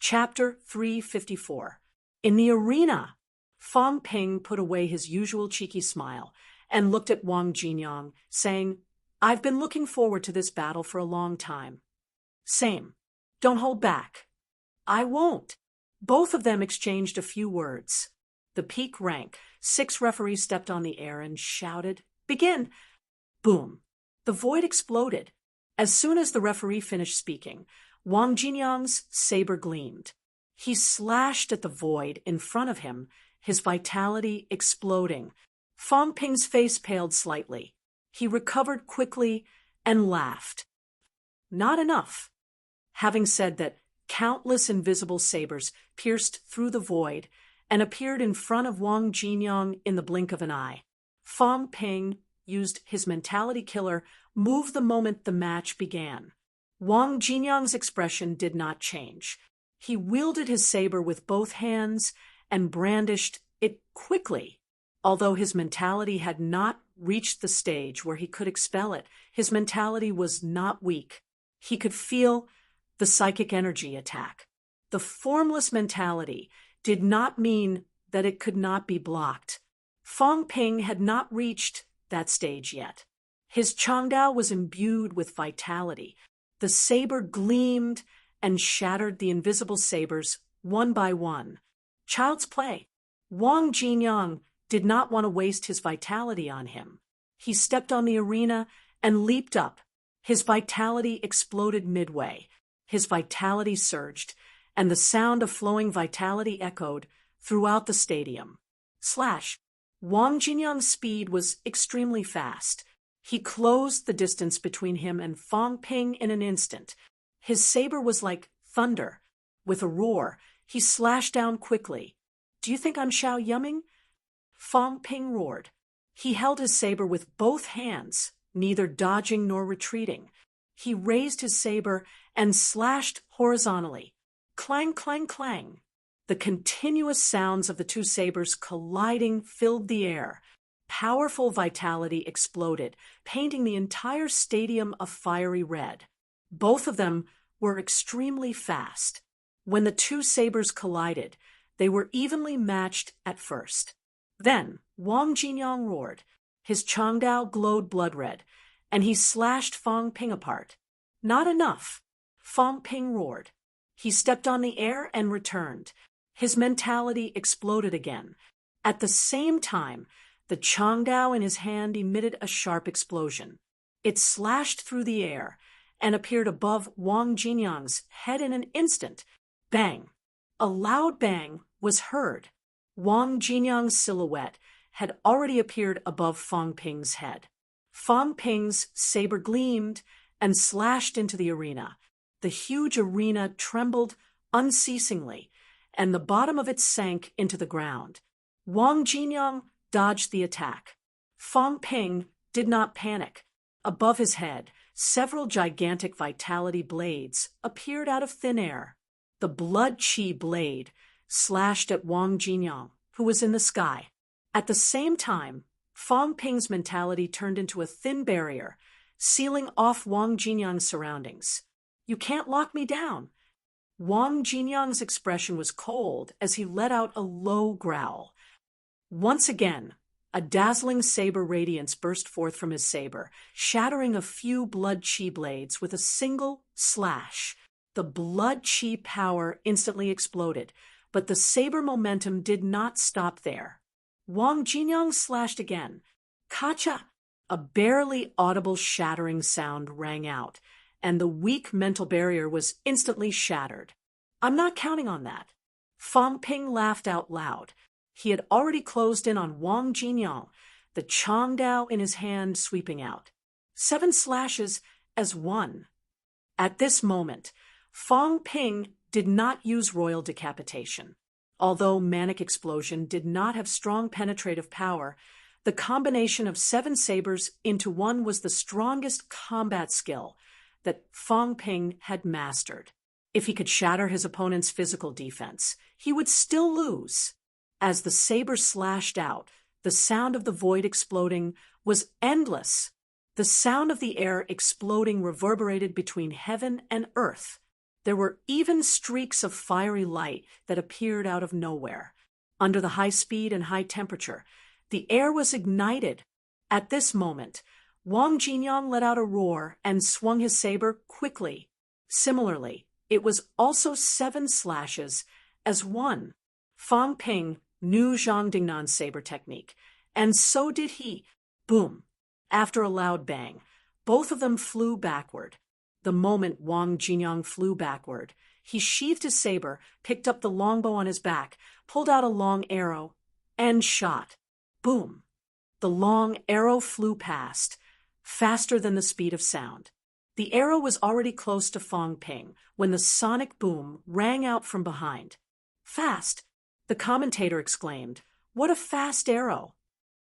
Chapter 354. In the arena, Fang Ping put away his usual cheeky smile and looked at Wang Jinyang, saying, "I've been looking forward to this battle for a long time." "Same. Don't hold back." "I won't." Both of them exchanged a few words. The peak rank, 6 referees stepped on the air and shouted, "Begin!" Boom. The void exploded. As soon as the referee finished speaking, Wang Jinyang's saber gleamed. He slashed at the void in front of him, his vitality exploding. Fang Ping's face paled slightly. He recovered quickly and laughed. Not enough. Having said that, countless invisible sabers pierced through the void and appeared in front of Wang Jinyang in the blink of an eye. Fang Ping used his mentality killer move the moment the match began. Wang Jinyang's expression did not change. He wielded his saber with both hands and brandished it quickly. Although his mentality had not reached the stage where he could expel it, his mentality was not weak. He could feel the psychic energy attack. The formless mentality did not mean that it could not be blocked. Fang Ping had not reached that stage yet. His Changdao was imbued with vitality. The saber gleamed and shattered the invisible sabers one by one. Child's play. Wang Jinyang did not want to waste his vitality on him. He stepped on the arena and leaped up. His vitality exploded midway. His vitality surged, and the sound of flowing vitality echoed throughout the stadium. Wang Jinyang's speed was extremely fast. He closed the distance between him and Fang Ping in an instant. His saber was like thunder. With a roar, he slashed down quickly. "Do you think I'm Xiao Yumming?" Fang Ping roared. He held his saber with both hands, neither dodging nor retreating. He raised his saber and slashed horizontally. Clang, clang, clang. The continuous sounds of the two sabers colliding filled the air. Powerful vitality exploded, painting the entire stadium a fiery red. Both of them were extremely fast. When the two sabers collided, they were evenly matched at first. Then Wang Jinyang roared. His Changdao glowed blood red, and he slashed Fang Ping apart. Not enough. Fang Ping roared. He stepped on the air and returned. His mentality exploded again. At the same time, the Changdao in his hand emitted a sharp explosion. It slashed through the air and appeared above Wang Jinyang's head in an instant. Bang! A loud bang was heard. Wang Jinyang's silhouette had already appeared above Fang Ping's head. Fang Ping's saber gleamed and slashed into the arena. The huge arena trembled unceasingly, and the bottom of it sank into the ground. Wang Jinyang dodged the attack. Fang Ping did not panic. Above his head, several gigantic vitality blades appeared out of thin air. The blood chi blade slashed at Wang Jinyang, who was in the sky. At the same time, Fang Ping's mentality turned into a thin barrier, sealing off Wang Jinyang's surroundings. "You can't lock me down." Wang Jinyang's expression was cold as he let out a low growl. Once again, a dazzling saber radiance burst forth from his saber, shattering a few blood chi blades with a single slash. The blood chi power instantly exploded, but the saber momentum did not stop there. Wang Jinyang slashed again. "Kacha!" A barely audible shattering sound rang out, and the weak mental barrier was instantly shattered. "I'm not counting on that." Fang Ping laughed out loud. He had already closed in on Wang Jinyang, the Changdao in his hand sweeping out. 7 slashes as one. At this moment, Fang Ping did not use royal decapitation. Although Manic Explosion did not have strong penetrative power, the combination of 7 sabers into one was the strongest combat skill that Fang Ping had mastered. If he could shatter his opponent's physical defense, he would still lose. As the saber slashed out, the sound of the void exploding was endless. The sound of the air exploding reverberated between heaven and earth. There were even streaks of fiery light that appeared out of nowhere. Under the high speed and high temperature, the air was ignited. At this moment, Wang Jinyang let out a roar and swung his saber quickly. Similarly, it was also 7 slashes as one. Fang Ping knew Zhang Dingnan's saber technique, and so did he. Boom! After a loud bang, both of them flew backward. The moment Wang Jinyang flew backward, he sheathed his saber, picked up the longbow on his back, pulled out a long arrow, and shot. Boom! The long arrow flew past, faster than the speed of sound. The arrow was already close to Fang Ping when the sonic boom rang out from behind. Fast! The commentator exclaimed. What a fast arrow!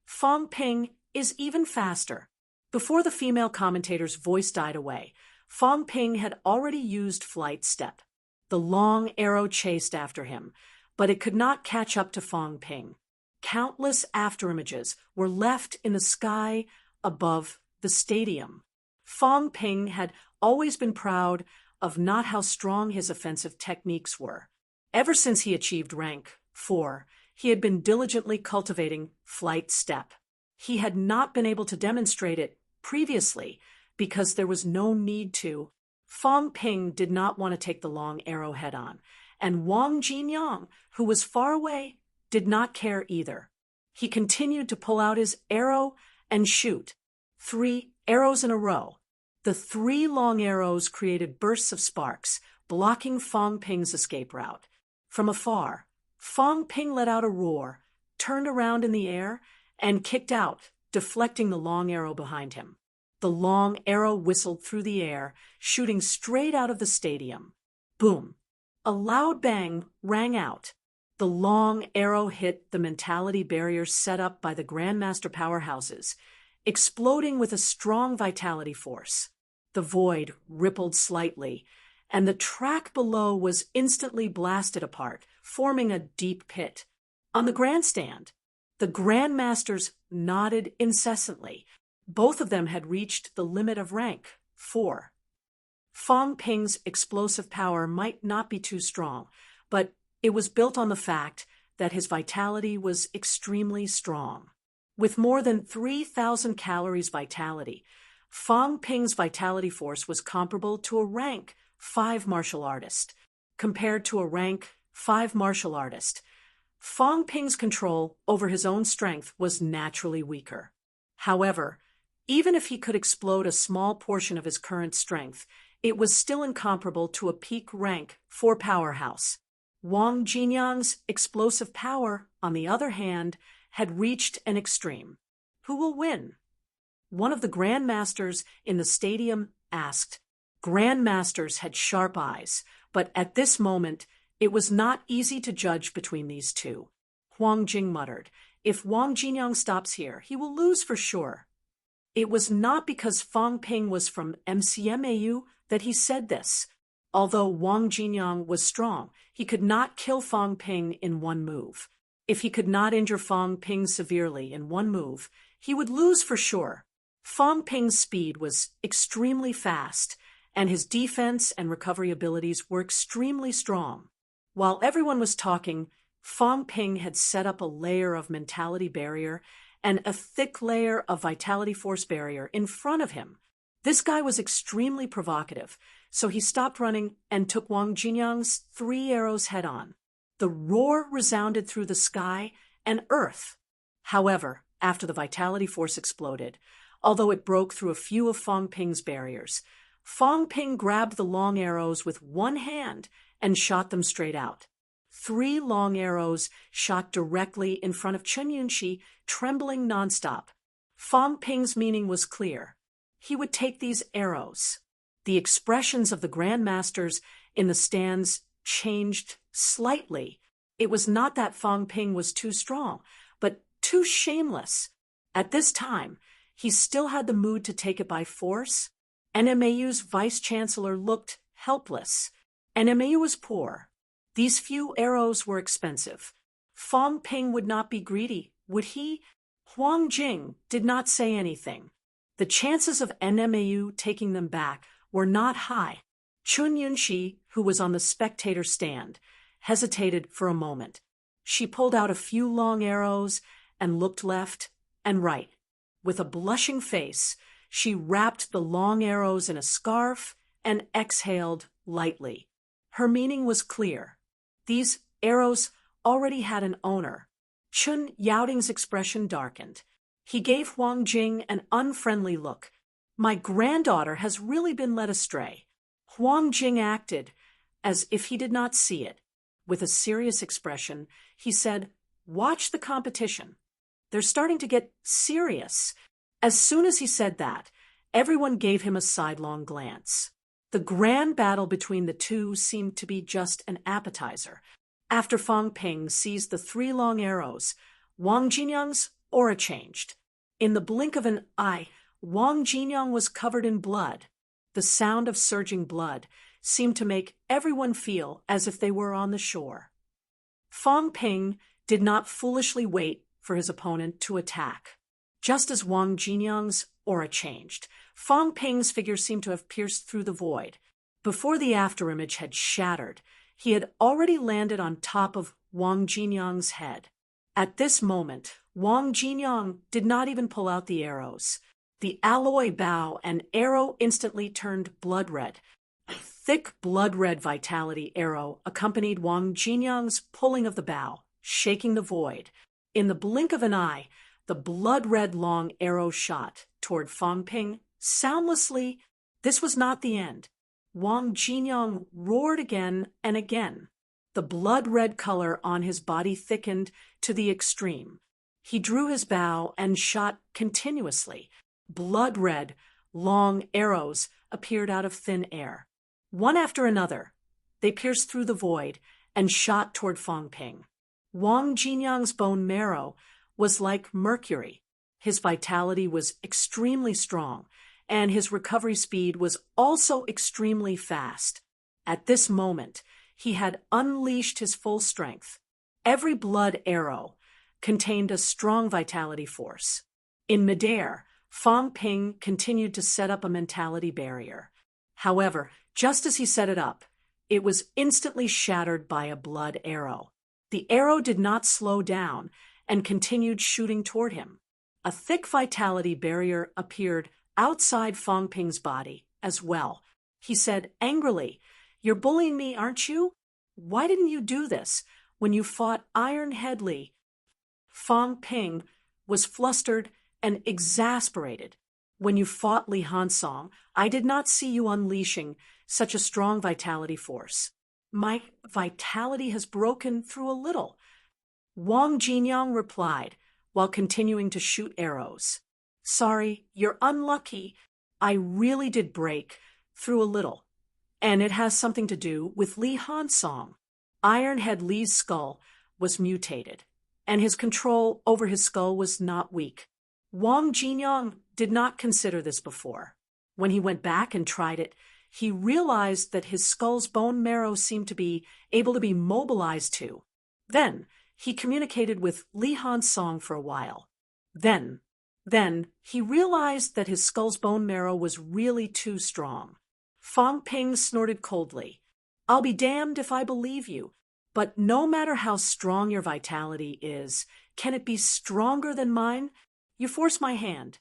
Fang Ping is even faster. Before the female commentator's voice died away, Fang Ping had already used flight step. The long arrow chased after him, but it could not catch up to Fang Ping. Countless afterimages were left in the sky above the stadium. Fang Ping had always been proud of not how strong his offensive techniques were. Ever since he achieved rank 4, he had been diligently cultivating flight step. He had not been able to demonstrate it previously because there was no need to. Fang Ping did not want to take the long arrow head-on, and Wang Jinyang, who was far away, did not care either. He continued to pull out his arrow and shoot. 3 arrows in a row. The 3 long arrows created bursts of sparks, blocking Fang Ping's escape route. From afar, Fang Ping let out a roar, turned around in the air, and kicked out, deflecting the long arrow behind him. The long arrow whistled through the air, shooting straight out of the stadium. Boom! A loud bang rang out. The long arrow hit the mentality barrier set up by the Grandmaster powerhouses, exploding with a strong vitality force. The void rippled slightly, and the track below was instantly blasted apart, forming a deep pit. On the grandstand, the Grandmasters nodded incessantly. Both of them had reached the limit of rank 4. Fang Ping's explosive power might not be too strong, but it was built on the fact that his vitality was extremely strong. With more than 3,000 calories vitality, Fang Ping's vitality force was comparable to a rank 5 martial artist. Compared to a rank 5 martial artist, Fang Ping's control over his own strength was naturally weaker. However, even if he could explode a small portion of his current strength, it was still incomparable to a peak rank 4 powerhouse. Wang Jinyang's explosive power, on the other hand, had reached an extreme. Who will win? One of the Grandmasters in the stadium asked. Grandmasters had sharp eyes, but at this moment, it was not easy to judge between these two. Huang Jing muttered, if Wang Jinyang stops here, he will lose for sure. It was not because Fang Ping was from MCMAU that he said this. Although Wang Jinyang was strong, he could not kill Fang Ping in one move. If he could not injure Fang Ping severely in one move, he would lose for sure. Fang Ping's speed was extremely fast, and his defense and recovery abilities were extremely strong. While everyone was talking, Fang Ping had set up a layer of mentality barrier and a thick layer of vitality force barrier in front of him. This guy was extremely provocative, so he stopped running and took Wang Jinyang's 3 arrows head-on. The roar resounded through the sky and earth. However, after the vitality force exploded, although it broke through a few of Fang Ping's barriers, Fang Ping grabbed the long arrows with one hand and shot them straight out. 3 long arrows shot directly in front of Chen Yunxi, trembling nonstop. Fang Ping's meaning was clear. He would take these arrows. The expressions of the Grandmasters in the stands changed slightly. It was not that Fang Ping was too strong, but too shameless. At this time, he still had the mood to take it by force. NMAU's vice-chancellor looked helpless. NMAU was poor. These few arrows were expensive. Fang Ping would not be greedy, would he? Huang Jing did not say anything. The chances of NMAU taking them back were not high. Chun Yunxi, who was on the spectator stand, hesitated for a moment. She pulled out a few long arrows and looked left and right. With a blushing face, she wrapped the long arrows in a scarf and exhaled lightly. Her meaning was clear. These arrows already had an owner. Chun Yaoding's expression darkened. He gave Huang Jing an unfriendly look. My granddaughter has really been led astray. Huang Jing acted as if he did not see it. With a serious expression, he said, "Watch the competition. They're starting to get serious." As soon as he said that, everyone gave him a sidelong glance. The grand battle between the two seemed to be just an appetizer. After Fang Ping seized the 3 long arrows, Wang Jinyang's aura changed. In the blink of an eye, Wang Jinyang was covered in blood. The sound of surging blood seemed to make everyone feel as if they were on the shore. Fang Ping did not foolishly wait for his opponent to attack. Just as Wang Jinyang's aura changed, Fang Ping's figure seemed to have pierced through the void. Before the afterimage had shattered, he had already landed on top of Wang Jinyang's head. At this moment, Wang Jinyang did not even pull out the arrows. The alloy bow and arrow instantly turned blood red. A thick blood-red vitality arrow accompanied Wang Jinyang's pulling of the bow, shaking the void. In the blink of an eye, the blood-red long arrow shot toward Fang Ping soundlessly. This was not the end. Wang Jinyang roared again and again. The blood-red color on his body thickened to the extreme. He drew his bow and shot continuously. Blood-red, long arrows appeared out of thin air. One after another, they pierced through the void and shot toward Fang Ping. Wang Jinyang's bone marrow was like mercury. His vitality was extremely strong, and his recovery speed was also extremely fast. At this moment, he had unleashed his full strength. Every blood arrow contained a strong vitality force. In midair, Fang Ping continued to set up a mentality barrier. However, just as he set it up, it was instantly shattered by a blood arrow. The arrow did not slow down and continued shooting toward him. A thick vitality barrier appeared outside Fang Ping's body as well. He said angrily, "You're bullying me, aren't you? Why didn't you do this when you fought Iron Head Li?" Fang Ping was flustered and exasperated. "When you fought Li Hansong, I did not see you unleashing such a strong vitality force. My vitality has broken through a little." Wang Jinyang replied while continuing to shoot arrows. "Sorry, you're unlucky. I really did break through a little. And it has something to do with Li Hansong." Ironhead Li's skull was mutated, and his control over his skull was not weak. Wang Jinyang did not consider this before. When he went back and tried it, he realized that his skull's bone marrow seemed to be able to be mobilized too. Then he communicated with Li Hansong for a while. Then he realized that his skull's bone marrow was really too strong. Fang Ping snorted coldly. "I'll be damned if I believe you, but no matter how strong your vitality is, can it be stronger than mine? You force my hand."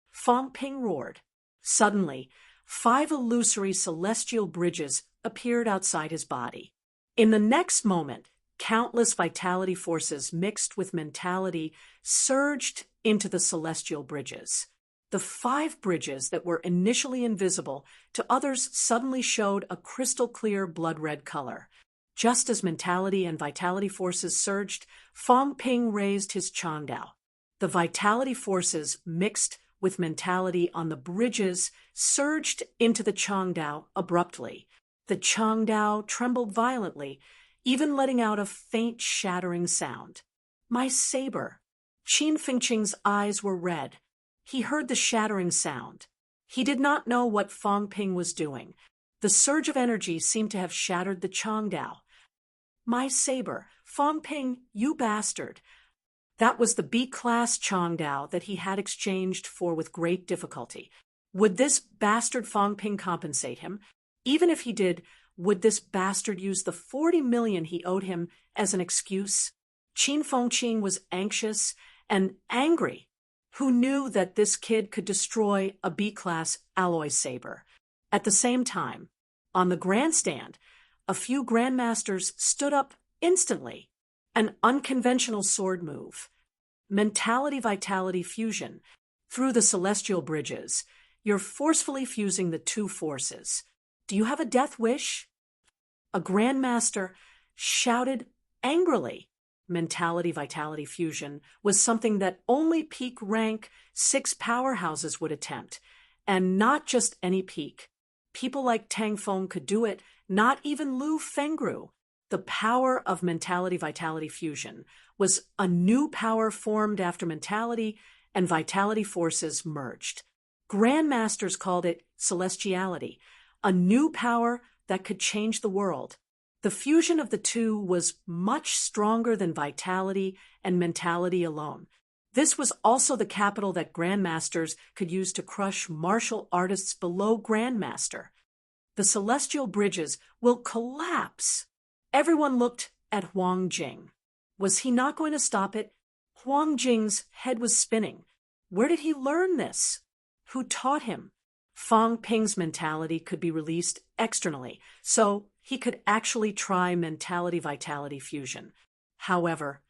Fang Ping roared. Suddenly, 5 illusory celestial bridges appeared outside his body. In the next moment, countless vitality forces mixed with mentality surged into the celestial bridges. The 5 bridges that were initially invisible to others suddenly showed a crystal-clear blood-red color. Just as mentality and vitality forces surged, Fang Ping raised his Changdao. The vitality forces mixed with mentality on the bridges surged into the Changdao abruptly. The Changdao trembled violently, even letting out a faint shattering sound. "My saber." Qin Fengqing's eyes were red. He heard the shattering sound. He did not know what Fang Ping was doing. The surge of energy seemed to have shattered the Changdao. "My saber. Fang Ping, you bastard." That was the B-class Changdao that he had exchanged for with great difficulty. Would this bastard Fang Ping compensate him? Even if he did, Would this bastard use the 40 million he owed him as an excuse? Qin Fengqing was anxious and angry. Who knew that this kid could destroy a B-class alloy saber? At the same time, on the grandstand, a few grandmasters stood up instantly. An unconventional sword move. Mentality-vitality fusion. Through the celestial bridges, you're forcefully fusing the two forces. Do you have a death wish? A grandmaster shouted angrily. Mentality-vitality fusion was something that only peak rank 6 powerhouses would attempt, and not just any peak. People like Tang Feng could do it, not even Lu Fengru. The power of mentality-vitality fusion was a new power formed after mentality and vitality forces merged. Grandmasters called it celestiality, a new power that could change the world. The fusion of the two was much stronger than vitality and mentality alone. This was also the capital that grandmasters could use to crush martial artists below grandmaster. The celestial bridges will collapse. Everyone looked at Huang Jing. Was he not going to stop it? Huang Jing's head was spinning. Where did he learn this? Who taught him? Fang Ping's mentality could be released externally, so he could actually try mentality-vitality fusion. However,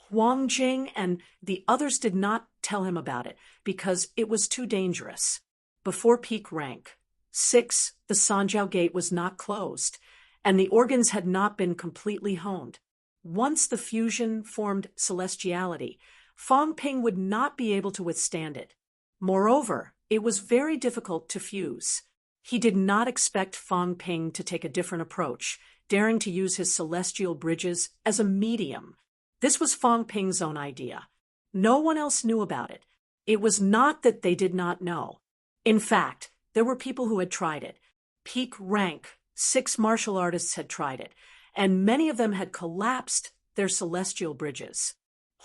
Huang Jing and the others did not tell him about it because it was too dangerous. Before peak rank 6, the Sanjiao Gate was not closed, and the organs had not been completely honed. Once the fusion formed celestiality, Fang Ping would not be able to withstand it. Moreover, it was very difficult to fuse. He did not expect Fang Ping to take a different approach, daring to use his celestial bridges as a medium. This was Fang Ping's own idea. No one else knew about it. It was not that they did not know. In fact, there were people who had tried it. Peak rank 6 martial artists had tried it, and many of them had collapsed their celestial bridges.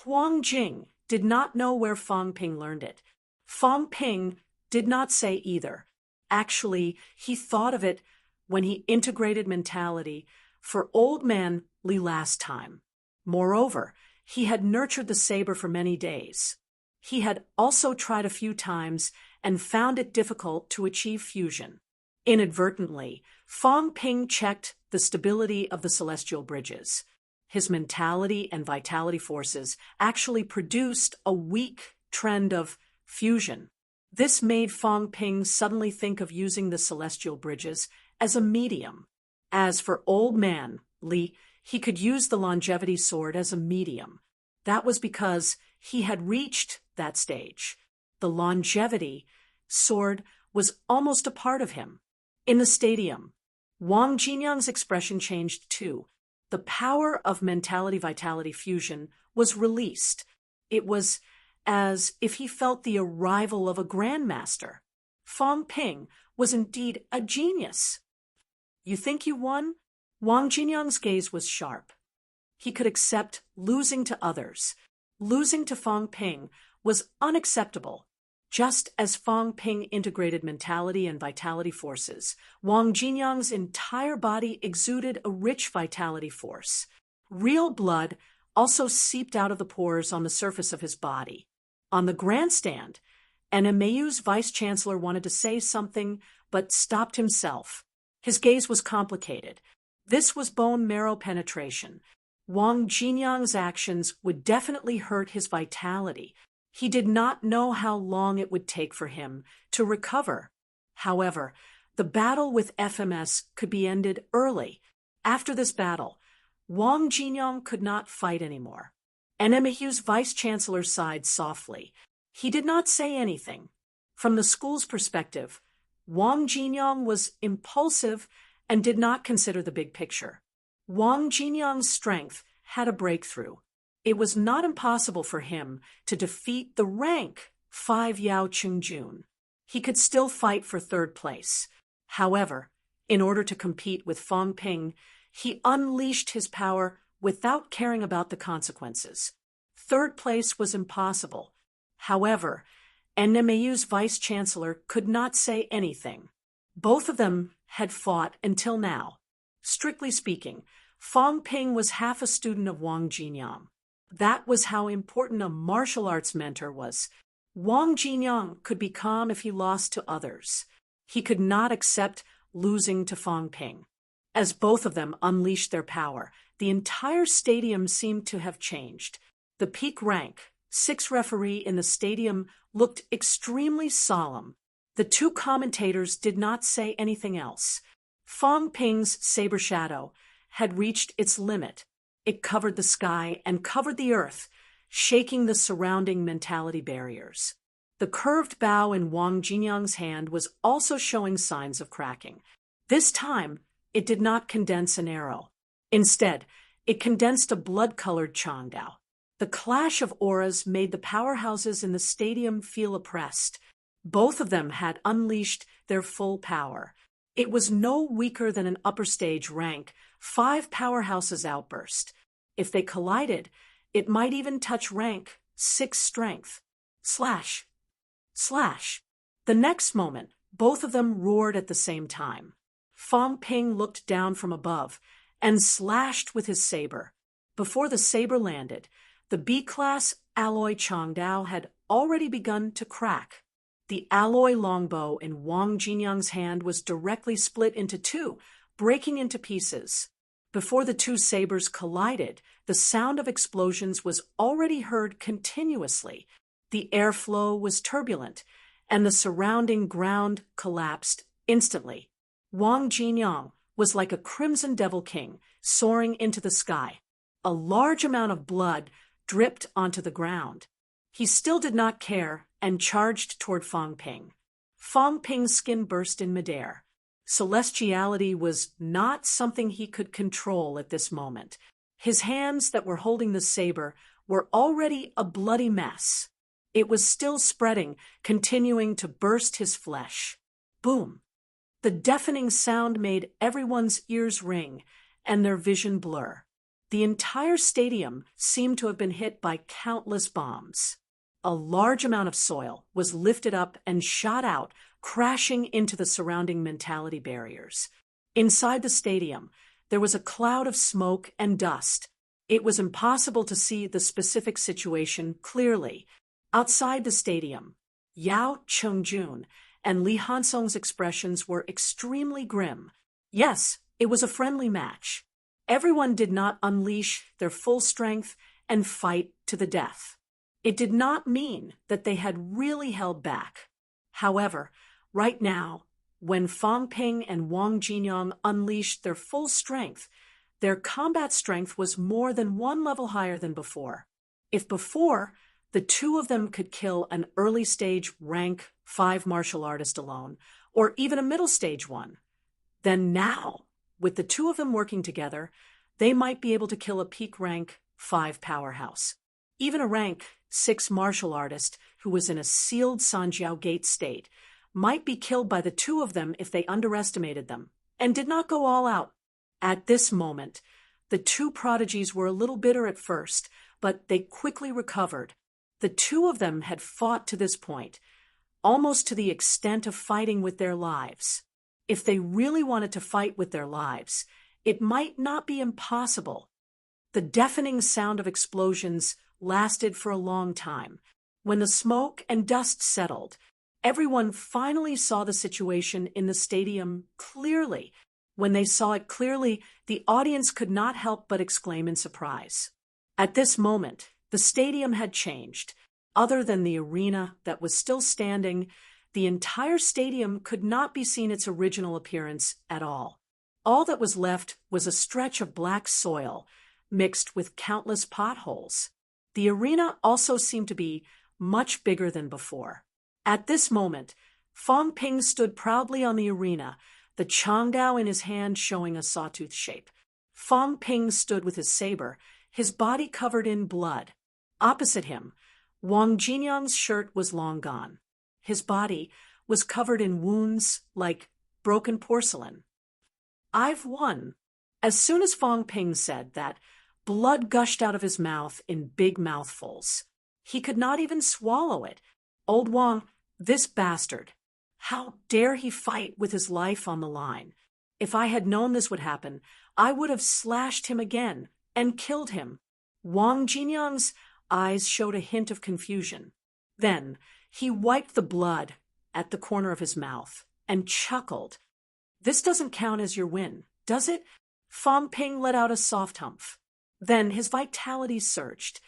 Huang Jing did not know where Fang Ping learned it. Fang Ping did not say either. Actually, he thought of it when he integrated mentality for old man Li last time. Moreover, he had nurtured the saber for many days. He had also tried a few times and found it difficult to achieve fusion. Inadvertently, Fang Ping checked the stability of the celestial bridges. His mentality and vitality forces actually produced a weak trend of fusion. This made Fang Ping suddenly think of using the celestial bridges as a medium. As for old man Li, he could use the longevity sword as a medium. That was because he had reached that stage. The longevity sword was almost a part of him. In the stadium, Wang Jinyang's expression changed too. The power of mentality-vitality fusion was released. It was as if he felt the arrival of a grandmaster. Fang Ping was indeed a genius. You think you won? Wang Jinyang's gaze was sharp. He could accept losing to others. Losing to Fang Ping was unacceptable. Just as Fang Ping integrated mentality and vitality forces, Wang Jinyang's entire body exuded a rich vitality force. Real blood also seeped out of the pores on the surface of his body. On the grandstand, NMAU's vice-chancellor wanted to say something, but stopped himself. His gaze was complicated. This was bone marrow penetration. Wang Jinyang's actions would definitely hurt his vitality. He did not know how long it would take for him to recover. However, the battle with FMS could be ended early. After this battle, Wang Jinyang could not fight anymore. NMAU's vice-chancellor sighed softly. He did not say anything. From the school's perspective, Wang Jinyang was impulsive and did not consider the big picture. Wang Jinyang's strength had a breakthrough. It was not impossible for him to defeat the rank 5 Yao Qingjun. He could still fight for 3rd place. However, in order to compete with Fang Ping, he unleashed his power without caring about the consequences. 3rd place was impossible. However, NMAU's vice-chancellor could not say anything. Both of them had fought until now. Strictly speaking, Fang Ping was half a student of Wang Jinyang. That was how important a martial arts mentor was. Wang Jinyang could be calm if he lost to others. He could not accept losing to Fang Ping. As both of them unleashed their power, the entire stadium seemed to have changed. The peak rank, 6 referee in the stadium, looked extremely solemn. The two commentators did not say anything else. Fang Ping's saber shadow had reached its limit. It covered the sky and covered the earth, shaking the surrounding mentality barriers. The curved bow in Wang Jinyang's hand was also showing signs of cracking. This time, it did not condense an arrow. Instead, it condensed a blood-colored Changdao. The clash of auras made the powerhouses in the stadium feel oppressed. Both of them had unleashed their full power. It was no weaker than an upper stage rank. 5 powerhouses outburst. If they collided, it might even touch rank 6 strength. Slash. Slash. The next moment, both of them roared at the same time. Fang Ping looked down from above and slashed with his saber. Before the saber landed, the B-class alloy Changdao had already begun to crack. The alloy longbow in Wang Jinyang's hand was directly split into 2, breaking into pieces. Before the 2 sabers collided, the sound of explosions was already heard continuously. The airflow was turbulent, and the surrounding ground collapsed instantly. Wang Jinyang was like a crimson devil king soaring into the sky. A large amount of blood dripped onto the ground. He still did not care and charged toward Fang Ping. Fang Ping's skin burst in midair. Celestiality was not something he could control at this moment. His hands that were holding the saber were already a bloody mess. It was still spreading, continuing to burst his flesh. Boom! The deafening sound made everyone's ears ring and their vision blur. The entire stadium seemed to have been hit by countless bombs. A large amount of soil was lifted up and shot out, crashing into the surrounding mentality barriers. Inside the stadium, there was a cloud of smoke and dust. It was impossible to see the specific situation clearly. Outside the stadium, Yao Chengjun and Li Hansong's expressions were extremely grim. Yes, it was a friendly match. Everyone did not unleash their full strength and fight to the death. It did not mean that they had really held back. However, right now, when Fang Ping and Wang Jinyang unleashed their full strength, their combat strength was more than 1 level higher than before. If before, the 2 of them could kill an early stage rank 5 martial artist alone, or even a middle stage one, then now, with the 2 of them working together, they might be able to kill a peak rank 5 powerhouse. Even a rank 6 martial artist who was in a sealed Sanjiao Gate state might be killed by the 2 of them if they underestimated them and did not go all out. At this moment, the 2 prodigies were a little bitter at first, but they quickly recovered. The 2 of them had fought to this point, almost to the extent of fighting with their lives. If they really wanted to fight with their lives, it might not be impossible. The deafening sound of explosions lasted for a long time. When the smoke and dust settled, everyone finally saw the situation in the stadium clearly. When they saw it clearly, the audience could not help but exclaim in surprise. At this moment, the stadium had changed. Other than the arena that was still standing, the entire stadium could not be seen its original appearance at all. All that was left was a stretch of black soil, mixed with countless potholes. The arena also seemed to be much bigger than before. At this moment, Fang Ping stood proudly on the arena, the Changdao in his hand showing a sawtooth shape. Fang Ping stood with his saber, his body covered in blood. Opposite him, Wang Jinyang's shirt was long gone. His body was covered in wounds like broken porcelain. "I've won." As soon as Fang Ping said that, blood gushed out of his mouth in big mouthfuls. He could not even swallow it. Old Wang, this bastard. How dare he fight with his life on the line? If I had known this would happen, I would have slashed him again and killed him. Wang Jinyang's eyes showed a hint of confusion. Then he wiped the blood at the corner of his mouth and chuckled. This doesn't count as your win, does it? Fang Ping let out a soft humph. Then his vitality surged.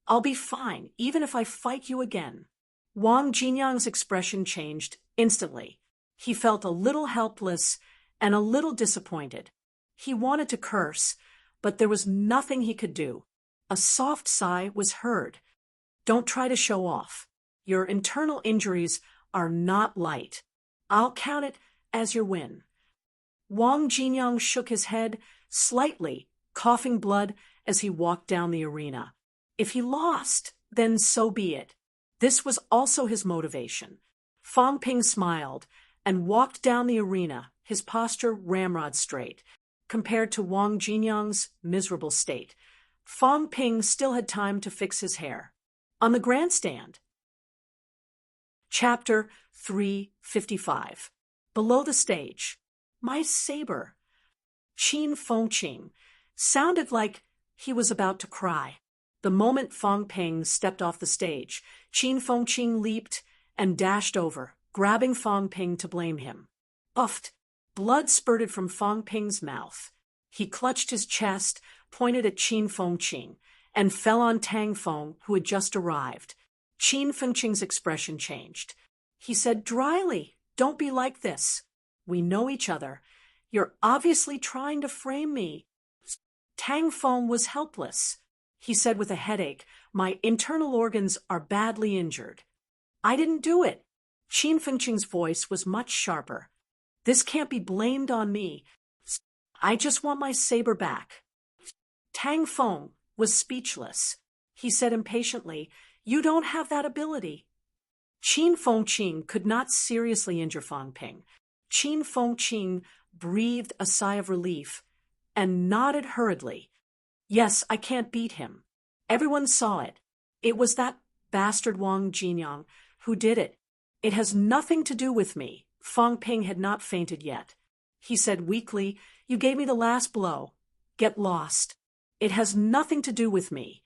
I'll be fine, even if I fight you again. Wang Jinyang's expression changed instantly. He felt a little helpless and a little disappointed. He wanted to curse, but there was nothing he could do. A soft sigh was heard. Don't try to show off. Your internal injuries are not light. I'll count it as your win. Wang Jinyang shook his head slightly, coughing blood as he walked down the arena. If he lost, then so be it. This was also his motivation. Fang Ping smiled and walked down the arena, his posture ramrod straight. Compared to Wang Jinyang's miserable state, Fang Ping still had time to fix his hair. On the grandstand. Chapter 355. Below the stage. My saber. Qin Fengqing sounded like he was about to cry. The moment Fang Ping stepped off the stage, Qin Fengqing leaped and dashed over, grabbing Fang Ping to blame him. Uffed. Blood spurted from Fang Ping's mouth. He clutched his chest, pointed at Qin Fengqing, and fell on Tang Feng, who had just arrived. Qin Fengqing's expression changed. He said dryly, "Don't be like this. We know each other. You're obviously trying to frame me." Tang Feng was helpless. He said with a headache, "My internal organs are badly injured." "I didn't do it." Qin Fengqing's voice was much sharper. "This can't be blamed on me. I just want my saber back." Tang Feng was speechless. He said impatiently, "You don't have that ability." Qin Fengqing could not seriously injure Fang Ping. Qin Fengqing breathed a sigh of relief and nodded hurriedly. "Yes, I can't beat him. Everyone saw it. It was that bastard Wang Jinyang who did it. It has nothing to do with me." Fang Ping had not fainted yet. He said weakly, "You gave me the last blow. Get lost. It has nothing to do with me."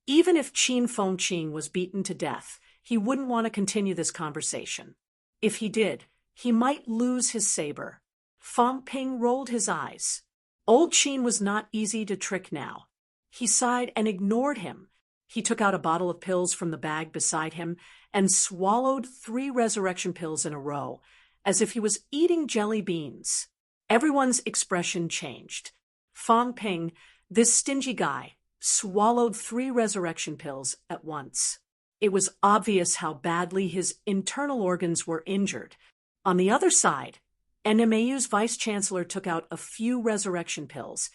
Even if Qin Fengqing was beaten to death, he wouldn't want to continue this conversation. If he did, he might lose his saber. Fang Ping rolled his eyes. Old Qin was not easy to trick now. He sighed and ignored him. He took out a bottle of pills from the bag beside him and swallowed 3 resurrection pills in a row, as if he was eating jelly beans. Everyone's expression changed. Fang Ping, this stingy guy, swallowed 3 resurrection pills at once. It was obvious how badly his internal organs were injured. On the other side, NMAU's vice-chancellor took out a few resurrection pills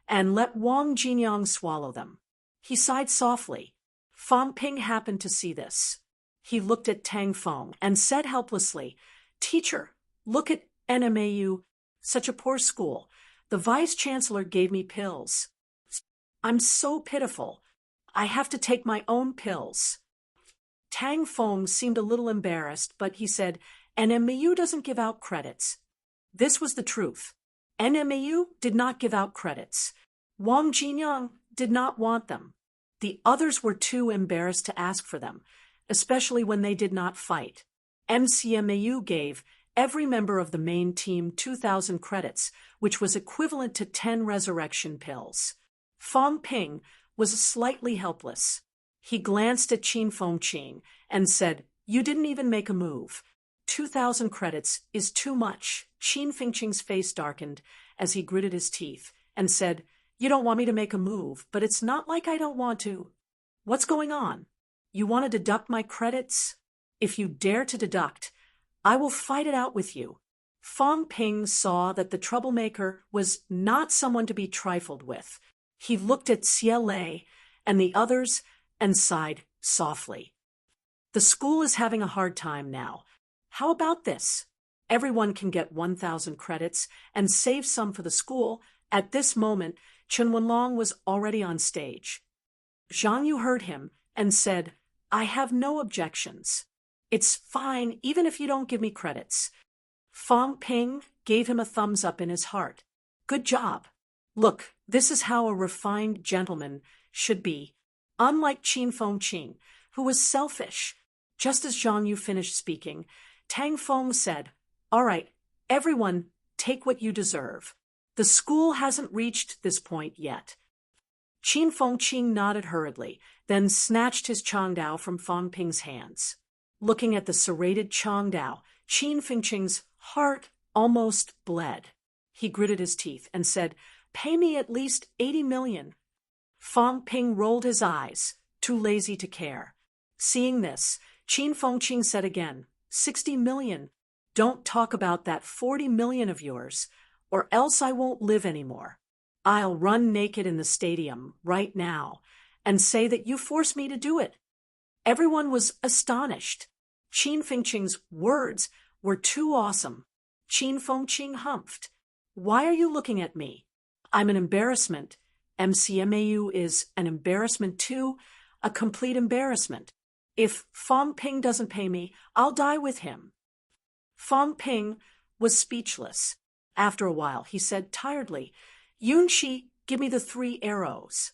and let Wang Jinyang swallow them. He sighed softly. Fang Ping happened to see this. He looked at Tang Feng and said helplessly, "Teacher, look at NMAU, such a poor school. The vice-chancellor gave me pills. I'm so pitiful. I have to take my own pills." Tang Feng seemed a little embarrassed, but he said, "NMAU doesn't give out credits." This was the truth. NMAU did not give out credits. Wang Jinyang did not want them. The others were too embarrassed to ask for them, especially when they did not fight. MCMAU gave every member of the main team 2,000 credits, which was equivalent to 10 resurrection pills. Fang Ping was slightly helpless. He glanced at Qin Fengqing and said, "You didn't even make a move. 2,000 credits is too much." Qin Fengqing's face darkened as he gritted his teeth and said, "You don't want me to make a move, but it's not like I don't want to. What's going on? You want to deduct my credits? If you dare to deduct, I will fight it out with you." Fang Ping saw that the troublemaker was not someone to be trifled with. He looked at Xie Lei and the others and sighed softly. "The school is having a hard time now. How about this? Everyone can get 1,000 credits and save some for the school." At this moment, Chen Wenlong was already on stage. Zhang Yu heard him and said, "I have no objections. It's fine even if you don't give me credits. Fong Ping gave him a thumbs up in his heart. Good job. Look, this is how a refined gentleman should be. Unlike Qin Feng Qing, who was selfish. Just as Zhang Yu finished speaking, Tang Feng said, All right, everyone, take what you deserve. The school hasn't reached this point yet. Qin Feng Qing nodded hurriedly, then snatched his Changdao from Fong Ping's hands. Looking at the serrated Changdao, Qin Feng Qing's heart almost bled. He gritted his teeth and said, Pay me at least 80 million. Fong Ping rolled his eyes, too lazy to care. Seeing this, Qin Feng Qing said again, 60 million. Don't talk about that 40 million of yours, or else I won't live anymore. I'll run naked in the stadium right now and say that you forced me to do it. Everyone was astonished. Qin Feng Qing's words were too awesome. Qin Feng Qing humphed. Why are you looking at me? I'm an embarrassment. MCMAU is an embarrassment too, a complete embarrassment. If Fong Ping doesn't pay me, I'll die with him. Fong Ping was speechless. After a while, he said tiredly, Yunxi, give me the 3 arrows.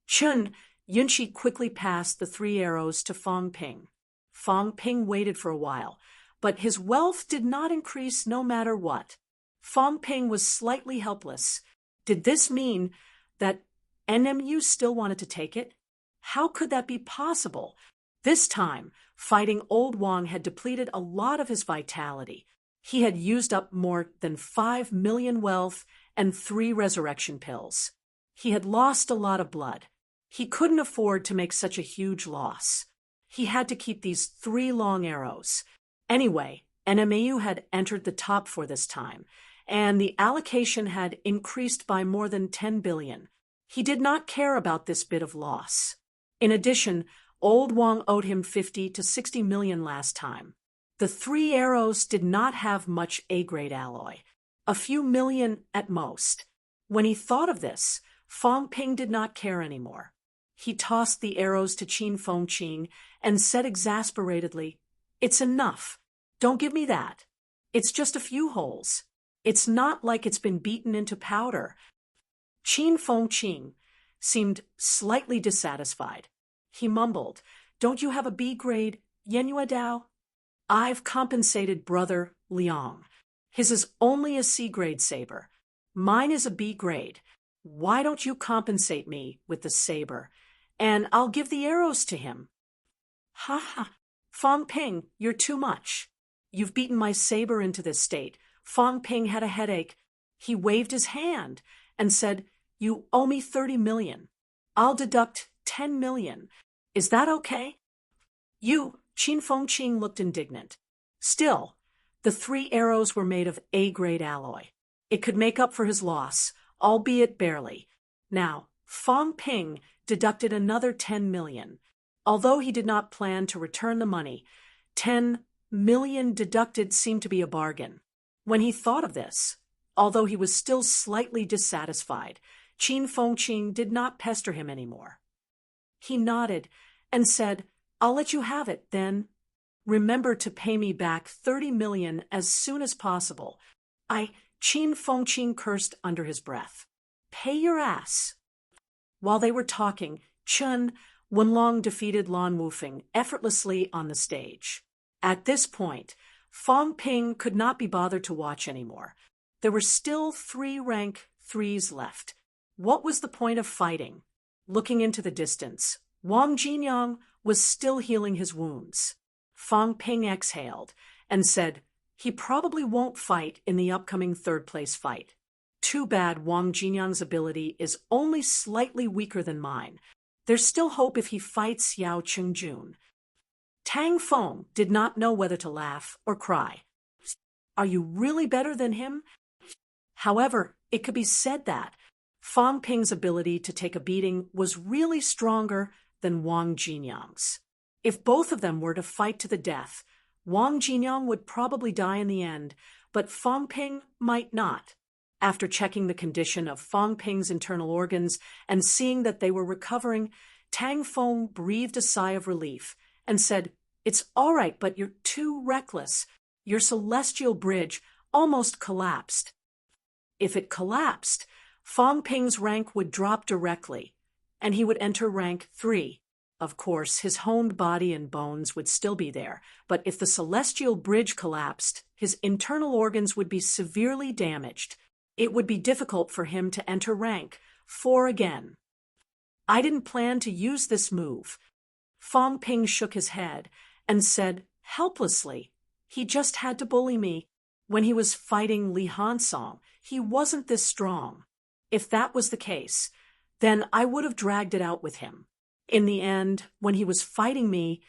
Yunxi quickly passed the 3 arrows to Fong Ping. Fong Ping waited for a while, but his wealth did not increase no matter what. Fong Ping was slightly helpless. Did this mean that NMU still wanted to take it? How could that be possible? This time, fighting old Wang had depleted a lot of his vitality. He had used up more than 5 million wealth and 3 resurrection pills. He had lost a lot of blood. He couldn't afford to make such a huge loss. He had to keep these 3 long arrows. Anyway, NMAU had entered the top for this time, and the allocation had increased by more than 10 billion. He did not care about this bit of loss. In addition, old Wang owed him 50 to 60 million last time. The 3 arrows did not have much A-grade alloy, a few million at most. When he thought of this, Fong Ping did not care anymore. He tossed the arrows to Qin Feng Qing and said exasperatedly, It's enough. Don't give me that. It's just a few holes. It's not like it's been beaten into powder. Qin Feng Qing seemed slightly dissatisfied. He mumbled, Don't you have a B-grade Yenhua Dao? I've compensated brother Liang. His is only a C-grade saber. Mine is a B-grade. Why don't you compensate me with the saber? And I'll give the arrows to him. Ha ha. Fong Ping, you're too much. You've beaten my saber into this state. Fong Ping had a headache. He waved his hand and said, You owe me 30 million. I'll deduct 10 million. Is that okay? Qin Feng Qing looked indignant. Still, the 3 arrows were made of A-grade alloy. It could make up for his loss, albeit barely. Now, Fong Ping deducted another 10 million. Although he did not plan to return the money, 10 million deducted seemed to be a bargain. When he thought of this, although he was still slightly dissatisfied, Qin Feng Qing did not pester him anymore. He nodded and said, I'll let you have it, then. Remember to pay me back 30 million as soon as possible. Qin Feng Qing cursed under his breath. Pay your ass. While they were talking, Chen Wenlong defeated Lan Wufeng effortlessly on the stage. At this point, Fong Ping could not be bothered to watch anymore. There were still 3 rank 3s left. What was the point of fighting? Looking into the distance, Wang Jinyang was still healing his wounds. Fong Ping exhaled and said, He probably won't fight in the upcoming 3rd-place fight. Too bad Wang Jinyang's ability is only slightly weaker than mine. There's still hope if he fights Yao Chengjun. Tang Feng did not know whether to laugh or cry. Are you really better than him? However, it could be said that Fong Ping's ability to take a beating was really stronger than Wang Jinyang's. If both of them were to fight to the death, Wang Jinyang would probably die in the end, but Fong Ping might not. After checking the condition of Fong Ping's internal organs and seeing that they were recovering, Tang Feng breathed a sigh of relief and said, It's all right, but you're too reckless. Your celestial bridge almost collapsed. If it collapsed, Fong Ping's rank would drop directly, and he would enter rank 3. Of course, his honed body and bones would still be there, but if the celestial bridge collapsed, his internal organs would be severely damaged. It would be difficult for him to enter rank 4 again. I didn't plan to use this move. Fong Ping shook his head and said helplessly, he just had to bully me. When he was fighting Li Hansong, he wasn't this strong. If that was the case, then I would have dragged it out with him. In the end, when he was fighting me,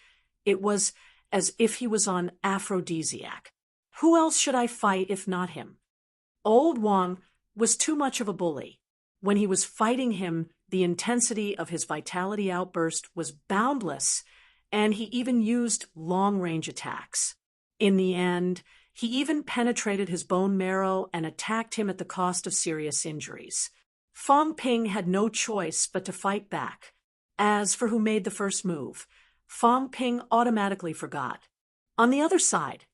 it was as if he was on aphrodisiac. Who else should I fight if not him? Old Wang was too much of a bully. When he was fighting him, the intensity of his vitality outburst was boundless, and he even used long-range attacks. In the end, he even penetrated his bone marrow and attacked him at the cost of serious injuries. Fong Ping had no choice but to fight back. As for who made the first move, Fong Ping automatically forgot. On the other side,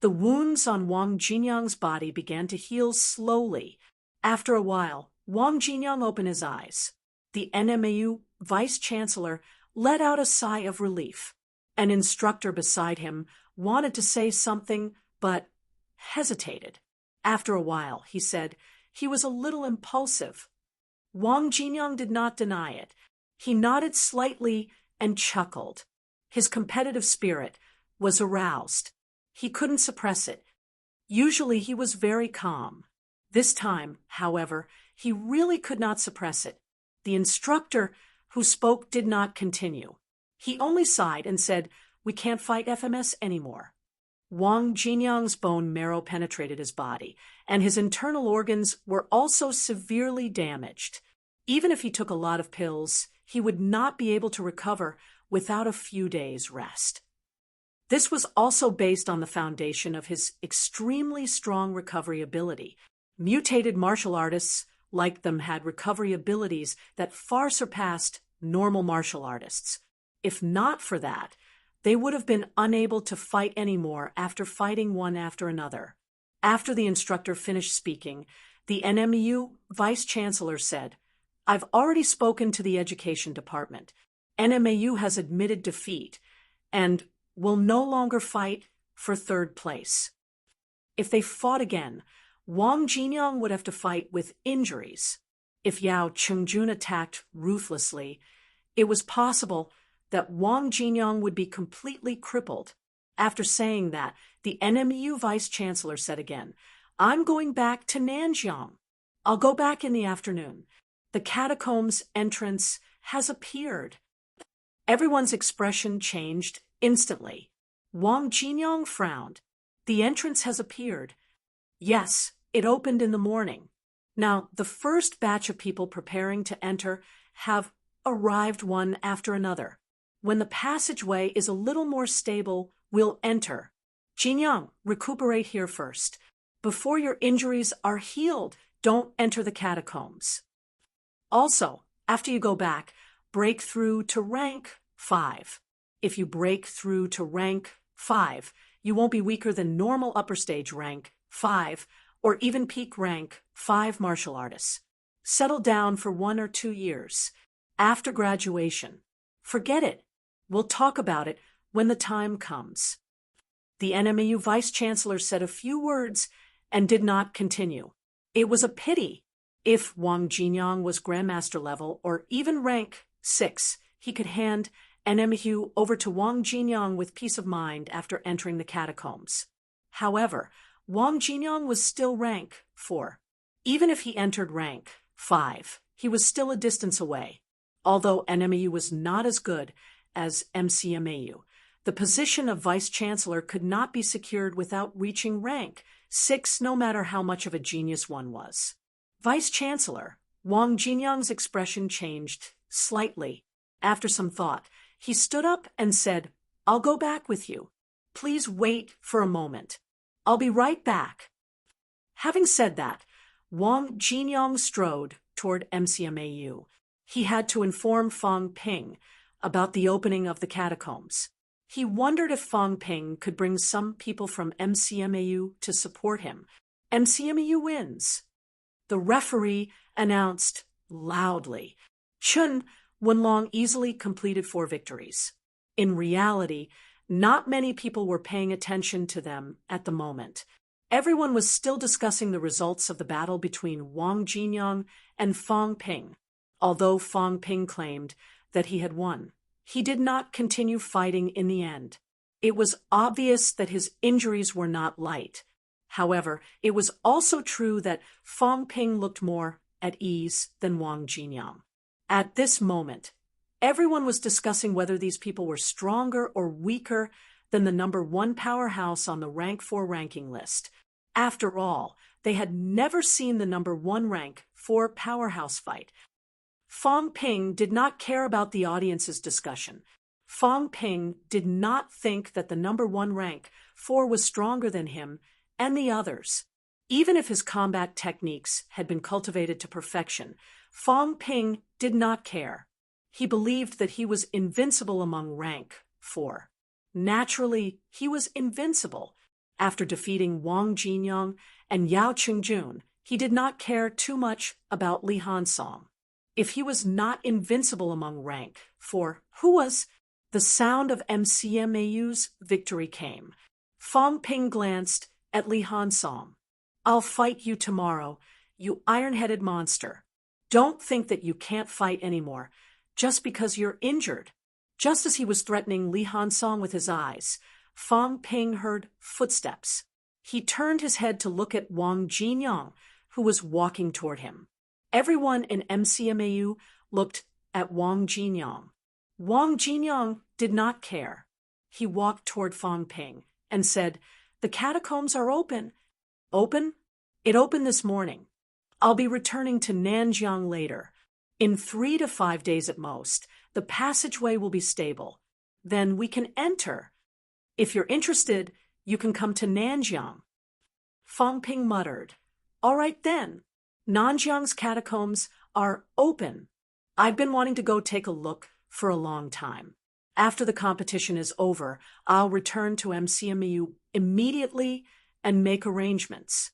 the wounds on Wang Jinyang's body began to heal slowly. After a while, Wang Jinyang opened his eyes. The NMAU vice-chancellor let out a sigh of relief. An instructor beside him wanted to say something, but hesitated. After a while, he said he was a little impulsive. Wang Jinyang did not deny it. He nodded slightly and chuckled. His competitive spirit was aroused. He couldn't suppress it. Usually he was very calm. This time, however, he really could not suppress it. The instructor who spoke did not continue. He only sighed and said, "We can't fight FMS anymore." Wang Jinyang's bone marrow penetrated his body, and his internal organs were also severely damaged. Even if he took a lot of pills, he would not be able to recover without a few days' rest. This was also based on the foundation of his extremely strong recovery ability. Mutated martial artists like them had recovery abilities that far surpassed normal martial artists. If not for that, they would have been unable to fight anymore after fighting one after another. After the instructor finished speaking, the NMU vice-chancellor said, "I've already spoken to the education department. NMAU has admitted defeat and will no longer fight for 3rd place. If they fought again, Wang Jinyang would have to fight with injuries. If Yao Chengjun attacked ruthlessly, it was possible that Wang Jinyang would be completely crippled." After saying that, the NMU vice-chancellor said again, "I'm going back to Nanjiang. I'll go back in the afternoon. The catacombs entrance has appeared." Everyone's expression changed instantly. Wang Jinyang frowned. "The entrance has appeared." "Yes, it opened in the morning. Now, the first batch of people preparing to enter have arrived one after another. When the passageway is a little more stable, we'll enter. Jinyang, recuperate here first. Before your injuries are healed, don't enter the catacombs. Also, after you go back, break through to rank 5. If you break through to rank 5, you won't be weaker than normal upper stage rank 5 or even peak rank 5 martial artists. Settle down for 1 or 2 years. After graduation, forget it. We'll talk about it when the time comes." The NMAU vice-chancellor said a few words and did not continue. It was a pity. If Wang Jinyang was grandmaster level or even rank 6, he could hand NMAU over to Wang Jinyang with peace of mind after entering the catacombs. However, Wang Jinyang was still rank 4. Even if he entered rank 5, he was still a distance away. Although NMAU was not as good as MCMAU, the position of vice-chancellor could not be secured without reaching rank 6, no matter how much of a genius one was. Vice-chancellor, Wang Jinyang's expression changed slightly. After some thought, he stood up and said, "I'll go back with you. Please wait for a moment. I'll be right back." Having said that, Wang Jinyang strode toward MCMAU. He had to inform Fong Ping about the opening of the catacombs. He wondered if Fong Ping could bring some people from MCMAU to support him. MCMAU wins. The referee announced loudly. Chun Wenlong easily completed 4 victories. In reality, not many people were paying attention to them at the moment. Everyone was still discussing the results of the battle between Wang Jinyang and Fong Ping. Although Fong Ping claimed that he had won, he did not continue fighting in the end. It was obvious that his injuries were not light. However, it was also true that Fong Ping looked more at ease than Wang Jinyang. At this moment, everyone was discussing whether these people were stronger or weaker than the number 1 powerhouse on the rank 4 ranking list. After all, they had never seen the number 1 rank 4 powerhouse fight. Fong Ping did not care about the audience's discussion. Fong Ping did not think that the number 1 rank 4 was stronger than him and the others. Even if his combat techniques had been cultivated to perfection, Fong Ping did not care. He believed that he was invincible among rank 4. Naturally, he was invincible. After defeating Wang Jinyang and Yao Qingjun, he did not care too much about Li Hansong. If he was not invincible among rank 4, who was? The sound of MCMAU's victory came. Fong Ping glanced at Li Hansong. I'll fight you tomorrow, you iron-headed monster. Don't think that you can't fight anymore, just because you're injured. Just as he was threatening Li Hansong with his eyes, Fong Ping heard footsteps. He turned his head to look at Wang Jinyang, who was walking toward him. Everyone in MCMAU looked at Wang Jinyang. Wang Jinyang did not care. He walked toward Fong Ping and said, "The catacombs are open." Open? It opened this morning. I'll be returning to Nanjiang later. In 3 to 5 days at most, the passageway will be stable. Then we can enter. If you're interested, you can come to Nanjiang. Fong Ping muttered, "All right then. Nanjiang's catacombs are open. I've been wanting to go take a look for a long time. After the competition is over, I'll return to MCMU immediately and make arrangements."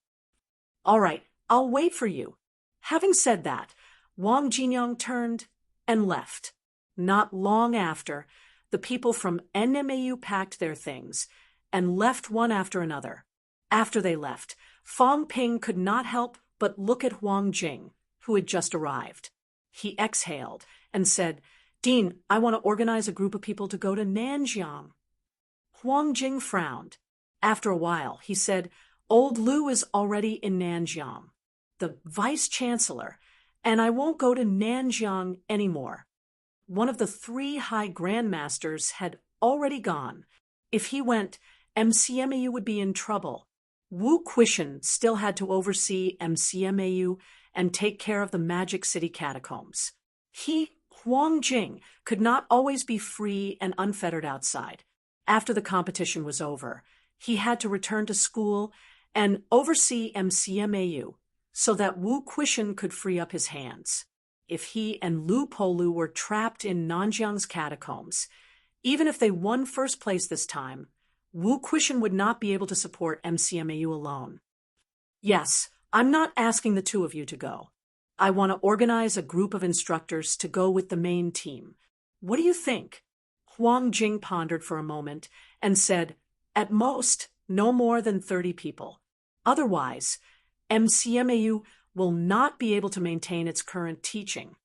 "All right, I'll wait for you." Having said that, Wang Jinyang turned and left. Not long after, the people from NMAU packed their things and left one after another. After they left, Fong Ping could not help but look at Huang Jing, who had just arrived. He exhaled and said, "Dean, I want to organize a group of people to go to Nanjiang." Huang Jing frowned. After a while, he said, "Old Lu is already in Nanjiang, the vice-chancellor, and I won't go to Nanjiang anymore." One of the 3 high grandmasters had already gone. If he went, MCMAU would be in trouble. Wu Quishan still had to oversee MCMAU and take care of the Magic City catacombs. He, Huang Jing, could not always be free and unfettered outside. After the competition was over, he had to return to school and oversee MCMAU so that Wu Quishan could free up his hands. If he and Lu Polu were trapped in Nanjiang's catacombs, even if they won first place this time, Wu Quishan would not be able to support MCMAU alone. "Yes, I'm not asking the 2 of you to go. I want to organize a group of instructors to go with the main team. What do you think?" Huang Jing pondered for a moment and said, "At most, no more than 30 people. Otherwise, MCMAU will not be able to maintain its current teaching."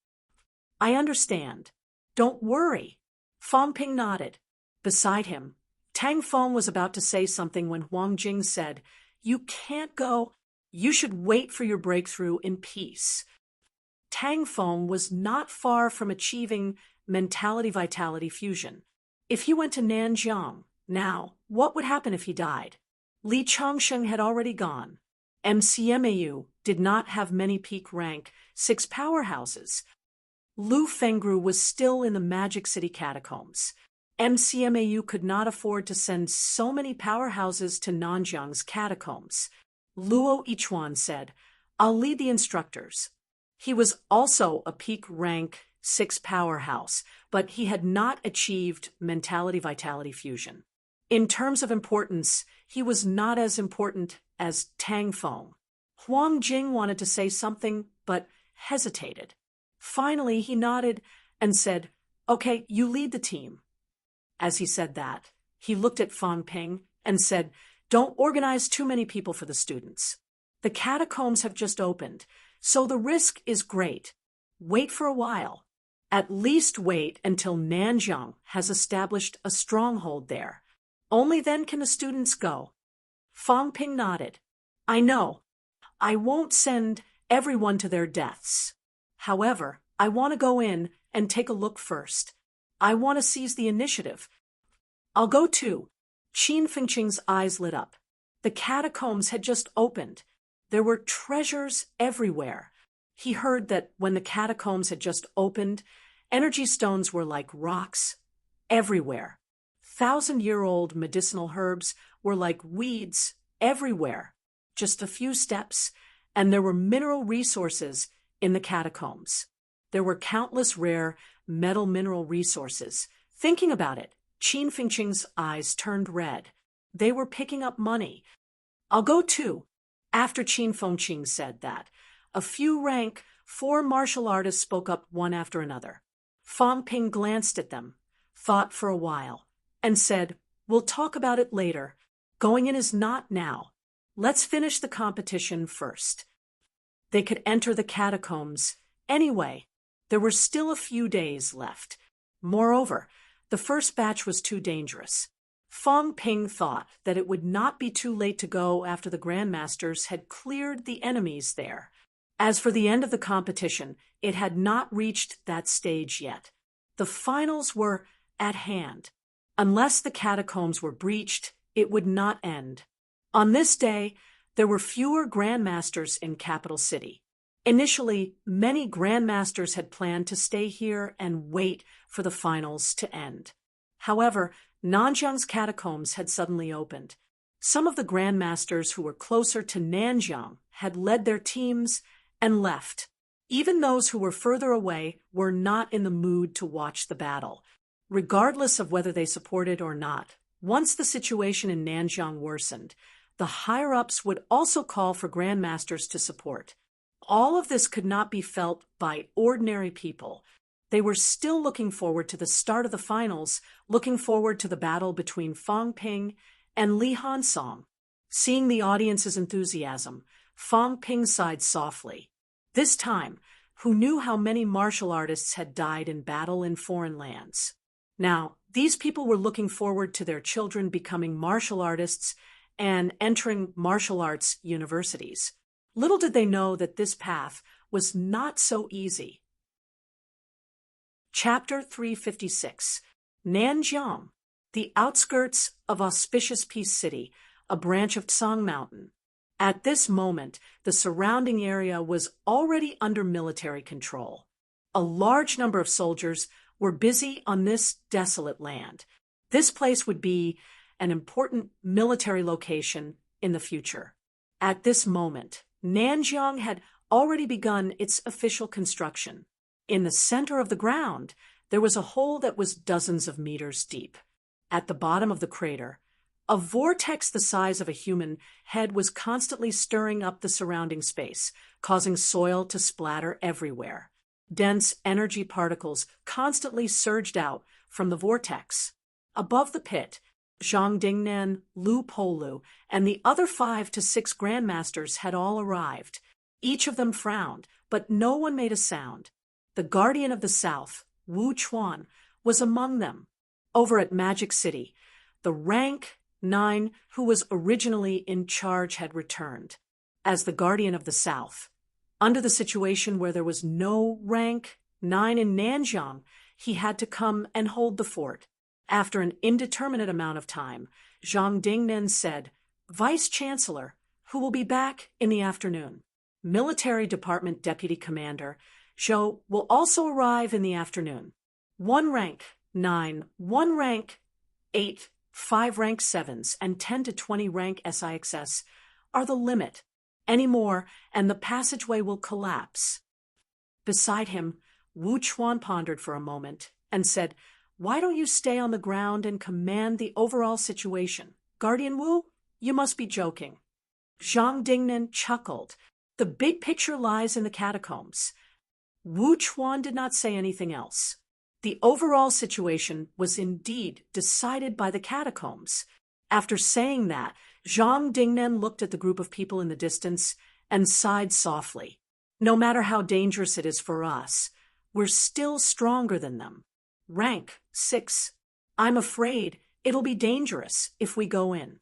"I understand. Don't worry." Fong Ping nodded. Beside him, Tang Feng was about to say something when Huang Jing said, "You can't go. You should wait for your breakthrough in peace." Tang Feng was not far from achieving mentality-vitality fusion. If he went to Nanjiang now, what would happen if he died? Li Changsheng had already gone. MCMAU did not have many peak rank 6 powerhouses. Lu Fengru was still in the Magic City catacombs. MCMAU could not afford to send so many powerhouses to Nanjiang's catacombs. Luo Yichuan said, "I'll lead the instructors." He was also a peak rank 6 powerhouse, but he had not achieved mentality-vitality fusion. In terms of importance, he was not as important as Tang Feng. Huang Jing wanted to say something, but hesitated. Finally, he nodded and said, "Okay, you lead the team." As he said that, he looked at Fang Ping and said, "Don't organize too many people for the students. The catacombs have just opened, so the risk is great. Wait for a while. At least wait until Nanjiang has established a stronghold there. Only then can the students go." Fang Ping nodded. "I know. I won't send everyone to their deaths. However, I want to go in and take a look first. I want to seize the initiative." "I'll go too." Qin Fengqing's eyes lit up. The catacombs had just opened. There were treasures everywhere. He heard that when the catacombs had just opened, energy stones were like rocks everywhere. 1,000-year-old medicinal herbs were like weeds everywhere. Just a few steps, and there were mineral resources in the catacombs. There were countless rare mineral resources. Thinking about it, Qin Fengqing's eyes turned red. They were picking up money. "I'll go too." After Qin Fengqing said that, a few rank 4 martial artists spoke up one after another. Fang Ping glanced at them, thought for a while, and said, "We'll talk about it later. Going in is not now. Let's finish the competition first." They could enter the catacombs anyway. There were still a few days left. Moreover, the first batch was too dangerous. Fang Ping thought that it would not be too late to go after the grandmasters had cleared the enemies there. As for the end of the competition, it had not reached that stage yet. The finals were at hand. Unless the catacombs were breached, it would not end. On this day, there were fewer grandmasters in Capital City. Initially, many grandmasters had planned to stay here and wait for the finals to end. However, Nanjiang's catacombs had suddenly opened. Some of the grandmasters who were closer to Nanjiang had led their teams and left. Even those who were further away were not in the mood to watch the battle. Regardless of whether they supported or not, once the situation in Nanjiang worsened, the higher-ups would also call for grandmasters to support. All of this could not be felt by ordinary people. They were still looking forward to the start of the finals, looking forward to the battle between Fang Ping and Li Hansong. Seeing the audience's enthusiasm, Fang Ping sighed softly. This time, who knew how many martial artists had died in battle in foreign lands? Now, these people were looking forward to their children becoming martial artists and entering martial arts universities. Little did they know that this path was not so easy. Chapter 356. Nanjiang, the outskirts of Auspicious Peace City, a branch of Tsang Mountain. At this moment, the surrounding area was already under military control. A large number of soldiers were busy on this desolate land. This place would be an important military location in the future. At this moment, Nanjiang had already begun its official construction. In the center of the ground, there was a hole that was dozens of meters deep. At the bottom of the crater, a vortex the size of a human head was constantly stirring up the surrounding space, causing soil to splatter everywhere. Dense energy particles constantly surged out from the vortex. Above the pit, Zhang Dingnan, Lu Polu, and the other 5 to 6 grandmasters had all arrived. Each of them frowned, but no one made a sound. The Guardian of the South, Wu Chuan, was among them. Over at Magic City, the rank 9 who was originally in charge had returned. As the Guardian of the South, under the situation where there was no rank 9 in Nanjiang, he had to come and hold the fort. After an indeterminate amount of time, Zhang Dingnan said, "Vice-Chancellor, who will be back in the afternoon. Military Department Deputy Commander Zhou will also arrive in the afternoon. 1 rank 9, 1 rank 8, 5 rank 7s, and 10 to 20 rank SIXS are the limit. Any more, and the passageway will collapse." Beside him, Wu Chuan pondered for a moment and said, "Why don't you stay on the ground and command the overall situation? Guardian Wu, you must be joking." Zhang Dingnan chuckled. "The big picture lies in the catacombs." Wu Chuan did not say anything else. The overall situation was indeed decided by the catacombs. After saying that, Zhang Dingnan looked at the group of people in the distance and sighed softly. "No matter how dangerous it is for us, we're still stronger than them. Rank 6. I'm afraid it'll be dangerous if we go in."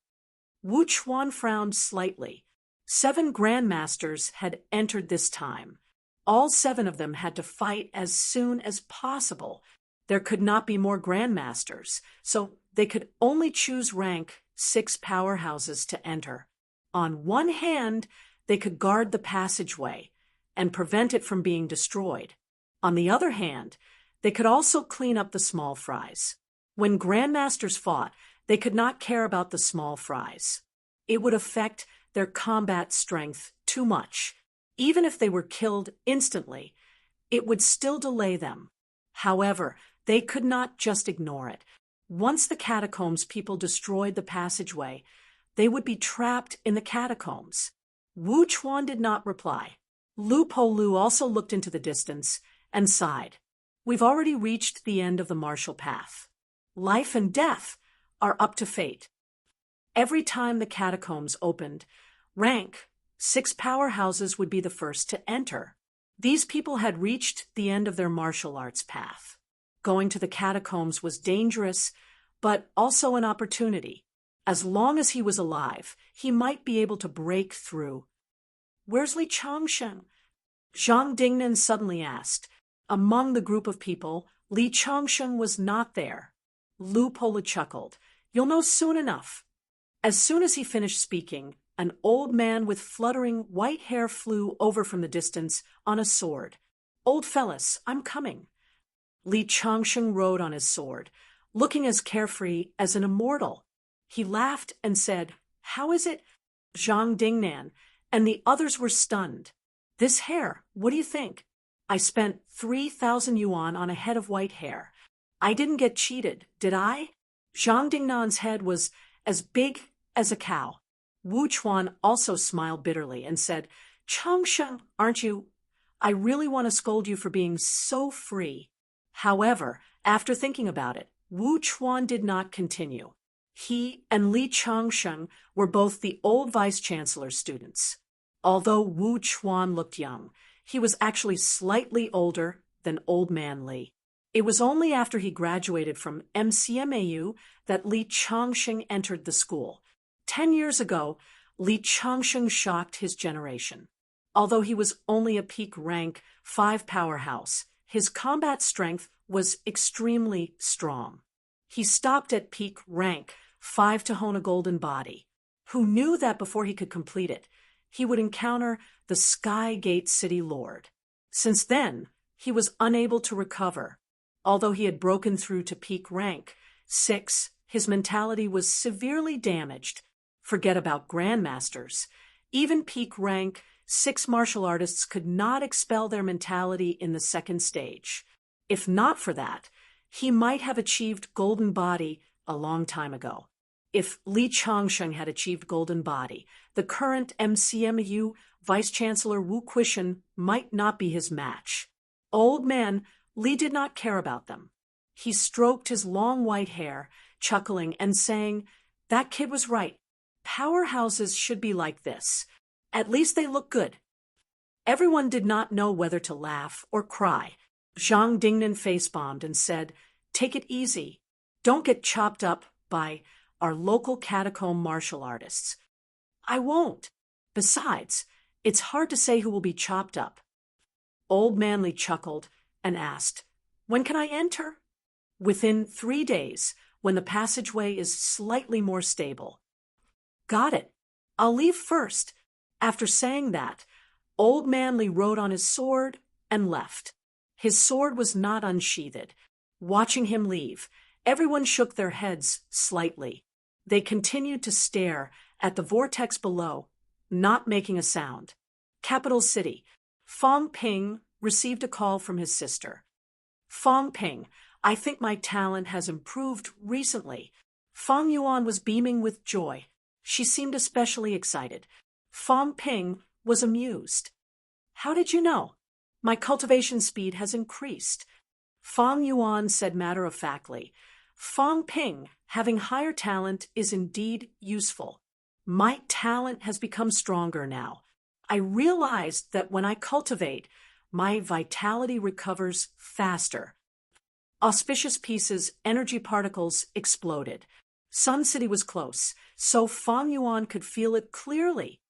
Wu Chuan frowned slightly. 7 grandmasters had entered this time. All 7 of them had to fight as soon as possible. There could not be more grandmasters, so they could only choose rank 6 powerhouses to enter. On one hand, they could guard the passageway and prevent it from being destroyed. On the other hand, they could also clean up the small fries. When grandmasters fought, they could not care about the small fries. It would affect their combat strength too much. Even if they were killed instantly, it would still delay them. However, they could not just ignore it. Once the catacombs people destroyed the passageway, they would be trapped in the catacombs. Wu Chuan did not reply. Lu Po Lu also looked into the distance and sighed. "We've already reached the end of the martial path. Life and death are up to fate." Every time the catacombs opened, rank 6 powerhouses would be the first to enter. These people had reached the end of their martial arts path. Going to the catacombs was dangerous, but also an opportunity. As long as he was alive, he might be able to break through. "Where's Li Changsheng?" Zhang Dingnan suddenly asked. Among the group of people, Li Changsheng was not there. Lu Po chuckled. "You'll know soon enough." As soon as he finished speaking, an old man with fluttering white hair flew over from the distance on a sword. "Old fellas, I'm coming." Li Changsheng rode on his sword, looking as carefree as an immortal. He laughed and said, "How is it?" Zhang Dingnan and the others were stunned. "This hair, what do you think? I spent 3,000 yuan on a head of white hair. I didn't get cheated, did I?" Zhang Dingnan's head was as big as a cow. Wu Chuan also smiled bitterly and said, "Changsheng, aren't you? I really want to scold you for being so free." However, after thinking about it, Wu Chuan did not continue. He and Li Changsheng were both the old vice-chancellor's students. Although Wu Chuan looked young, he was actually slightly older than Old Man Li. It was only after he graduated from MCMAU that Li Changsheng entered the school. 10 years ago, Li Changsheng shocked his generation. Although he was only a peak rank 5 powerhouse, his combat strength was extremely strong. He stopped at peak rank 5 to hone a golden body. Who knew that before he could complete it, he would encounter the Sky Gate City Lord. Since then, he was unable to recover. Although he had broken through to peak rank 6, his mentality was severely damaged. Forget about grandmasters. Even peak rank 6 martial artists could not expel their mentality in the second stage. If not for that, he might have achieved Golden Body a long time ago. If Li Changsheng had achieved Golden Body, the current MCMU Vice-Chancellor Wu Quishan might not be his match. Old man Li did not care about them. He stroked his long white hair, chuckling and saying, "That kid was right. Powerhouses should be like this. At least they look good." Everyone did not know whether to laugh or cry. Zhang Dingnan face-bombed and said, "Take it easy. Don't get chopped up by our local catacomb martial artists." "I won't. Besides, it's hard to say who will be chopped up." Old Manly chuckled and asked, "When can I enter?" "Within 3 days, when the passageway is slightly more stable." "Got it. I'll leave first." After saying that, Old Manly rode on his sword and left. His sword was not unsheathed. Watching him leave, everyone shook their heads slightly. They continued to stare at the vortex below, not making a sound. Capital City. Fangping received a call from his sister. Fong Ping, I think my talent has improved recently. Fang Yuan was beaming with joy. She seemed especially excited. Fong Ping was amused. How did you know? My cultivation speed has increased. Fang Yuan said matter-of-factly. Fong Ping, having higher talent is indeed useful. My talent has become stronger now. I realized that when I cultivate, my vitality recovers faster. Auspicious Pieces' energy particles exploded. Sun City was close, so Fang Yuan could feel it clearly.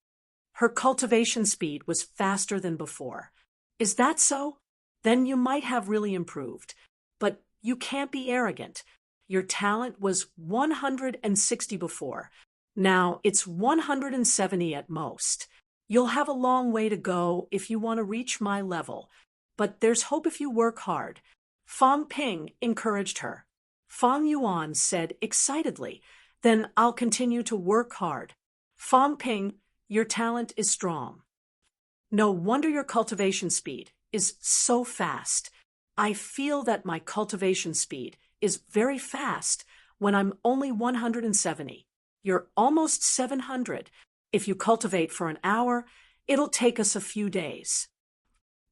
Her cultivation speed was faster than before. Is that so? Then you might have really improved. But you can't be arrogant. Your talent was 160 before. Now it's 170 at most. You'll have a long way to go if you want to reach my level. But there's hope if you work hard. Fong Ping encouraged her. Fang Yuan said excitedly, Then I'll continue to work hard. Fong Ping, your talent is strong. No wonder your cultivation speed is so fast. I feel that my cultivation speed is very fast when I'm only 170. You're almost 700. If you cultivate for an hour, it'll take us a few days.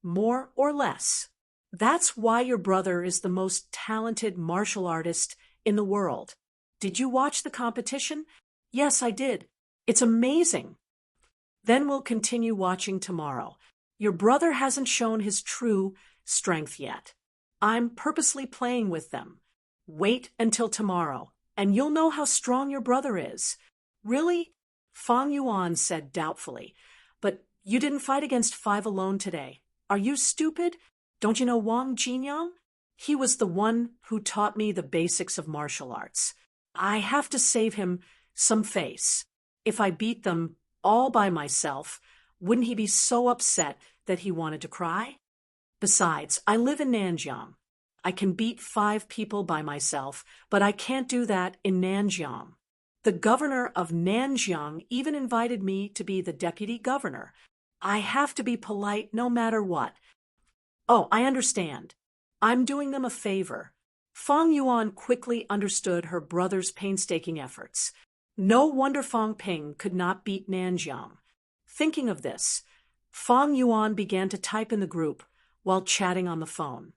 More or less. That's why your brother is the most talented martial artist in the world. Did you watch the competition? Yes, I did. It's amazing. Then we'll continue watching tomorrow. Your brother hasn't shown his true strength yet. I'm purposely playing with them. Wait until tomorrow, and you'll know how strong your brother is. Really? Fang Yuan said doubtfully. But you didn't fight against 5 alone today. Are you stupid? Don't you know Wang Jinyang? He was the one who taught me the basics of martial arts. I have to save him some face. If I beat them all by myself, wouldn't he be so upset that he wanted to cry? Besides, I live in Nanjiang. I can beat 5 people by myself, but I can't do that in Nanjiang. The governor of Nanjiang even invited me to be the deputy governor. I have to be polite no matter what. Oh, I understand. I'm doing them a favor. Fang Yuan quickly understood her brother's painstaking efforts. No wonder Fong Ping could not beat Nanjiang. Thinking of this, Fang Yuan began to type in the group while chatting on the phone.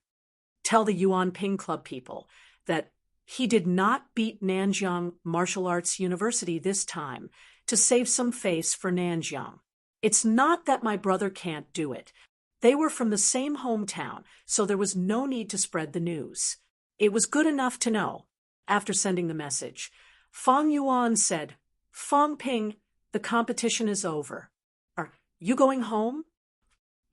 Tell the Yuan Ping Club people that he did not beat Nanjiang Martial Arts University this time to save some face for Nanjiang. It's not that my brother can't do it. They were from the same hometown, so there was no need to spread the news. It was good enough to know. After sending the message, Fang Yuan said, Fong Ping, the competition is over. Are you going home?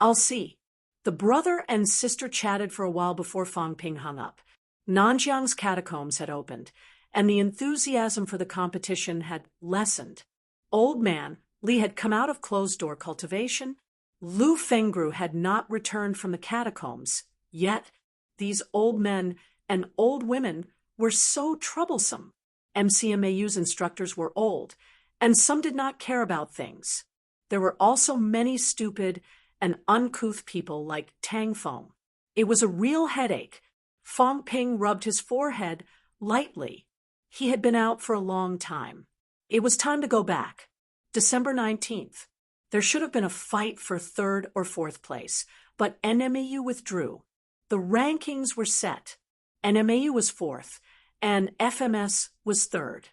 I'll see. The brother and sister chatted for a while before Fong Ping hung up. Nanjiang's catacombs had opened, and the enthusiasm for the competition had lessened. Old man Li had come out of closed-door cultivation. Lu Fengru had not returned from the catacombs, yet these old men and old women were so troublesome. MCMAU's instructors were old, and some did not care about things. There were also many stupid and uncouth people like Tang Feng. It was a real headache. Fong Ping rubbed his forehead lightly. He had been out for a long time. It was time to go back. December 19th. There should have been a fight for 3rd or 4th place, but NMAU withdrew. The rankings were set. NMAU was 4th, and FMS was 3rd.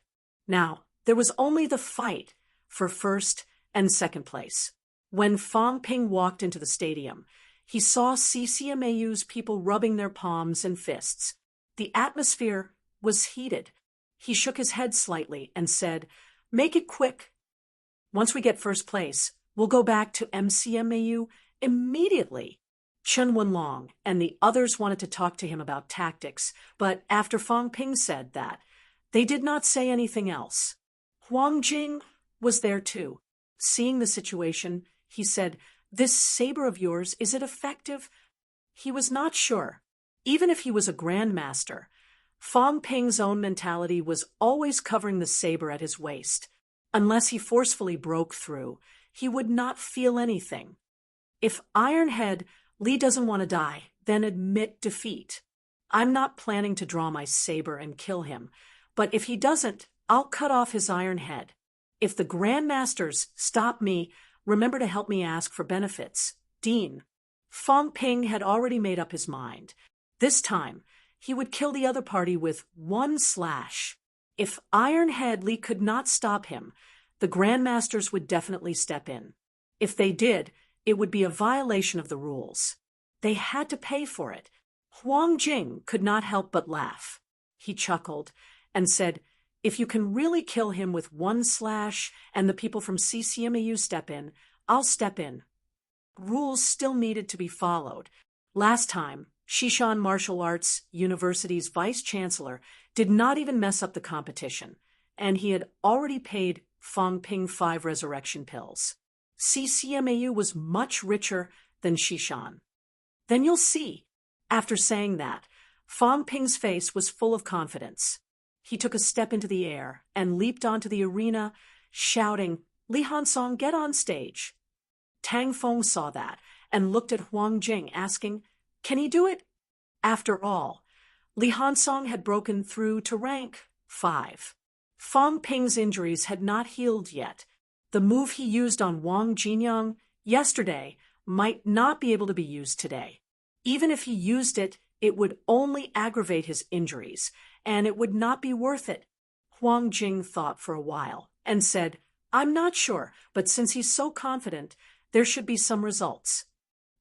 Now, there was only the fight for 1st and 2nd place. When Fong Ping walked into the stadium, he saw CCMAU's people rubbing their palms and fists. The atmosphere was heated. He shook his head slightly and said, Make it quick. Once we get 1st place, we'll go back to MCMAU immediately. Chen Wenlong and the others wanted to talk to him about tactics, but after Fong Ping said that, they did not say anything else. Huang Jing was there too. Seeing the situation, he said, This saber of yours, is it effective? He was not sure. Even if he was a grandmaster, Fong Ping's own mentality was always covering the saber at his waist. Unless he forcefully broke through, he would not feel anything. If Ironhead Li doesn't want to die, then admit defeat. I'm not planning to draw my saber and kill him, but if he doesn't, I'll cut off his iron head. If the Grandmasters stop me, remember to help me ask for benefits. Dean. Fong Ping had already made up his mind. This time, he would kill the other party with one slash. If Iron Head Li could not stop him, the Grandmasters would definitely step in. If they did, it would be a violation of the rules. They had to pay for it. Huang Jing could not help but laugh. He chuckled and said, "If you can really kill him with one slash and the people from CCMAU step in, I'll step in." Rules still needed to be followed. Last time, Shishan Martial Arts University's vice-chancellor did not even mess up the competition, and he had already paid Fong Ping 5 resurrection pills. CCMAU was much richer than Shishan. Then you'll see. After saying that, Fong Ping's face was full of confidence. He took a step into the air and leaped onto the arena, shouting, "Li Hansong, get on stage." Tang Feng saw that and looked at Huang Jing, asking, "Can he do it?" After all, Li Hansong had broken through to rank 5. Fong Ping's injuries had not healed yet. The move he used on Wang Jinyang yesterday might not be able to be used today. Even if he used it, it would only aggravate his injuries, and it would not be worth it. Huang Jing thought for a while and said, "I'm not sure, but since he's so confident, there should be some results."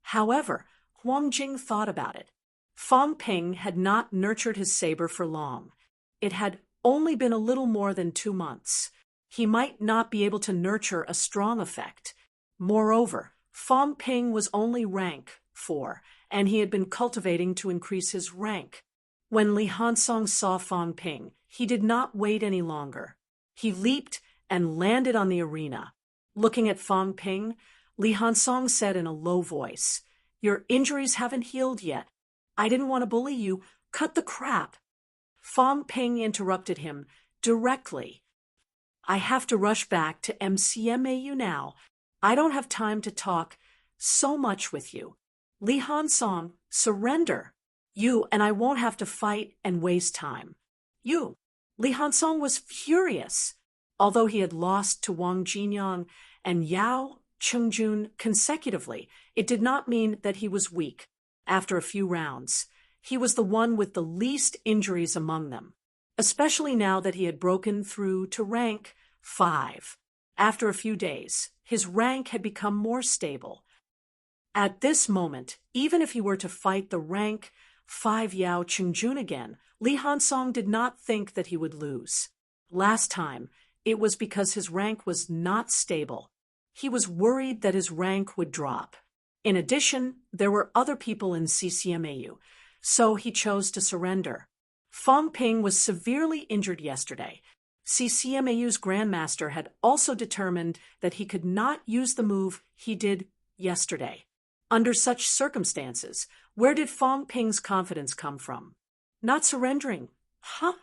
However, Huang Jing thought about it. Fong Ping had not nurtured his saber for long. It had only been a little more than 2 months. He might not be able to nurture a strong effect. Moreover, Fong Ping was only rank 4, and he had been cultivating to increase his rank. When Li Hansong saw Fong Ping, he did not wait any longer. He leaped and landed on the arena. Looking at Fong Ping, Li Hansong said in a low voice, "Your injuries haven't healed yet. I didn't want to bully you. Cut the crap." Fong Ping interrupted him directly. "I have to rush back to MCMAU now. I don't have time to talk so much with you. Li Hansong, surrender. You and I won't have to fight and waste time." "You." Li Hansong was furious. Although he had lost to Wang Jinyang and Yao Chengjun consecutively, it did not mean that he was weak. After a few rounds, he was the one with the least injuries among them, especially now that he had broken through to rank 5. After a few days, his rank had become more stable. At this moment, even if he were to fight the rank 5 Yao Chengjun again, Li Hansong did not think that he would lose. Last time, it was because his rank was not stable. He was worried that his rank would drop. In addition, there were other people in CCMAU, so he chose to surrender. Fong Ping was severely injured yesterday. CCMAU's Grandmaster had also determined that he could not use the move he did yesterday. Under such circumstances, where did Fong Ping's confidence come from? Not surrendering. Huh?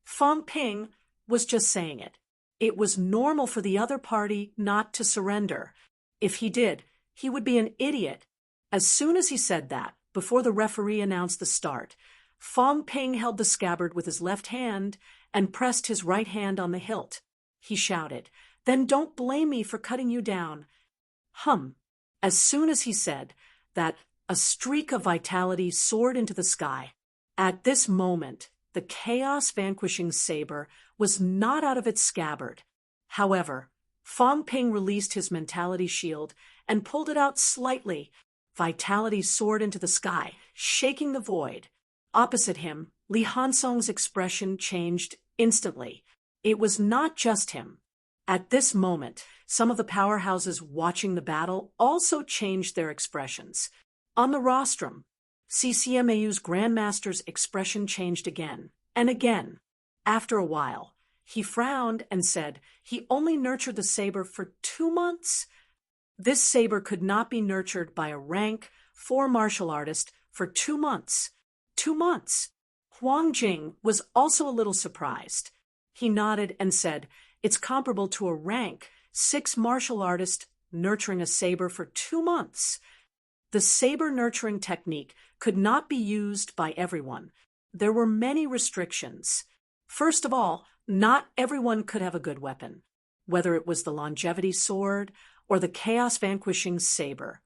Fong Ping was just saying it. It was normal for the other party not to surrender. If he did, he would be an idiot. As soon as he said that, before the referee announced the start, Fong Ping held the scabbard with his left hand and pressed his right hand on the hilt. He shouted, "Then don't blame me for cutting you down." As soon as he said that, a streak of vitality soared into the sky. At this moment, the chaos-vanquishing saber was not out of its scabbard. However, Fong Ping released his mentality shield and pulled it out slightly. Vitality soared into the sky, shaking the void. Opposite him, Li Hansong's expression changed instantly. It was not just him. At this moment, some of the powerhouses watching the battle also changed their expressions. On the rostrum, CCMAU's Grandmaster's expression changed again and again. After a while, he frowned and said he only nurtured the saber for 2 months. This saber could not be nurtured by a rank 4 martial artist for 2 months. 2 months. Huang Jing was also a little surprised. He nodded and said, "It's comparable to a rank 6 martial artist nurturing a saber for 2 months." The saber nurturing technique could not be used by everyone. There were many restrictions. First of all, not everyone could have a good weapon, whether it was the longevity sword or the chaos-vanquishing saber.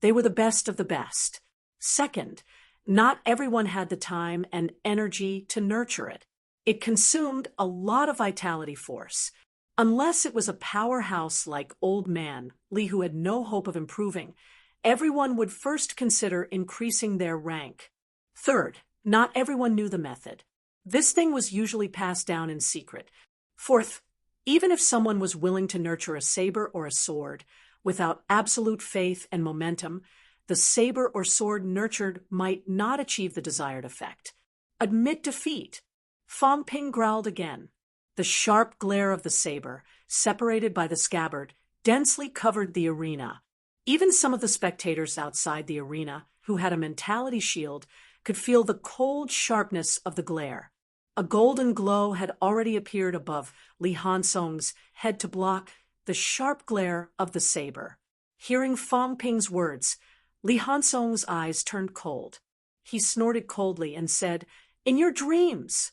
They were the best of the best. Second, not everyone had the time and energy to nurture it. It consumed a lot of vitality force. Unless it was a powerhouse like Old Man Lee who had no hope of improving, everyone would first consider increasing their rank. Third, not everyone knew the method. This thing was usually passed down in secret. Fourth, even if someone was willing to nurture a saber or a sword, without absolute faith and momentum, the saber or sword nurtured might not achieve the desired effect. Admit defeat. Fong Ping growled again. The sharp glare of the saber, separated by the scabbard, densely covered the arena. Even some of the spectators outside the arena, who had a mentality shield, could feel the cold sharpness of the glare. A golden glow had already appeared above Li Hansong's head to block the sharp glare of the saber. Hearing Fong Ping's words, Li Hansong's eyes turned cold. He snorted coldly and said, "In your dreams!"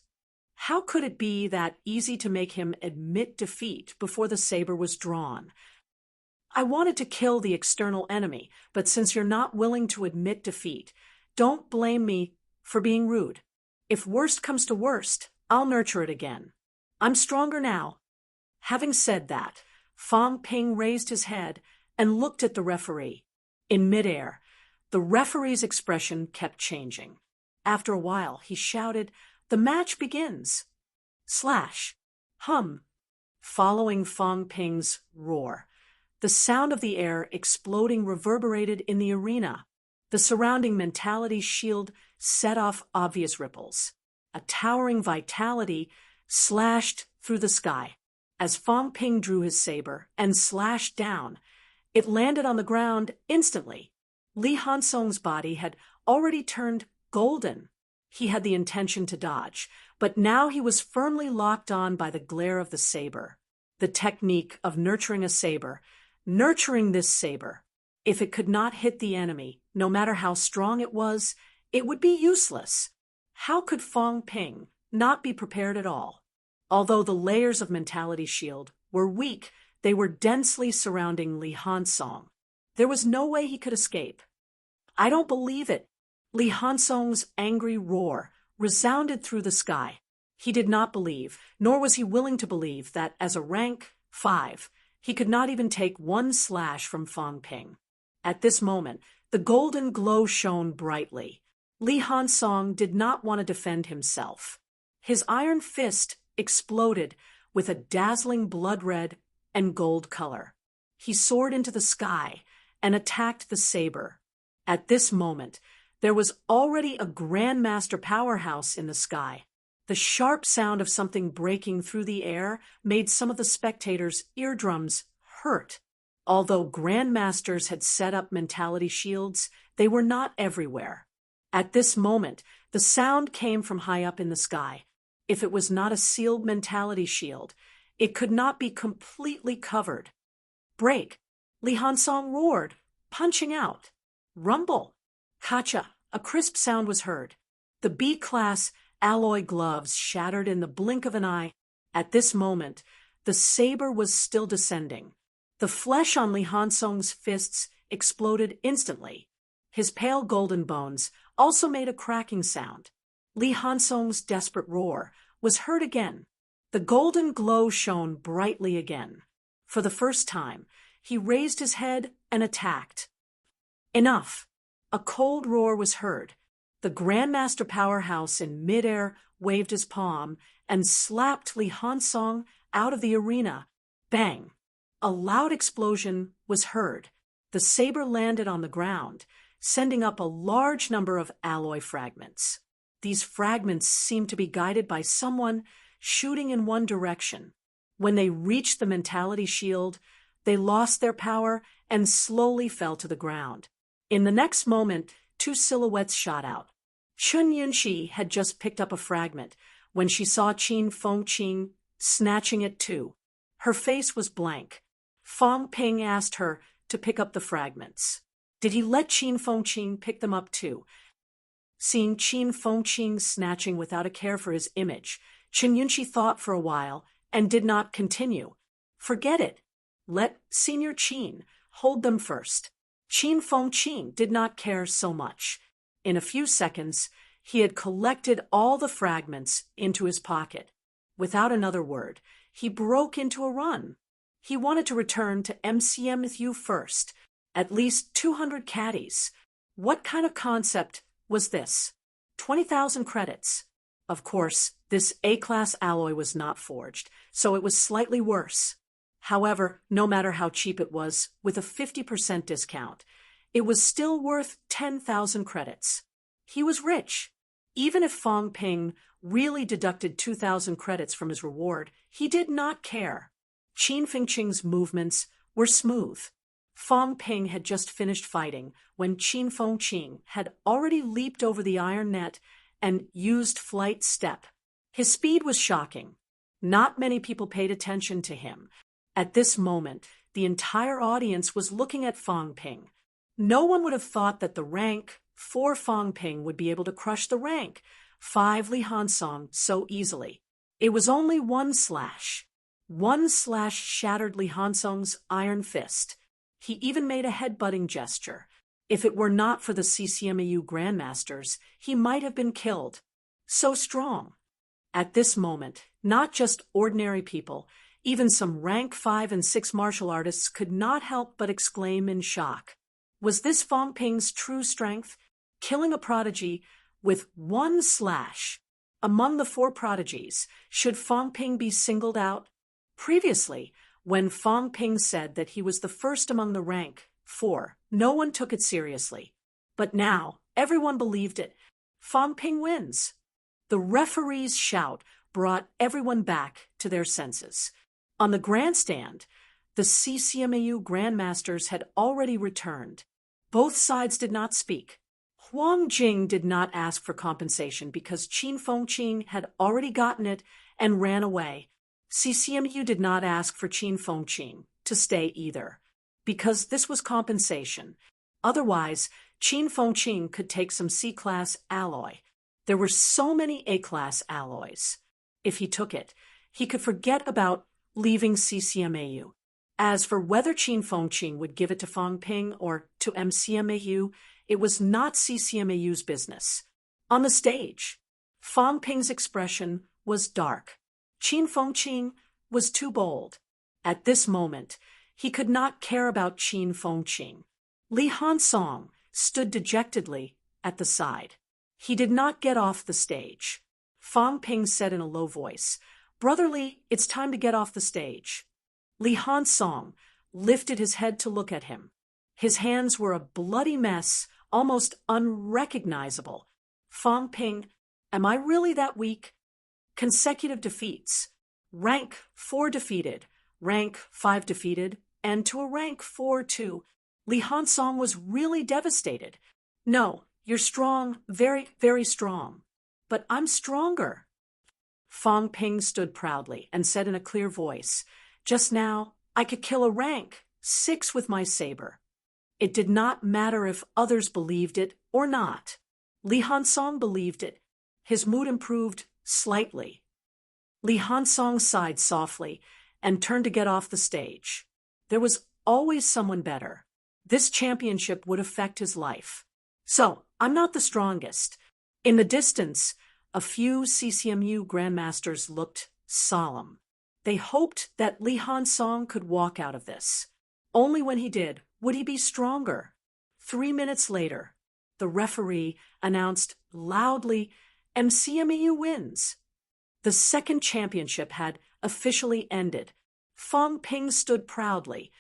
How could it be that easy to make him admit defeat before the saber was drawn? "I wanted to kill the external enemy, but since you're not willing to admit defeat, don't blame me for being rude. If worst comes to worst, I'll nurture it again. I'm stronger now." Having said that, Fong Ping raised his head and looked at the referee. In midair, the referee's expression kept changing. After a while, he shouted, "The match begins!" Slash. Hum. Following Fong Ping's roar, the sound of the air exploding reverberated in the arena. The surrounding mentality shield set off obvious ripples. A towering vitality slashed through the sky. As Fong Ping drew his saber and slashed down, it landed on the ground instantly. Li Hansong's body had already turned golden. He had the intention to dodge, but now he was firmly locked on by the glare of the saber. The technique of nurturing a saber, nurturing this saber. If it could not hit the enemy, no matter how strong it was, it would be useless. How could Fong Ping not be prepared at all? Although the layers of mentality shield were weak, they were densely surrounding Li Hansong. There was no way he could escape. "I don't believe it." Li Hansong's angry roar resounded through the sky. He did not believe, nor was he willing to believe, that as a rank 5, he could not even take one slash from Fong Ping. At this moment, the golden glow shone brightly. Li Hansong did not want to defend himself. His iron fist exploded with a dazzling blood-red and gold color. He soared into the sky and attacked the saber. At this moment, there was already a grandmaster powerhouse in the sky. The sharp sound of something breaking through the air made some of the spectators' eardrums hurt. Although grandmasters had set up mentality shields, they were not everywhere. At this moment, the sound came from high up in the sky. If it was not a sealed mentality shield, it could not be completely covered. "Break!" Li Hansong roared, punching out. "Rumble!" "Kacha!" A crisp sound was heard. The B-class alloy gloves shattered in the blink of an eye. At this moment, the saber was still descending. The flesh on Li Hansong's fists exploded instantly. His pale golden bones also made a cracking sound. Li Hansong's desperate roar was heard again. The golden glow shone brightly again. For the first time, he raised his head and attacked. Enough! A cold roar was heard. The Grandmaster Powerhouse in midair waved his palm and slapped Li Hansong out of the arena. Bang! A loud explosion was heard. The saber landed on the ground, sending up a large number of alloy fragments. These fragments seemed to be guided by someone shooting in one direction. When they reached the mentality shield, they lost their power and slowly fell to the ground. In the next moment, two silhouettes shot out. Chun Yunxi had just picked up a fragment when she saw Qin Fengqing snatching it too. Her face was blank. Fong Ping asked her to pick up the fragments. Did he let Qin Fengqing pick them up too? Seeing Qin Fengqing snatching without a care for his image, Chen Yunqi thought for a while and did not continue. Forget it. Let Senior Qin hold them first. Qin Fengqing did not care so much. In a few seconds, he had collected all the fragments into his pocket. Without another word, he broke into a run. He wanted to return to MCMU first. At least 200 caddies. What kind of concept was this? 20,000 credits. Of course, this A-class alloy was not forged, so it was slightly worse. However, no matter how cheap it was, with a 50% discount, it was still worth 10,000 credits. He was rich. Even if Fang Ping really deducted 2,000 credits from his reward, he did not care. Qin Fengqing's movements were smooth. Fang Ping had just finished fighting when Qin Fengqing had already leaped over the iron net and used flight step. His speed was shocking. Not many people paid attention to him. At this moment, the entire audience was looking at Fang Ping. No one would have thought that the rank 4 Fang Ping would be able to crush the rank 5 Li Hansong so easily. It was only one slash. One slash shattered Li Hansong's iron fist. He even made a headbutting gesture. If it were not for the CCMAU Grandmasters, he might have been killed. So strong. At this moment, not just ordinary people, even some rank 5 and 6 martial artists could not help but exclaim in shock. Was this Fang Ping's true strength? Killing a prodigy with one slash. Among the 4 prodigies, should Fang Ping be singled out? Previously, when Fang Ping said that he was the first among the rank 4, no one took it seriously. But now, everyone believed it. Fang Ping wins. The referee's shout brought everyone back to their senses. On the grandstand, the CCMAU Grandmasters had already returned. Both sides did not speak. Huang Jing did not ask for compensation because Qin Fengqing had already gotten it and ran away. CCMU did not ask for Qin Fengqing to stay either, because this was compensation. Otherwise, Qin Fengqing could take some C-class alloy. There were so many A-class alloys. If he took it, he could forget about leaving CCMAU. As for whether Qin Fengqing would give it to Fang Ping or to MCMAU, it was not CCMAU's business. On the stage, Fang Ping's expression was dark. Qin Fengqing was too bold. At this moment, he could not care about Qin Fengqing. Li Hansong stood dejectedly at the side. He did not get off the stage. Fang Ping said in a low voice, "Brother Li, it's time to get off the stage." Li Hansong lifted his head to look at him. His hands were a bloody mess, almost unrecognizable. Fang Ping, am I really that weak? Consecutive defeats. Rank 4 defeated, rank 5 defeated, and to a rank 4 too. Li Hansong was really devastated. No, you're strong, very, very strong. But I'm stronger. Fang Ping stood proudly and said in a clear voice, "Just now, I could kill a rank 6 with my saber." It did not matter if others believed it or not. Li Hansong believed it. His mood improved slightly. Li Hansong sighed softly and turned to get off the stage. There was always someone better. This championship would affect his life. So, I'm not the strongest. In the distance, a few CCMU Grandmasters looked solemn. They hoped that Li Hansong could walk out of this. Only when he did would he be stronger. 3 minutes later, the referee announced loudly, "MCMEU wins." The second championship had officially ended. Fang Ping stood proudly,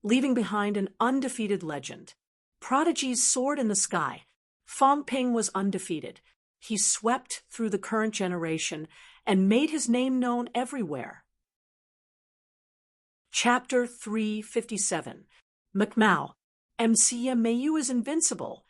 leaving behind an undefeated legend. Prodigies soared in the sky. Fang Ping was undefeated. He swept through the current generation and made his name known everywhere. Chapter 357. McMao. MCMAU is invincible.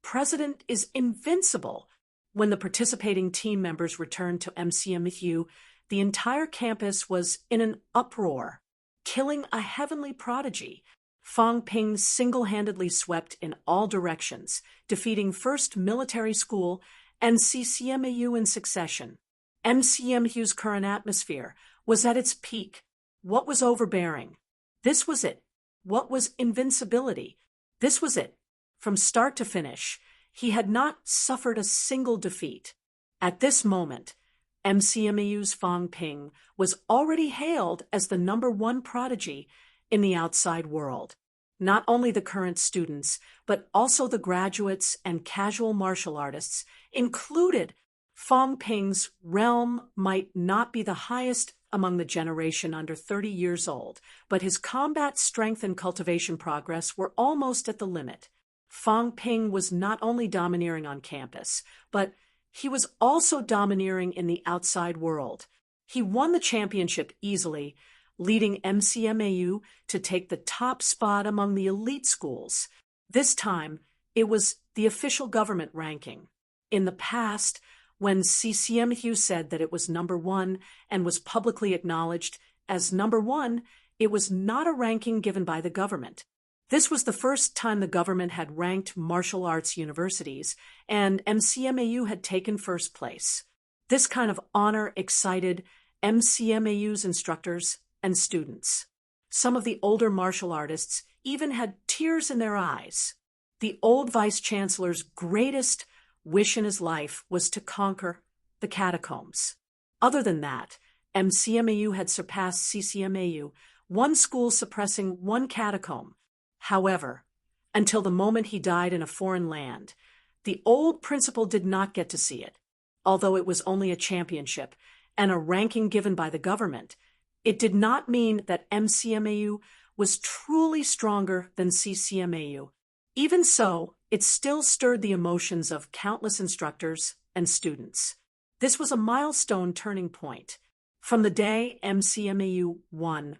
President is invincible. When the participating team members returned to MCMAU, the entire campus was in an uproar. Killing a heavenly prodigy. Fang Ping single-handedly swept in all directions, defeating first military school and CCMAU in succession. MCMU's current atmosphere was at its peak. What was overbearing? This was it. What was invincibility? This was it. From start to finish, he had not suffered a single defeat. At this moment, MCMU's Fang Ping was already hailed as the #1 prodigy in the outside world. Not only the current students, but also the graduates and casual martial artists included. Fang Ping's realm might not be the highest among the generation under 30 years old, but his combat strength and cultivation progress were almost at the limit. Fang Ping was not only domineering on campus, but he was also domineering in the outside world. He won the championship easily, leading MCMAU to take the top spot among the elite schools. This time, it was the official government ranking. In the past, when CCMU said that it was #1 and was publicly acknowledged as #1, it was not a ranking given by the government. This was the first time the government had ranked martial arts universities, and MCMAU had taken first place. This kind of honor excited MCMAU's instructors and students. Some of the older martial artists even had tears in their eyes. The old vice-chancellor's greatest wish in his life was to conquer the catacombs. Other than that, MCMAU had surpassed CCMAU, one school suppressing one catacomb. However, until the moment he died in a foreign land, the old principal did not get to see it. Although it was only a championship and a ranking given by the government, it did not mean that MCMAU was truly stronger than CCMAU. Even so, it still stirred the emotions of countless instructors and students. This was a milestone turning point. From the day MCMAU won,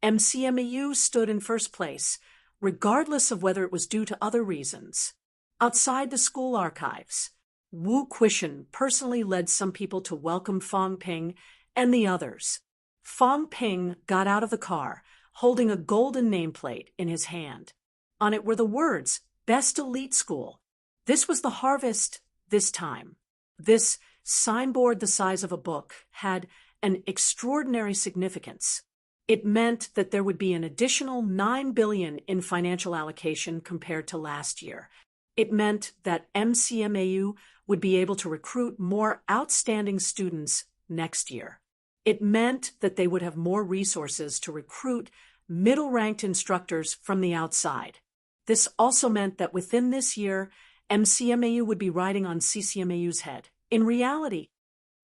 MCMAU stood in first place, regardless of whether it was due to other reasons. Outside the school archives, Wu Quishan personally led some people to welcome Fang Ping and the others. Fang Ping got out of the car, holding a golden nameplate in his hand. On it were the words, "Best Elite School." This was the harvest this time. This signboard the size of a book had an extraordinary significance. It meant that there would be an additional $9 billion in financial allocation compared to last year. It meant that MCMAU would be able to recruit more outstanding students next year. It meant that they would have more resources to recruit middle-ranked instructors from the outside. This also meant that within this year, MCMAU would be riding on CCMAU's head. In reality,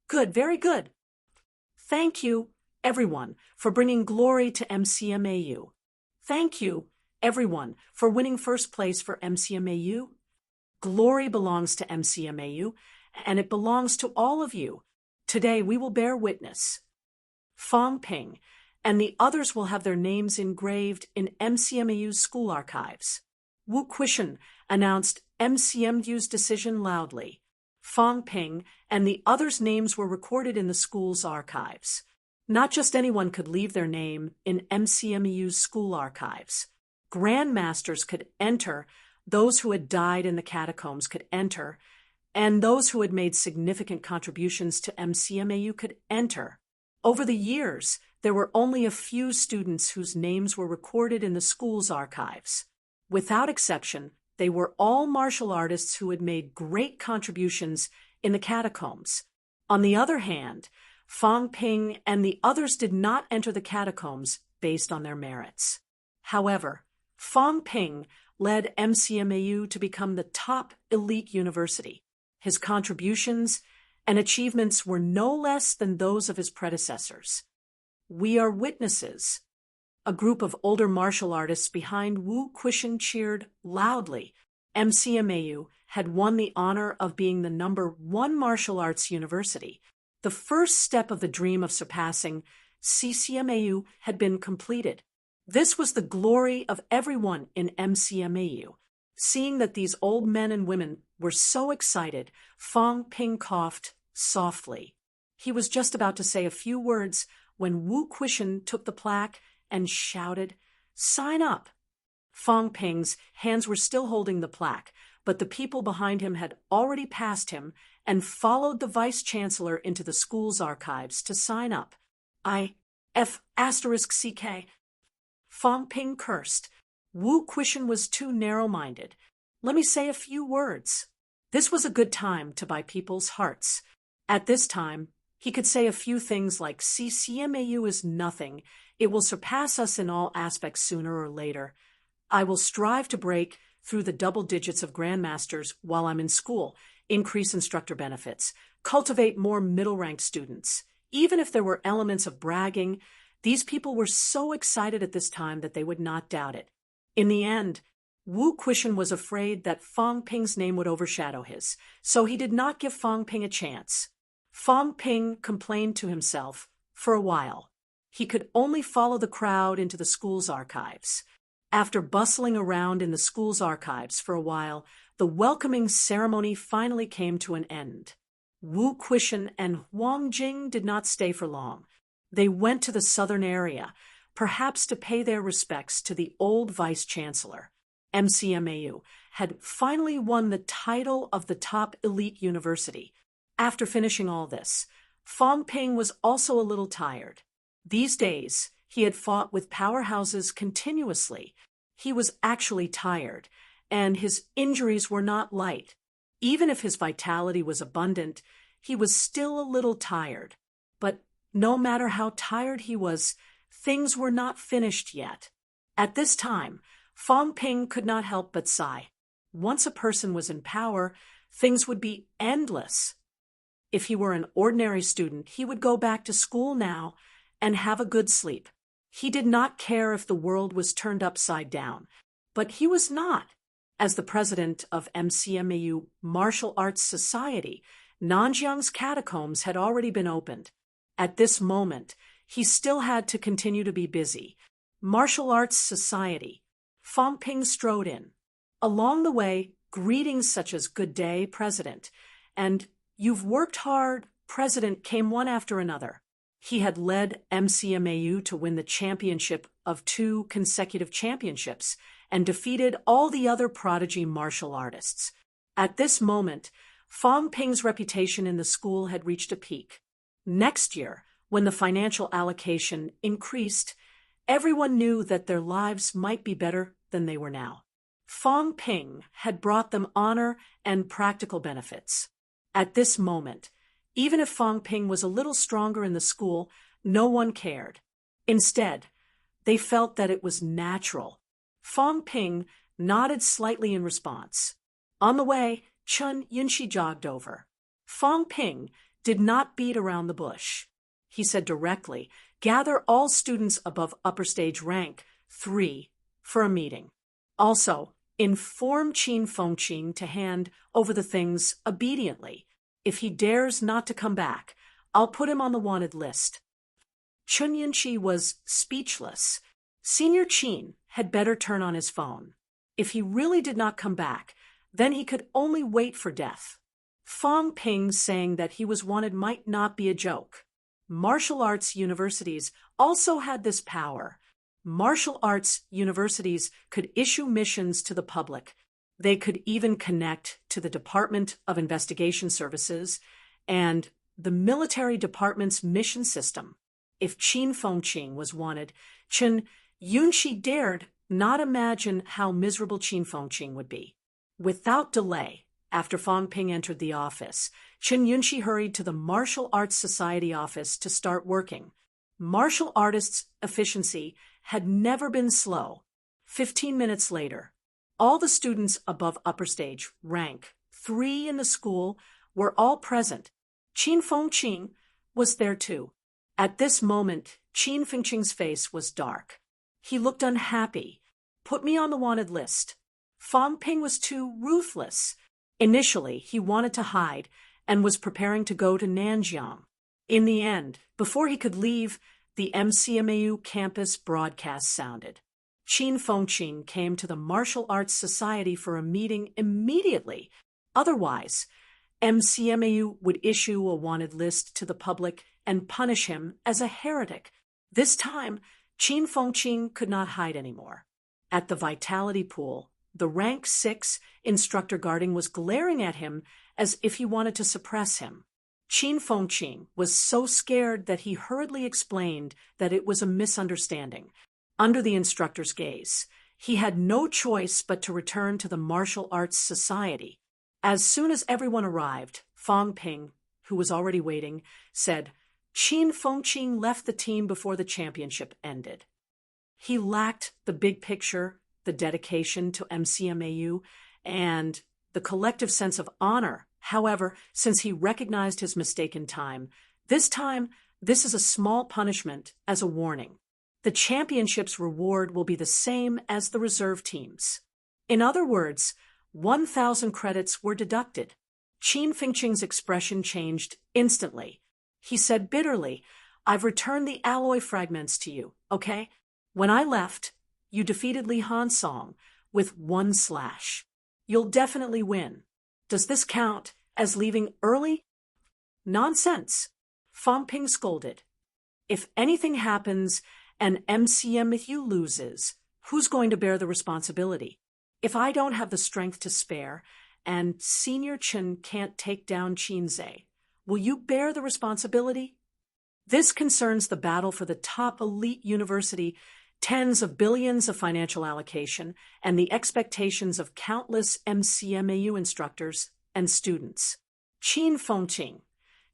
good, very good. Thank you, everyone, for bringing glory to MCMAU. Thank you, everyone, for winning first place for MCMAU. Glory belongs to MCMAU, and it belongs to all of you. Today we will bear witness. Fang Ping and the others will have their names engraved in MCMAU's school archives. Wu Quishan announced MCMU's decision loudly. Fang Ping and the others' names were recorded in the school's archives. Not just anyone could leave their name in MCMU's school archives. Grandmasters could enter, those who had died in the catacombs could enter, and those who had made significant contributions to MCMAU could enter. Over the years, there were only a few students whose names were recorded in the school's archives. Without exception, they were all martial artists who had made great contributions in the catacombs. On the other hand, Fang Ping and the others did not enter the catacombs based on their merits. However, Fang Ping led MCMAU to become the top elite university. His contributions and achievements were no less than those of his predecessors. We are witnesses. A group of older martial artists behind Wu Quishan cheered loudly. MCMAU had won the honor of being the #1 martial arts university. The first step of the dream of surpassing CCMAU had been completed. This was the glory of everyone in MCMAU. Seeing that these old men and women were so excited, Fang Ping coughed softly. He was just about to say a few words when Wu Quishan took the plaque and shouted, "Sign up!" Fong Ping's hands were still holding the plaque, but the people behind him had already passed him and followed the vice-chancellor into the school's archives to sign up. IF***CK. Fong Ping cursed. Wu Quishan was too narrow-minded. Let me say a few words. This was a good time to buy people's hearts. At this time, he could say a few things like, CCMAU is nothing. It will surpass us in all aspects sooner or later. I will strive to break through the double digits of grandmasters while I'm in school, increase instructor benefits, cultivate more middle-ranked students. Even if there were elements of bragging, these people were so excited at this time that they would not doubt it. In the end, Wu Quishan was afraid that Fong Ping's name would overshadow his, so he did not give Fong Ping a chance. Fong Ping complained to himself for a while. He could only follow the crowd into the school's archives. After bustling around in the school's archives for a while, the welcoming ceremony finally came to an end. Wu Quishan and Huang Jing did not stay for long. They went to the southern area, perhaps to pay their respects to the old vice-chancellor. MCMAU had finally won the title of the top elite university. After finishing all this, Fong Ping was also a little tired. These days, he had fought with powerhouses continuously. He was actually tired, and his injuries were not light. Even if his vitality was abundant, he was still a little tired. But no matter how tired he was, things were not finished yet. At this time, Fong Ping could not help but sigh. Once a person was in power, things would be endless. If he were an ordinary student, he would go back to school now and have a good sleep. He did not care if the world was turned upside down, but he was not. As the president of MCMAU Martial Arts Society, Nanjiang's catacombs had already been opened. At this moment, he still had to continue to be busy. Martial Arts Society. Fong Ping strode in. Along the way, greetings such as "Good day, President," and "You've worked hard, President," came one after another. He had led MCMAU to win the championship of 2 consecutive championships and defeated all the other prodigy martial artists. At this moment, Fong Ping's reputation in the school had reached a peak. Next year, when the financial allocation increased, everyone knew that their lives might be better than they were now. Fong Ping had brought them honor and practical benefits. At this moment, even if Fong Ping was a little stronger in the school, no one cared. Instead, they felt that it was natural. Fong Ping nodded slightly in response. On the way, Chun Yunshi jogged over. Fong Ping did not beat around the bush. He said directly, "Gather all students above upper stage rank 3 for a meeting. Also, inform Qin Fengqing to hand over the things obediently. If he dares not to come back, I'll put him on the wanted list." Chun Yunshi was speechless. Senior Qin had better turn on his phone. If he really did not come back, then he could only wait for death. Fong Ping saying that he was wanted might not be a joke. Martial arts universities also had this power. Martial arts universities could issue missions to the public. They could even connect to the Department of Investigation Services and the military department's mission system. If Qin Fengqing was wanted, Chun Yunshi dared not imagine how miserable Qin Fengqing would be. Without delay, after Fong Ping entered the office, Chun Yunshi hurried to the Martial Arts Society office to start working. Martial artists' efficiency had never been slow. 15 minutes later, all the students above upper stage, rank 3 in the school, were all present. Qin Fengqing was there too. At this moment, Qin Fengqing's face was dark. He looked unhappy. "Put me on the wanted list." Fong Ping was too ruthless. Initially, he wanted to hide and was preparing to go to Nanjiang. In the end, before he could leave, the MCMAU campus broadcast sounded. Qin Fengqing came to the Martial Arts Society for a meeting immediately. Otherwise, MCMAU would issue a wanted list to the public and punish him as a heretic. This time, Qin Fengqing could not hide anymore. At the vitality pool, the rank 6 instructor guarding was glaring at him as if he wanted to suppress him. Qin Fengqing was so scared that he hurriedly explained that it was a misunderstanding. Under the instructor's gaze, he had no choice but to return to the martial arts society. As soon as everyone arrived, Fang Ping, who was already waiting, said, "Qin Fengqing left the team before the championship ended." He lacked the big picture, the dedication to MCMAU, and the collective sense of honor. However, since he recognized his mistake in time, this is a small punishment as a warning. The championship's reward will be the same as the reserve team's. In other words, 1,000 credits were deducted. Qin Fengqing's expression changed instantly. He said bitterly, "I've returned the alloy fragments to you, okay? When I left, you defeated Li Hansong with 1 slash. You'll definitely win. Does this count as leaving early?" "Nonsense," Fang Ping scolded. "If anything happens and MCMU loses, who's going to bear the responsibility? If I don't have the strength to spare and Senior Chen can't take down Qinze, will you bear the responsibility? This concerns the battle for the top elite university, tens of billions of financial allocation, and the expectations of countless MCMAU instructors and students. Qin Fengqing,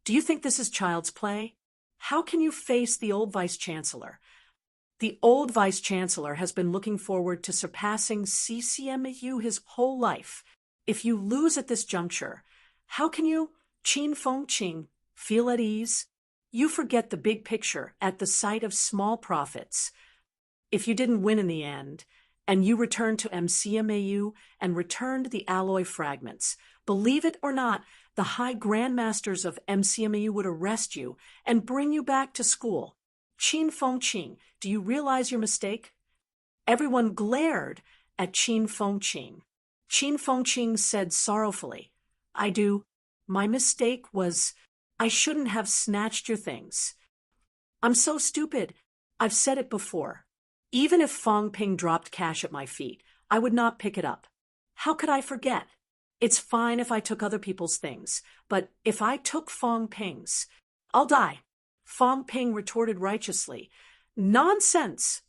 do you think this is child's play? How can you face the old vice-chancellor? The old vice-chancellor has been looking forward to surpassing CCMAU his whole life. If you lose at this juncture, how can you, Qin Fengqing, feel at ease? You forget the big picture at the sight of small profits. If you didn't win in the end, and you returned to MCMAU and returned the alloy fragments, believe it or not, the high grandmasters of MCMAU would arrest you and bring you back to school. Qin Fengqing, do you realize your mistake?" Everyone glared at Qin Fengqing. Qin Fengqing said sorrowfully, "I do. My mistake was I shouldn't have snatched your things. I'm so stupid. I've said it before. Even if Fang Ping dropped cash at my feet, I would not pick it up. How could I forget? It's fine if I took other people's things, but if I took Fang Ping's, I'll die." Fang Ping retorted righteously, "Nonsense!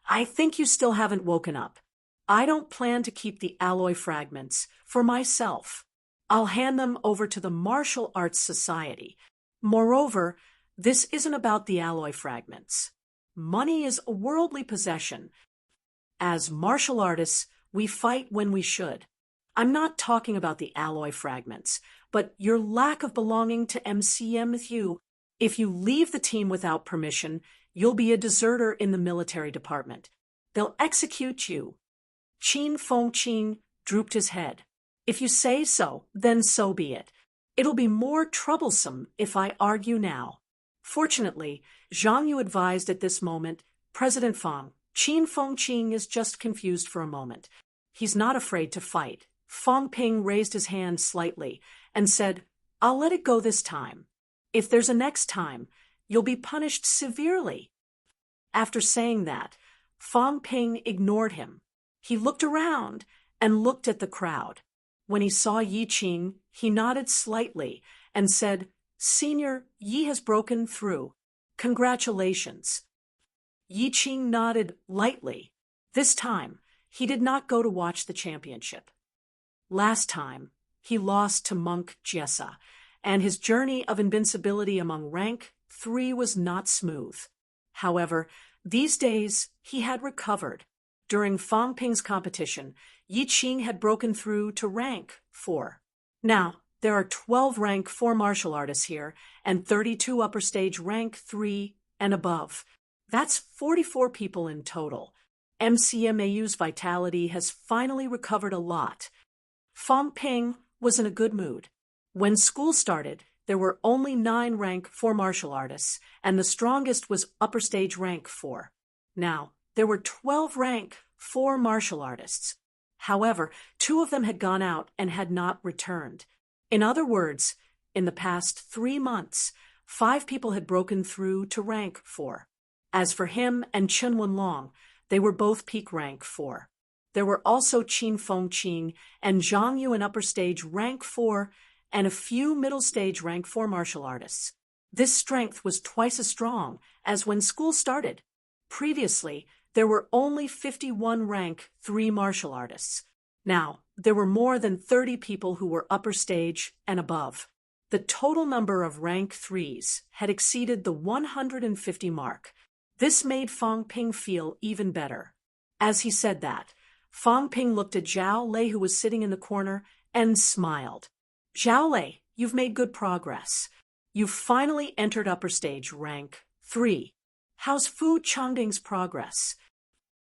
I think you still haven't woken up. I don't plan to keep the alloy fragments for myself. I'll hand them over to the Martial Arts Society. Moreover, this isn't about the alloy fragments. Money is a worldly possession. As martial artists, we fight when we should. I'm not talking about the alloy fragments, but your lack of belonging to MCMU. If you leave the team without permission, you'll be a deserter in the military department. They'll execute you." Qin Fengqing drooped his head. "If you say so, then so be it. It'll be more troublesome if I argue now." Fortunately, Zhang Yu advised at this moment, "President Fang, Qin Fengqing is just confused for a moment. He's not afraid to fight." Fang Ping raised his hand slightly and said, "I'll let it go this time. If there's a next time, you'll be punished severely." After saying that, Fang Ping ignored him. He looked around and looked at the crowd. When he saw Yi Qing, he nodded slightly and said, "Senior, Yi has broken through. Congratulations." Yi Qing nodded lightly. This time, he did not go to watch the championship. Last time, he lost to Monk Jessa, and his journey of invincibility among rank 3 was not smooth. However, these days, he had recovered. During Fang Ping's competition, Yi Qing had broken through to rank 4. Now, there are 12 rank 4 martial artists here, and 32 upper stage rank 3 and above. That's 44 people in total. MCMAU's vitality has finally recovered a lot. Fang Ping was in a good mood. When school started, there were only 9 rank 4 martial artists, and the strongest was upper stage rank 4. Now, there were 12 rank 4 martial artists. However, 2 of them had gone out and had not returned. In other words, in the past 3 months, 5 people had broken through to rank 4. As for him and Chen Wenlong, They were both peak rank 4. There were also Qin Fengqing and Zhang Yu in upper stage rank 4 and a few middle stage rank 4 martial artists. This strength was twice as strong as when school started. Previously, there were only 51 rank 3 martial artists. Now, there were more than 30 people who were upper stage and above. The total number of rank 3s had exceeded the 150 mark. This made Fang Ping feel even better. As he said that, Fang Ping looked at Zhao Lei, who was sitting in the corner, and smiled. Zhao Lei, you've made good progress. You've finally entered upper stage rank 3. How's Fu Changding's progress?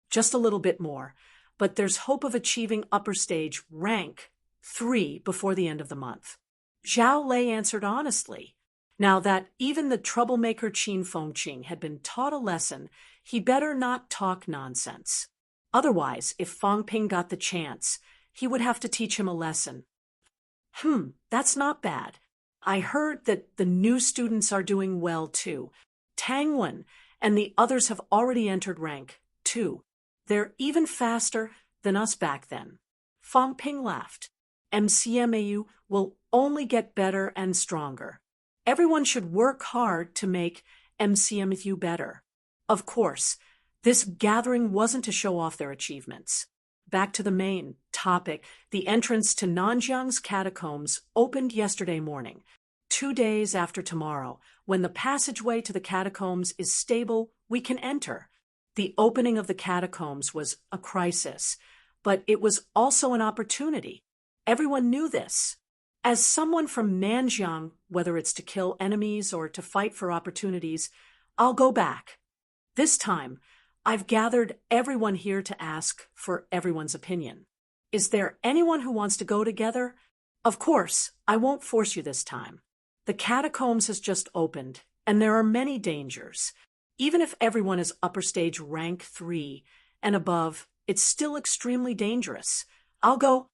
Just a little bit more, but there's hope of achieving upper stage rank 3 before the end of the month. Zhao Lei answered honestly. Now that even the troublemaker Qin Fengqing had been taught a lesson, he better not talk nonsense. Otherwise, if Fang Ping got the chance, he would have to teach him a lesson. That's not bad. I heard that the new students are doing well too. Tang Wen and the others have already entered rank 2. They're even faster than us back then. Fang Ping laughed. MCMAU will only get better and stronger. Everyone should work hard to make MCMAU better. Of course, this gathering wasn't to show off their achievements. Back to the main topic, the entrance to Nanjiang's catacombs opened yesterday morning, 2 days after tomorrow. When the passageway to the catacombs is stable, we can enter. The opening of the catacombs was a crisis, but it was also an opportunity. Everyone knew this. As someone from Nanjiang, whether it's to kill enemies or to fight for opportunities, I'll go back. This time, I've gathered everyone here to ask for everyone's opinion. Is there anyone who wants to go together? Of course, I won't force you this time. The catacombs has just opened, and there are many dangers. Even if everyone is upper stage rank 3 and above, it's still extremely dangerous. I'll go.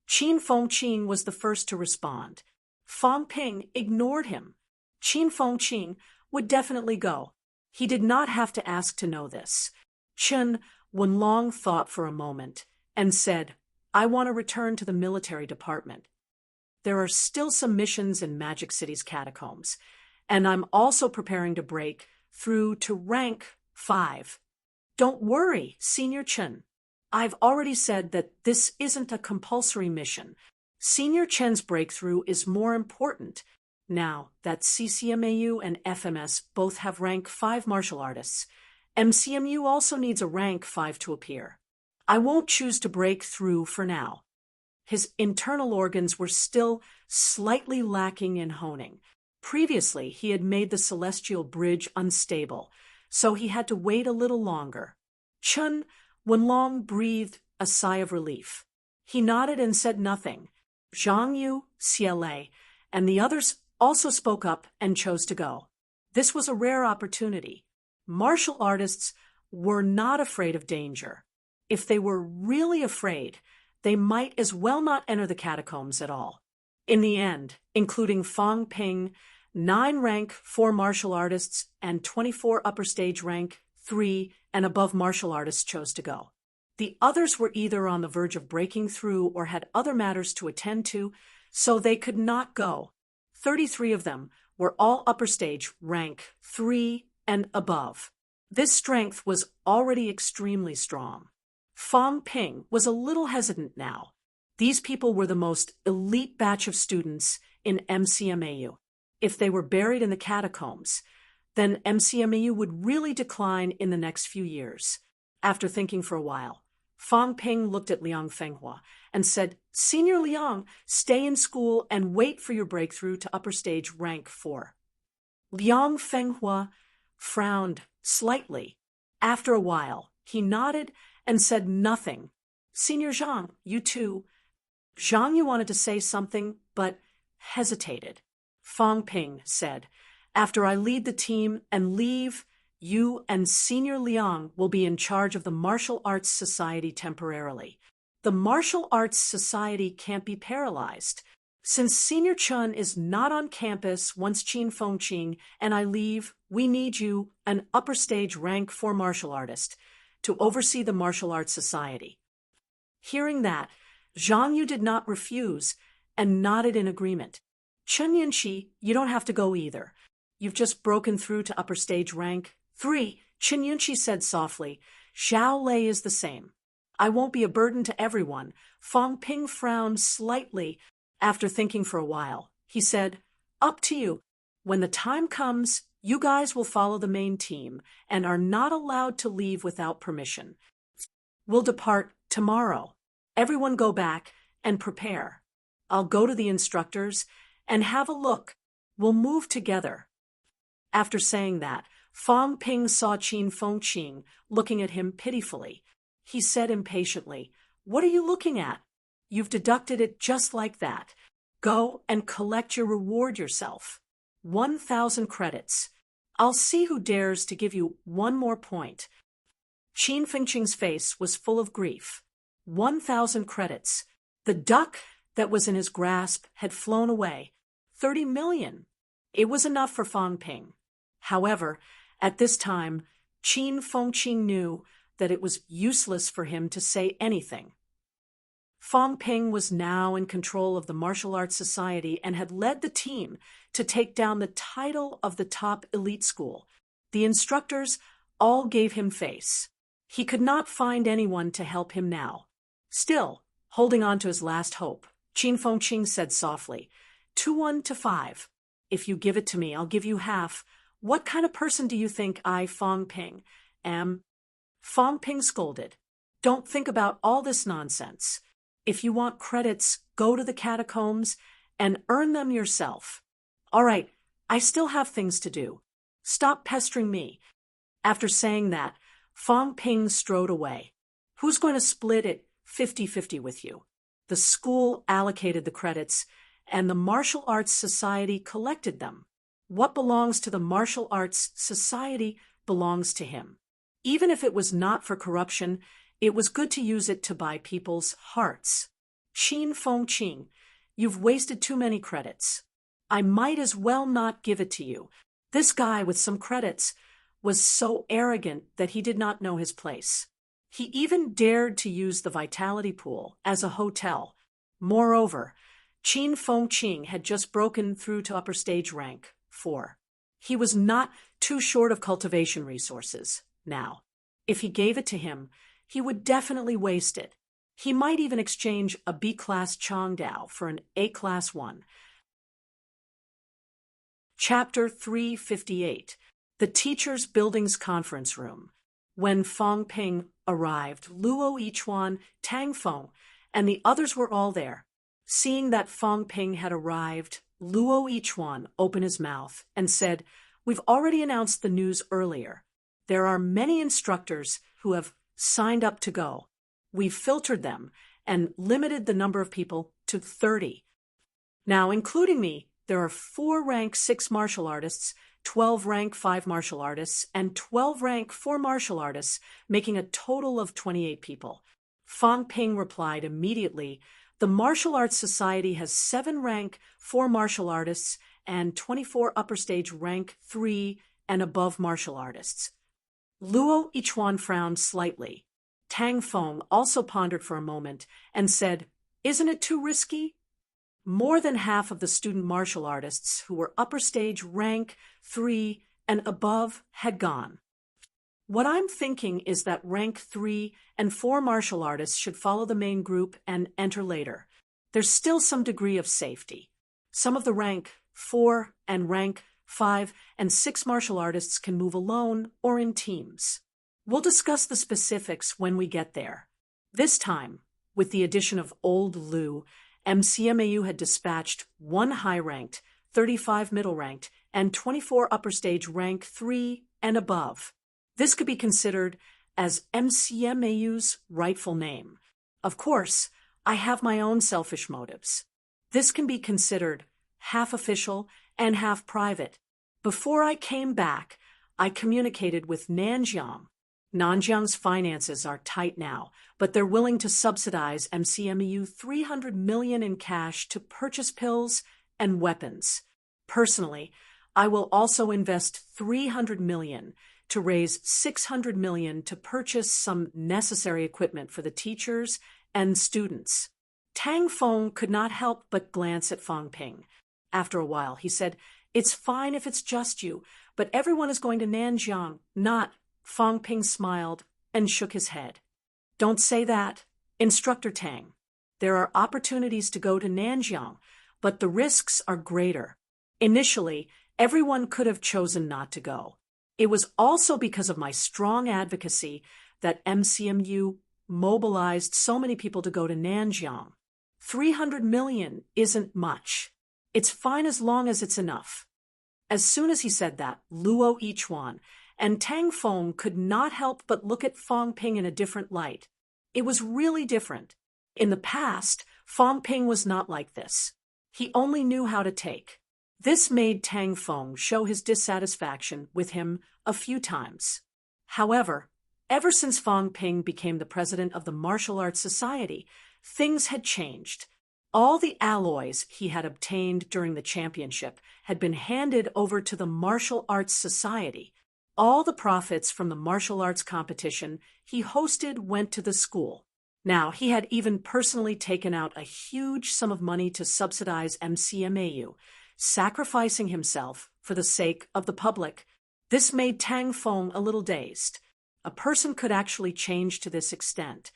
Qin Fengqing was the first to respond. Fang Ping ignored him. Qin Fengqing would definitely go. He did not have to ask to know this. Chen Wenlong thought for a moment and said, I want to return to the military department. There are still some missions in Magic City's catacombs, and I'm also preparing to break through to rank 5. Don't worry, Senior Chen. I've already said that this isn't a compulsory mission. Senior Chen's breakthrough is more important. Now that CCMAU and FMS both have rank 5 martial artists, MCMU also needs a rank 5 to appear. I won't choose to break through for now. His internal organs were still slightly lacking in honing. Previously, he had made the celestial bridge unstable, so he had to wait a little longer. Chen Wenlong breathed a sigh of relief. He nodded and said nothing. Zhang Yu, Xie and the others also spoke up and chose to go. This was a rare opportunity. Martial artists were not afraid of danger. If they were really afraid, they might as well not enter the catacombs at all. In the end, including Fang Ping, 9 rank 4 martial artists and 24 upper stage rank 3 and above martial artists chose to go. The others were either on the verge of breaking through or had other matters to attend to, so they could not go. 33 of them were all upper stage rank 3 and above. This strength was already extremely strong. Fang Ping was a little hesitant now. These people were the most elite batch of students in MCMAU. If they were buried in the catacombs, then MCMAU would really decline in the next few years. After thinking for a while, Fang Ping looked at Liang Fenghua and said, Senior Liang, stay in school and wait for your breakthrough to upper stage rank 4. Liang Fenghua frowned slightly. After a while, he nodded and said nothing. Senior Zhang, you too. Zhang Yu wanted to say something, but hesitated. Fang Ping said, After I lead the team and leave, you and Senior Liang will be in charge of the Martial Arts Society temporarily. The Martial Arts Society can't be paralyzed. Since Senior Chen is not on campus once Qin Fengqing and I leave, we need you, an upper stage rank 4 martial artist, to oversee the martial arts society. Hearing that, Zhang Yu did not refuse and nodded in agreement. Chen Yunqi, you don't have to go either. You've just broken through to upper stage rank 3, Chen Yunqi said softly. Xiao Lei is the same. I won't be a burden to everyone. Fang Ping frowned slightly after thinking for a while. He said, up to you. When the time comes, you guys will follow the main team and are not allowed to leave without permission. We'll depart tomorrow. Everyone go back and prepare. I'll go to the instructors and have a look. We'll move together. After saying that, Fang Ping saw Qin Fengqing looking at him pitifully. He said impatiently, what are you looking at? You've deducted it just like that. Go and collect your reward yourself. 1,000 credits. I'll see who dares to give you one more point. Qin Fengqing's face was full of grief. 1,000 credits. The duck that was in his grasp had flown away. 30 million. It was enough for Fang Ping. However, at this time, Qin Fengqing knew that it was useless for him to say anything. Fang Ping was now in control of the martial arts society and had led the team to take down the title of the top elite school. The instructors all gave him face. He could not find anyone to help him now. Still, holding on to his last hope, Qin Fengqing said softly, 2-1 to 5. If you give it to me, I'll give you half. What kind of person do you think I, Fang Ping, am? Fang Ping scolded. Don't think about all this nonsense. If you want credits, go to the catacombs and earn them yourself. All right, I still have things to do. Stop pestering me. After saying that, Fang Ping strode away. Who's going to split it 50-50 with you? The school allocated the credits, and the Martial Arts Society collected them. What belongs to the Martial Arts Society belongs to him. Even if it was not for corruption, it was good to use it to buy people's hearts. Qin Fengqing, you've wasted too many credits. I might as well not give it to you. This guy with some credits was so arrogant that he did not know his place. He even dared to use the vitality pool as a hotel. Moreover, Qin Fengqing had just broken through to upper stage rank 4. He was not too short of cultivation resources now. If he gave it to him, he would definitely waste it. He might even exchange a B-class Changdao for an A-class one. Chapter 358. The Teachers' Buildings Conference Room. When Fang Ping arrived, Luo Yichuan, Tang Feng, and the others were all there. Seeing that Fang Ping had arrived, Luo Yichuan opened his mouth and said, We've already announced the news earlier. There are many instructors who have signed up to go. We've filtered them and limited the number of people to 30. Now, including me, there are 4 rank 6 martial artists, 12 rank 5 martial artists, and 12 rank 4 martial artists, making a total of 28 people. Fang Ping replied immediately, the Martial Arts Society has 7 rank 4 martial artists and 24 upper stage rank 3 and above martial artists. Luo Yichuan frowned slightly. Tang Feng also pondered for a moment and said, Isn't it too risky? More than half of the student martial artists who were upper stage rank 3 and above had gone. What I'm thinking is that rank 3 and 4 martial artists should follow the main group and enter later. There's still some degree of safety. Some of the rank 4 and rank 5 and 6 martial artists can move alone or in teams. We'll discuss the specifics when we get there. This time, with the addition of Old Lu, MCMAU had dispatched 1 high-ranked, 35 middle-ranked, and 24 upper-stage rank 3 and above. This could be considered as MCMAU's rightful name. Of course, I have my own selfish motives. This can be considered half official and half private. Before I came back, I communicated with Nanjiang. Nanjiang's finances are tight now, but they're willing to subsidize MCMEU 300 million in cash to purchase pills and weapons. Personally, I will also invest 300 million to raise 600 million to purchase some necessary equipment for the teachers and students. Tang Feng could not help but glance at Fang Ping. After a while, he said, "It's fine if it's just you, but everyone is going to Nanjiang, not." Fang Ping smiled and shook his head. "Don't say that, Instructor Tang. There are opportunities to go to Nanjiang, but the risks are greater. Initially, everyone could have chosen not to go. It was also because of my strong advocacy that MCMU mobilized so many people to go to Nanjiang. 300 million isn't much. It's fine as long as it's enough." As soon as he said that, Luo Yichuan and Tang Feng could not help but look at Fang Ping in a different light. It was really different. In the past, Fang Ping was not like this. He only knew how to take. This made Tang Feng show his dissatisfaction with him a few times. However, ever since Fang Ping became the president of the Martial Arts Society, things had changed. All the alloys he had obtained during the championship had been handed over to the Martial Arts Society. All the profits from the martial arts competition he hosted went to the school. Now, he had even personally taken out a huge sum of money to subsidize MCMAU, sacrificing himself for the sake of the public. This made Tang Feng a little dazed. A person could actually change to this extent.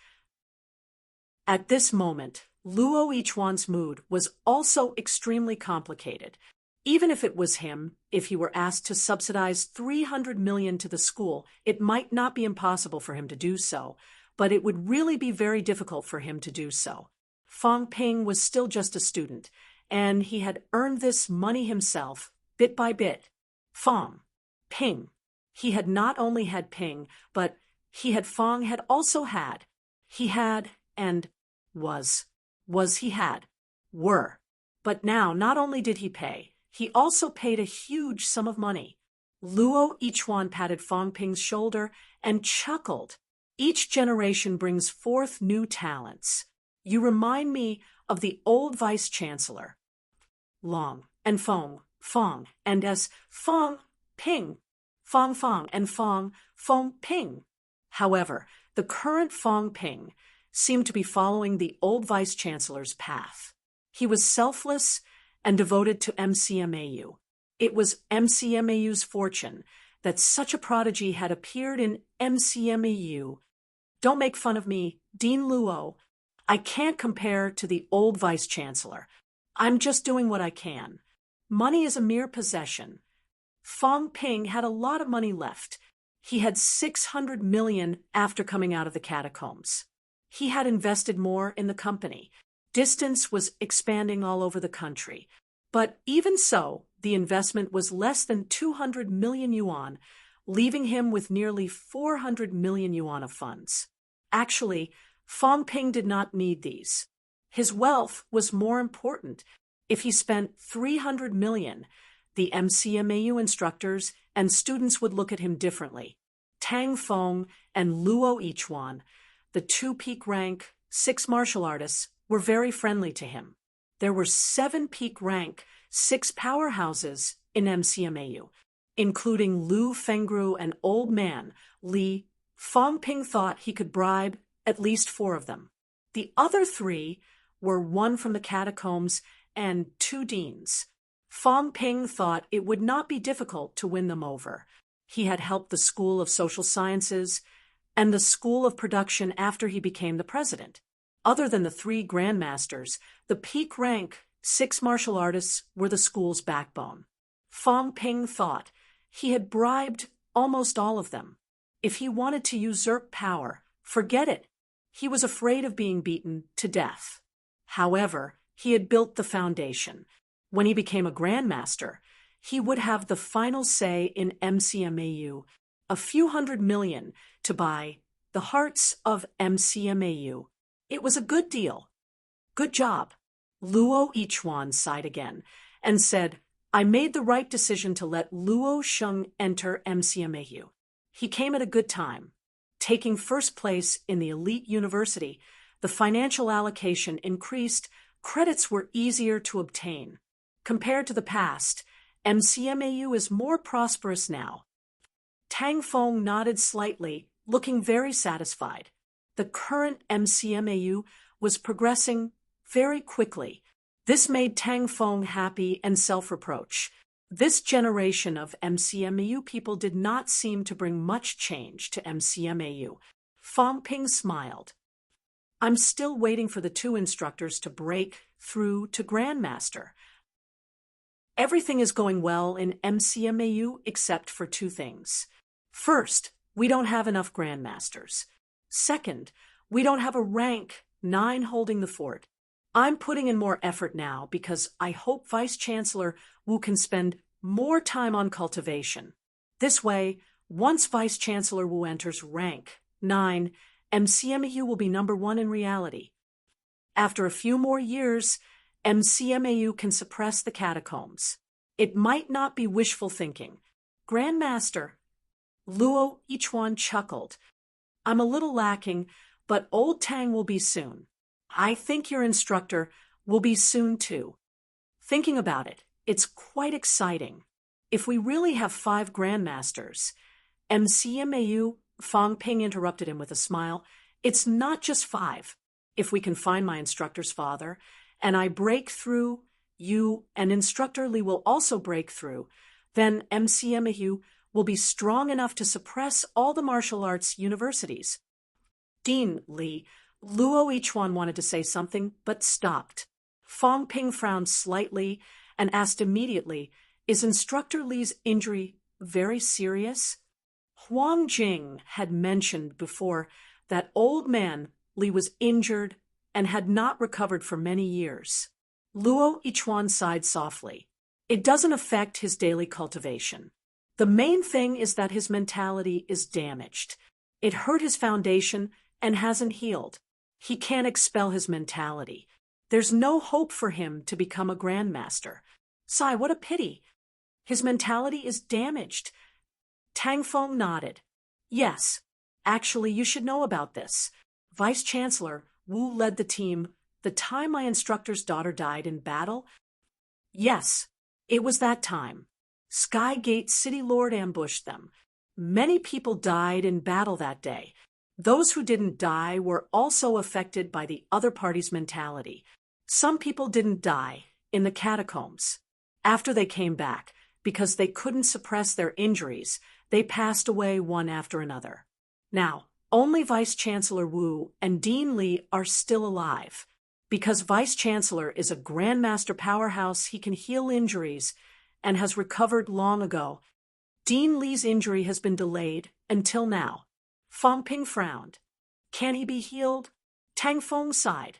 At this moment, Luo Yichuan's mood was also extremely complicated. Even if it was him, if he were asked to subsidize 300 million to the school, it might not be impossible for him to do so, but it would really be very difficult for him to do so. Fang Ping was still just a student, and he had earned this money himself, bit by bit. Fang Ping. He had not only had Ping, but Fang had also had. He had, and he had, were. But now, not only did he pay, he also paid a huge sum of money. Luo Yichuan patted Fang Ping's shoulder and chuckled. Each generation brings forth new talents. You remind me of the old vice-chancellor. Long and Feng and as Fang Ping. Fang and Feng Ping. However, the current Fang Ping seemed to be following the old vice-chancellor's path. He was selfless and devoted to MCMAU. It was MCMAU's fortune that such a prodigy had appeared in MCMAU. Don't make fun of me, Dean Luo. I can't compare to the old vice-chancellor. I'm just doing what I can. Money is a mere possession. Fang Ping had a lot of money left. He had 600 million after coming out of the catacombs. He had invested more in the company. Distance was expanding all over the country. But even so, the investment was less than 200 million yuan, leaving him with nearly 400 million yuan of funds. Actually, Fang Ping did not need these. His wealth was more important. If he spent 300 million, the MCMAU instructors and students would look at him differently. Tang Feng and Luo Yichuan, the 2 peak rank, 6 martial artists, were very friendly to him. There were 7 peak rank, 6 powerhouses in MCMAU, including Lu Fengru and Old Man Li. Fang Ping thought he could bribe at least 4 of them. The other 3 were 1 from the catacombs and 2 deans. Fang Ping thought it would not be difficult to win them over. He had helped the School of Social Sciences and the School of Production after he became the president. Other than the 3 grandmasters, the peak rank 6 martial artists were the school's backbone. Fang Ping thought he had bribed almost all of them. If he wanted to usurp power, forget it. He was afraid of being beaten to death. However, he had built the foundation. When he became a grandmaster, he would have the final say in MCMAU, a few hundred million to buy the hearts of MCMAU. It was a good deal. Good job. Luo Yichuan sighed again and said, I made the right decision to let Luo Sheng enter MCMAU. He came at a good time. Taking first place in the elite university, the financial allocation increased, credits were easier to obtain. Compared to the past, MCMAU is more prosperous now. Tang Feng nodded slightly, looking very satisfied. The current MCMAU was progressing very quickly. This made Tang Feng happy and self-reproach. This generation of MCMAU people did not seem to bring much change to MCMAU. Feng Ping smiled. I'm still waiting for the two instructors to break through to Grandmaster. Everything is going well in MCMAU except for two things. First, we don't have enough Grandmasters. Second, we don't have a rank 9 holding the fort. I'm putting in more effort now because I hope Vice-Chancellor Wu can spend more time on cultivation. This way, once Vice-Chancellor Wu enters rank 9, MCMAU will be number 1 in reality. After a few more years, MCMAU can suppress the catacombs. It might not be wishful thinking. Grandmaster, Luo Yichuan chuckled. I'm a little lacking, but old Tang will be soon. I think your instructor will be soon too. Thinking about it, it's quite exciting. If we really have 5 Grandmasters, MCMAU, Feng Ping interrupted him with a smile, it's not just 5. If we can find my instructor's father, and I break through, you and Instructor Li will also break through, then MCMAU will be strong enough to suppress all the martial arts universities. Dean Li, Luo Yichuan wanted to say something, but stopped. Feng Ping frowned slightly and asked immediately, is Instructor Li's injury very serious? Huang Jing had mentioned before that old man Li was injured and had not recovered for many years. Luo Yichuan sighed softly. It doesn't affect his daily cultivation. The main thing is that his mentality is damaged. It hurt his foundation and hasn't healed. He can't expel his mentality. There's no hope for him to become a Grandmaster. Sai, what a pity. His mentality is damaged. Tang Feng nodded. Yes, actually you should know about this. Vice-Chancellor Wu led the team the time my instructor's daughter died in battle. Yes, it was that time. Skygate City Lord ambushed them. Many people died in battle that day. Those who didn't die were also affected by the other party's mentality. Some people didn't die in the catacombs. After they came back, because they couldn't suppress their injuries, they passed away one after another. Now, only Vice-Chancellor Wu and Dean Li are still alive. Because Vice-Chancellor is a Grandmaster powerhouse, he can heal injuries and has recovered long ago. Dean Li's injury has been delayed until now. Feng Ping frowned. Can he be healed? Tang Feng sighed.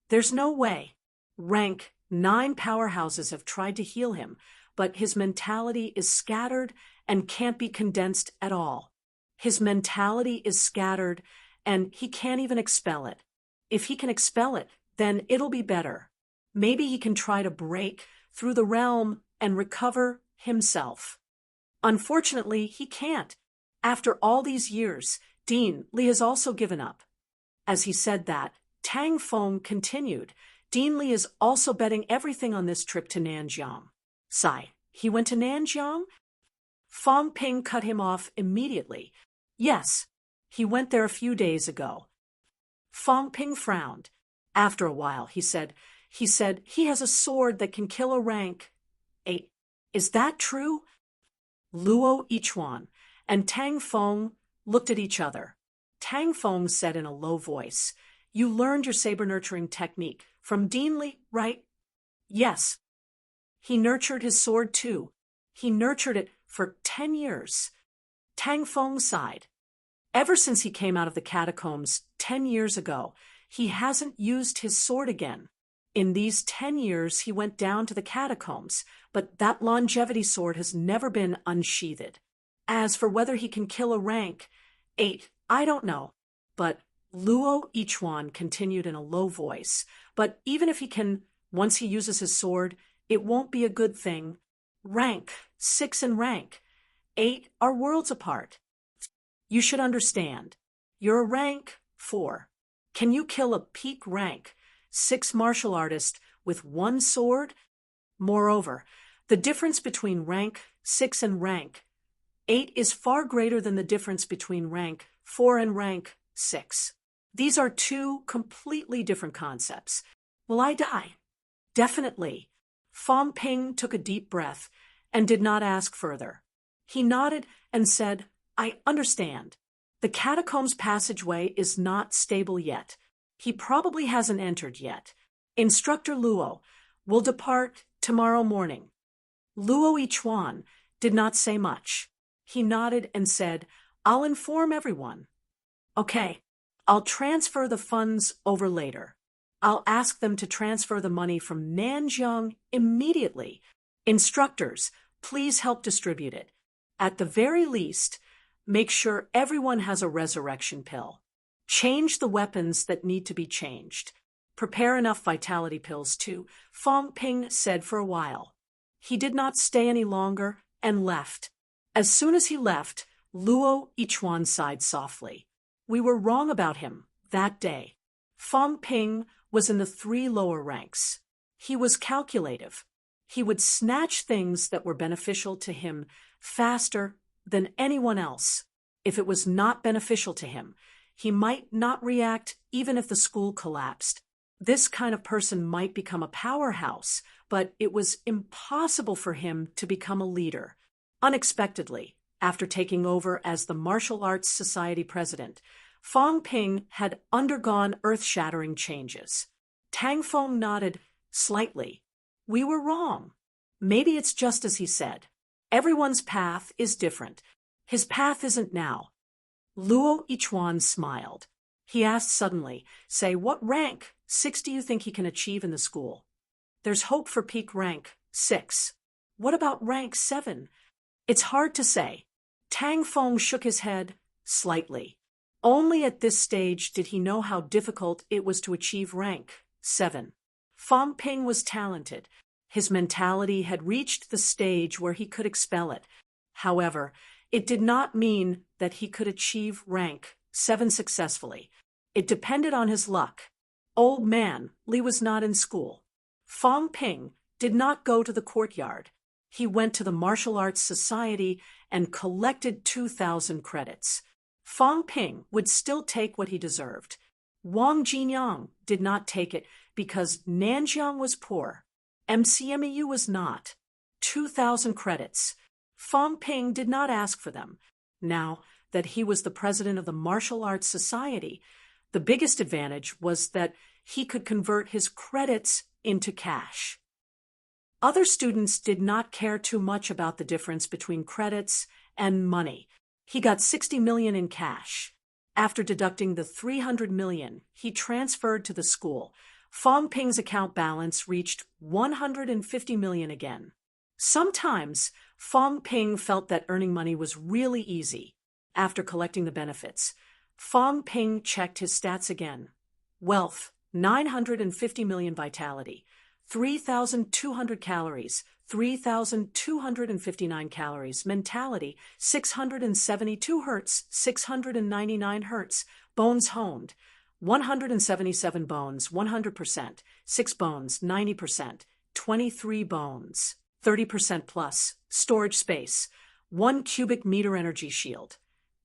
There's no way. Rank 9 powerhouses have tried to heal him, but his mentality is scattered and can't be condensed at all. His mentality is scattered, and he can't even expel it. If he can expel it, then it'll be better. Maybe he can try to break through the realm and recover himself. Unfortunately, he can't. After all these years, Dean Li has also given up. As he said that, Tang Feng continued. Dean Li is also betting everything on this trip to Nanjiang. Sai, he went to Nanjiang? Feng Ping cut him off immediately. Yes, he went there a few days ago. Feng Ping frowned. After a while, he said he has a sword that can kill a rank 8. Is that true? Luo Yichuan and Tang Feng looked at each other. Tang Feng said in a low voice, You learned your saber-nurturing technique from Dean Li, right? Yes. He nurtured his sword too. He nurtured it for 10 years. Tang Feng sighed. Ever since he came out of the catacombs 10 years ago, he hasn't used his sword again. In these 10 years, he went down to the catacombs, but that longevity sword has never been unsheathed. As for whether he can kill a rank 8, I don't know. But Luo Yichuan continued in a low voice. But even if he can, once he uses his sword, it won't be a good thing. Rank 6 and rank 8 are worlds apart. You should understand. You're a rank 4. Can you kill a peak rank 6 martial artist with one sword? Moreover, The difference between rank 6 and rank 8 is far greater than the difference between rank 4 and rank 6. These are two completely different concepts. Will I die? Definitely. Fong Ping took a deep breath and did not ask further. He nodded and said, I understand. The catacombs passageway is not stable yet. He probably hasn't entered yet. Instructor Luo will depart tomorrow morning. Luo Yichuan did not say much. He nodded and said, I'll inform everyone. Okay, I'll transfer the funds over later. I'll ask them to transfer the money from Nanjiang immediately. Instructors, please help distribute it. At the very least, make sure everyone has a resurrection pill. Change the weapons that need to be changed. Prepare enough vitality pills too, Fong Ping said for a while. He did not stay any longer and left. As soon as he left, Luo Yichuan sighed softly. We were wrong about him that day. Fong Ping was in the 3 lower ranks. He was calculative. He would snatch things that were beneficial to him faster than anyone else. If it was not beneficial to him, he might not react even if the school collapsed. This kind of person might become a powerhouse, but it was impossible for him to become a leader. Unexpectedly, after taking over as the Martial Arts Society president, Fong Ping had undergone earth-shattering changes. Tang Feng nodded slightly. We were wrong. Maybe it's just as he said. Everyone's path is different. His path isn't now. Luo Yichuan smiled. He asked suddenly, say, what rank 6 do you think he can achieve in the school? There's hope for peak rank 6. What about rank 7? It's hard to say. Tang Feng shook his head slightly. Only at this stage did he know how difficult it was to achieve rank 7. Fong Ping was talented. His mentality had reached the stage where he could expel it. However, it did not mean that he could achieve rank 7 successfully. It depended on his luck. Old man, Li was not in school. Fong Ping did not go to the courtyard. He went to the Martial Arts Society and collected 2,000 credits. Fong Ping would still take what he deserved. Wang Jinyang did not take it because Nanjiang was poor. MCMEU was not. 2,000 credits. Fong Ping did not ask for them. Now that he was the president of the Martial Arts Society, the biggest advantage was that he could convert his credits into cash. Other students did not care too much about the difference between credits and money. He got 60 million in cash. After deducting the 300 million he transferred to the school, Fong Ping's account balance reached 150 million again. Sometimes, Fong Ping felt that earning money was really easy. After collecting the benefits, Fong Ping checked his stats again. Wealth, 950 million vitality, 3,200 calories, 3,259 calories. Mentality, 672 hertz, 699 hertz. Bones honed, 177 bones, 100%, 6 bones, 90%, 23 bones, 30% plus. Storage space, 1 cubic meter energy shield.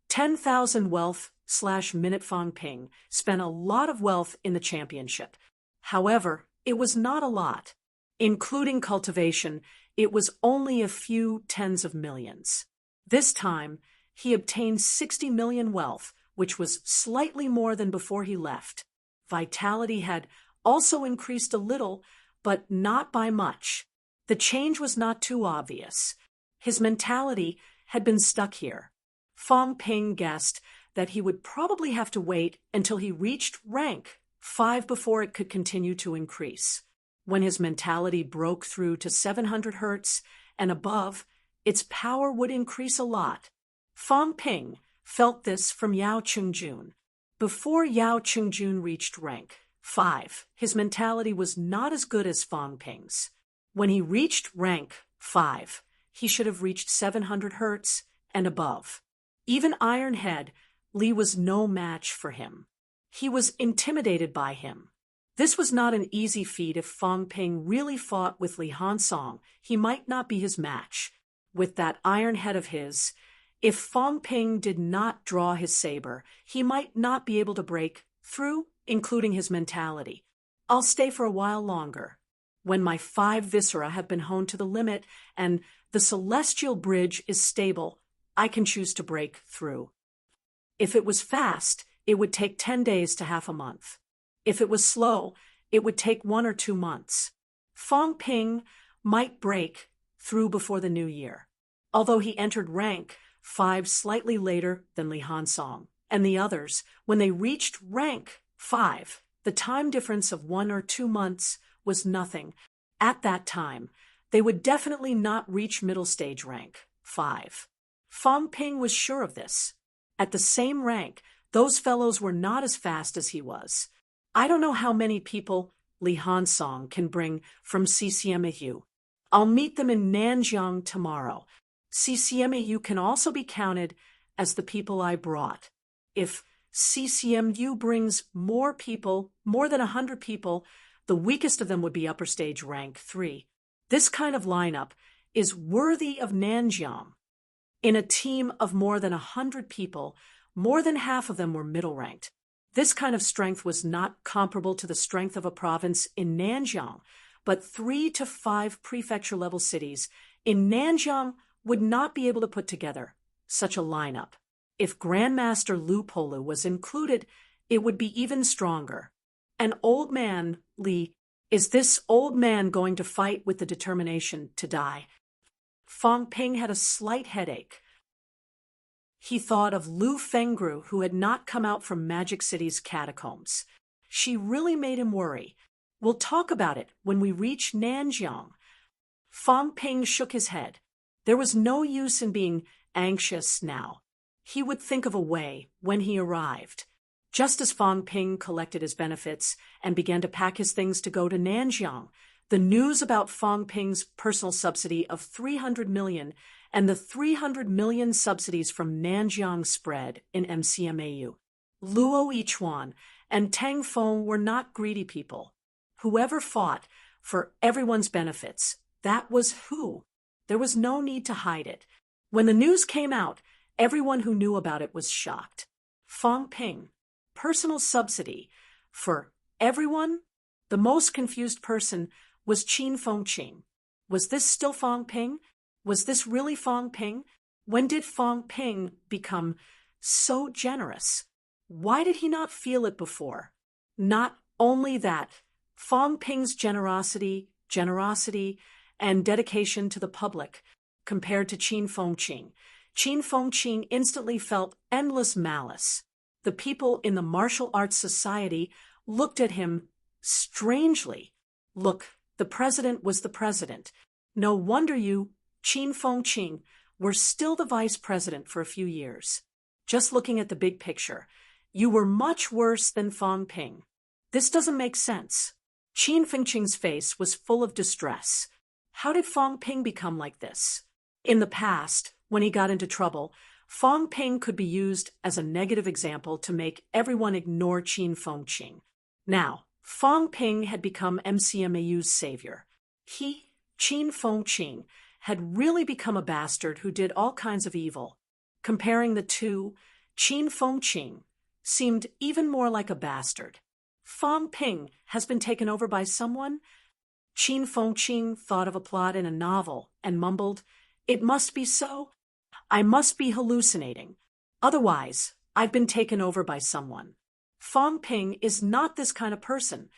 10,000 wealth/minute. Fong Ping spent a lot of wealth in the championship. However, it was not a lot. Including cultivation, it was only a few tens of millions. This time, he obtained 60 million wealth, which was slightly more than before he left. Vitality had also increased a little, but not by much. The change was not too obvious. His mentality had been stuck here. Fong Ping guessed that he would probably have to wait until he reached rank 5 before it could continue to increase. When his mentality broke through to 700 hertz and above, its power would increase a lot. Fong Ping felt this from Yao Qingjun. Before Yao Qingjun reached rank 5, his mentality was not as good as Fong Ping's. When he reached rank 5, he should have reached 700 hertz and above. Even Iron Head, Li was no match for him. He was intimidated by him. This was not an easy feat. If Fong Ping really fought with Li Hansong, he might not be his match. With that iron head of his, if Fong Ping did not draw his saber, he might not be able to break through, including his mentality. I'll stay for a while longer. When my 5 viscera have been honed to the limit and the celestial bridge is stable, I can choose to break through. If it was fast, it would take 10 days to half a month. If it was slow, it would take 1 or 2 months. Fong Ping might break through before the new year, although he entered rank 5 slightly later than Li Hansong and the others. When they reached rank 5, the time difference of 1 or 2 months was nothing. At that time, they would definitely not reach middle stage rank 5. Fong Ping was sure of this. At the same rank, those fellows were not as fast as he was. I don't know how many people Li Hansong can bring from CCMAU. I'll meet them in Nanjiang tomorrow. CCMAU can also be counted as the people I brought. If CCMU brings more people, more than 100 people, the weakest of them would be upper stage rank 3. This kind of lineup is worthy of Nanjiang. In a team of more than 100 people, more than half of them were middle ranked. This kind of strength was not comparable to the strength of a province in Nanjiang, but 3 to 5 prefecture-level cities in Nanjiang would not be able to put together such a lineup. If Grandmaster Lu Polu was included, it would be even stronger. An old man, Li, is this old man going to fight with the determination to die? Fong Ping had a slight headache. He thought of Lu Fengru, who had not come out from Magic City's catacombs. She really made him worry. We'll talk about it when we reach Nanjiang. Fong Ping shook his head. There was no use in being anxious now. He would think of a way when he arrived. Just as Fong Ping collected his benefits and began to pack his things to go to Nanjiang, the news about Fong Ping's personal subsidy of 300 million and the 300 million subsidies from Nanjiang spread in MCMAU. Luo Yichuan and Tang Feng were not greedy people. Whoever fought for everyone's benefits, that was who. There was no need to hide it. When the news came out, everyone who knew about it was shocked. Fong Ping, personal subsidy for everyone? The most confused person was Qin Fengqing. Was this still Fong Ping? Was this really Fong Ping? When did Fong Ping become so generous? Why did he not feel it before? Not only that, Fong Ping's generosity, and dedication to the public compared to Qin Fengqing. Qin Fengqing instantly felt endless malice. The people in the martial arts society looked at him strangely. Look, the president was the president. No wonder you, Qin Fengqing, were still the vice president for a few years. Just looking at the big picture, you were much worse than Fong Ping. This doesn't make sense. Qin Fengqing's face was full of distress. How did Fong Ping become like this? In the past, when he got into trouble, Fong Ping could be used as a negative example to make everyone ignore Qin Fengqing. Now, Fong Ping had become MCMAU's savior. He, Qin Fengqing, had really become a bastard who did all kinds of evil. Comparing the two, Qin Fengqing seemed even more like a bastard. Fong Ping has been taken over by someone? Qin Fengqing thought of a plot in a novel and mumbled, "It must be so. I must be hallucinating. Otherwise, I've been taken over by someone." Fong Ping is not this kind of person.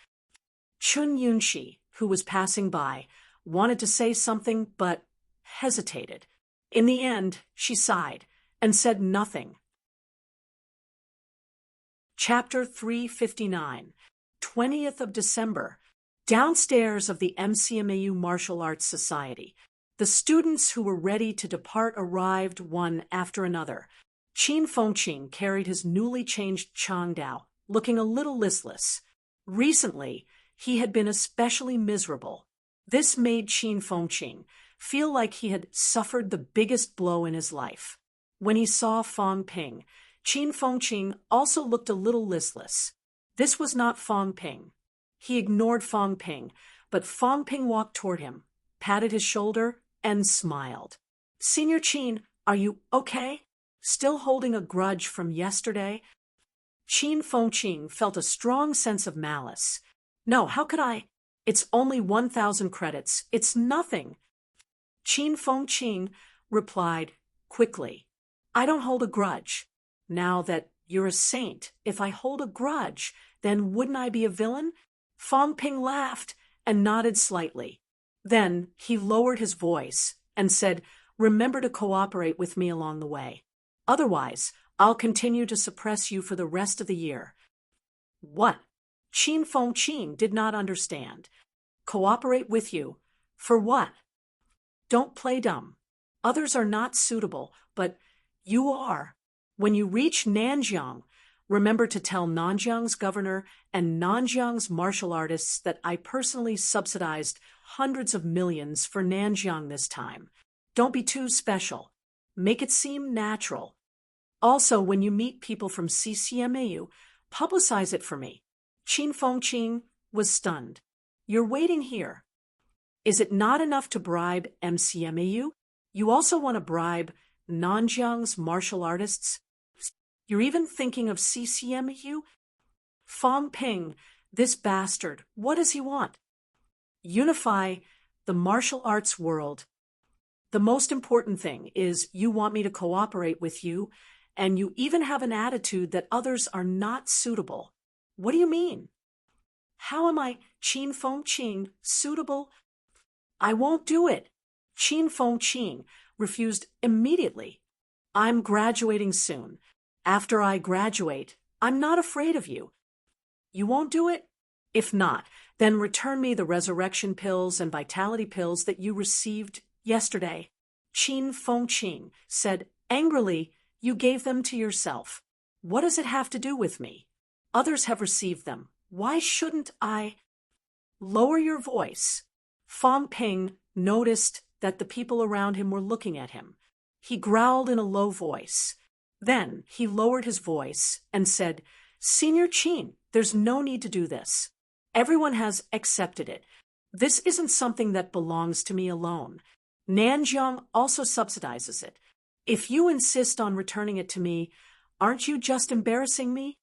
Chun Yunxi, who was passing by, wanted to say something but hesitated. In the end, she sighed and said nothing. Chapter 359, 20th of December. Downstairs of the MCMAU Martial Arts Society, the students who were ready to depart arrived one after another. Qin Fengqing carried his newly changed Changdao, looking a little listless. Recently, he had been especially miserable. This made Qin Fengqing feel like he had suffered the biggest blow in his life. When he saw Fong Ping, Qin Fengqing also looked a little listless. This was not Fong Ping. He ignored Fong Ping, but Fong Ping walked toward him, patted his shoulder, and smiled. Senior Qin, are you okay? Still holding a grudge from yesterday? Qin Fengqing felt a strong sense of malice. No, how could I? It's only 1,000 credits. It's nothing. Qin Fengqing replied quickly. I don't hold a grudge. Now that you're a saint, if I hold a grudge, then wouldn't I be a villain? Fong Ping laughed and nodded slightly. Then he lowered his voice and said, remember to cooperate with me along the way. Otherwise, I'll continue to suppress you for the rest of the year. What? Qin Fengqing did not understand. Cooperate with you? For what? Don't play dumb. Others are not suitable, but you are. When you reach Nanjiang, remember to tell Nanjiang's governor and Nanjiang's martial artists that I personally subsidized hundreds of millions for Nanjiang this time. Don't be too special. Make it seem natural. Also, when you meet people from CCMAU, publicize it for me. Qin Fengqing was stunned. You're waiting here. Is it not enough to bribe MCMAU? You also want to bribe Nanjiang's martial artists? You're even thinking of CCMAU? Fong Ping, this bastard, what does he want? Unify the martial arts world. The most important thing is you want me to cooperate with you, and you even have an attitude that others are not suitable. What do you mean? How am I, Qin Fengqing, suitable? I won't do it. Qin Fengqing refused immediately. I'm graduating soon. After I graduate, I'm not afraid of you. You won't do it? If not, then return me the resurrection pills and vitality pills that you received yesterday. Qin Fengqing said angrily, you gave them to yourself. What does it have to do with me? Others have received them. Why shouldn't I? Lower your voice. Fong Ping noticed that the people around him were looking at him. He growled in a low voice. Then he lowered his voice and said, Senior Qin, there's no need to do this. Everyone has accepted it. This isn't something that belongs to me alone. Nanjiang also subsidizes it. If you insist on returning it to me, aren't you just embarrassing me?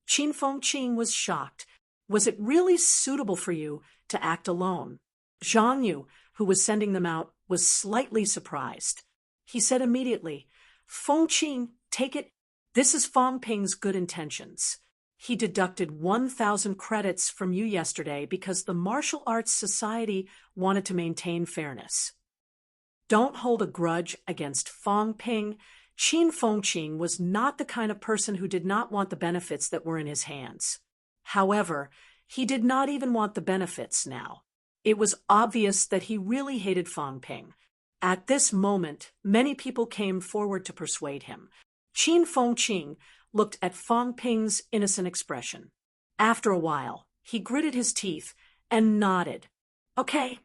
Qin Fengqing was shocked. Was it really suitable for you to act alone? Zhang Yu, who was sending them out, was slightly surprised. He said immediately, Fengqing, take it. This is Fong Ping's good intentions. He deducted 1,000 credits from you yesterday because the Martial Arts Society wanted to maintain fairness. Don't hold a grudge against Fong Ping. Qin Fengqing was not the kind of person who did not want the benefits that were in his hands. However, he did not even want the benefits now. It was obvious that he really hated Fong Ping. At this moment, many people came forward to persuade him. Qin Fengqing looked at Fong Ping's innocent expression. After a while, he gritted his teeth and nodded. Okay.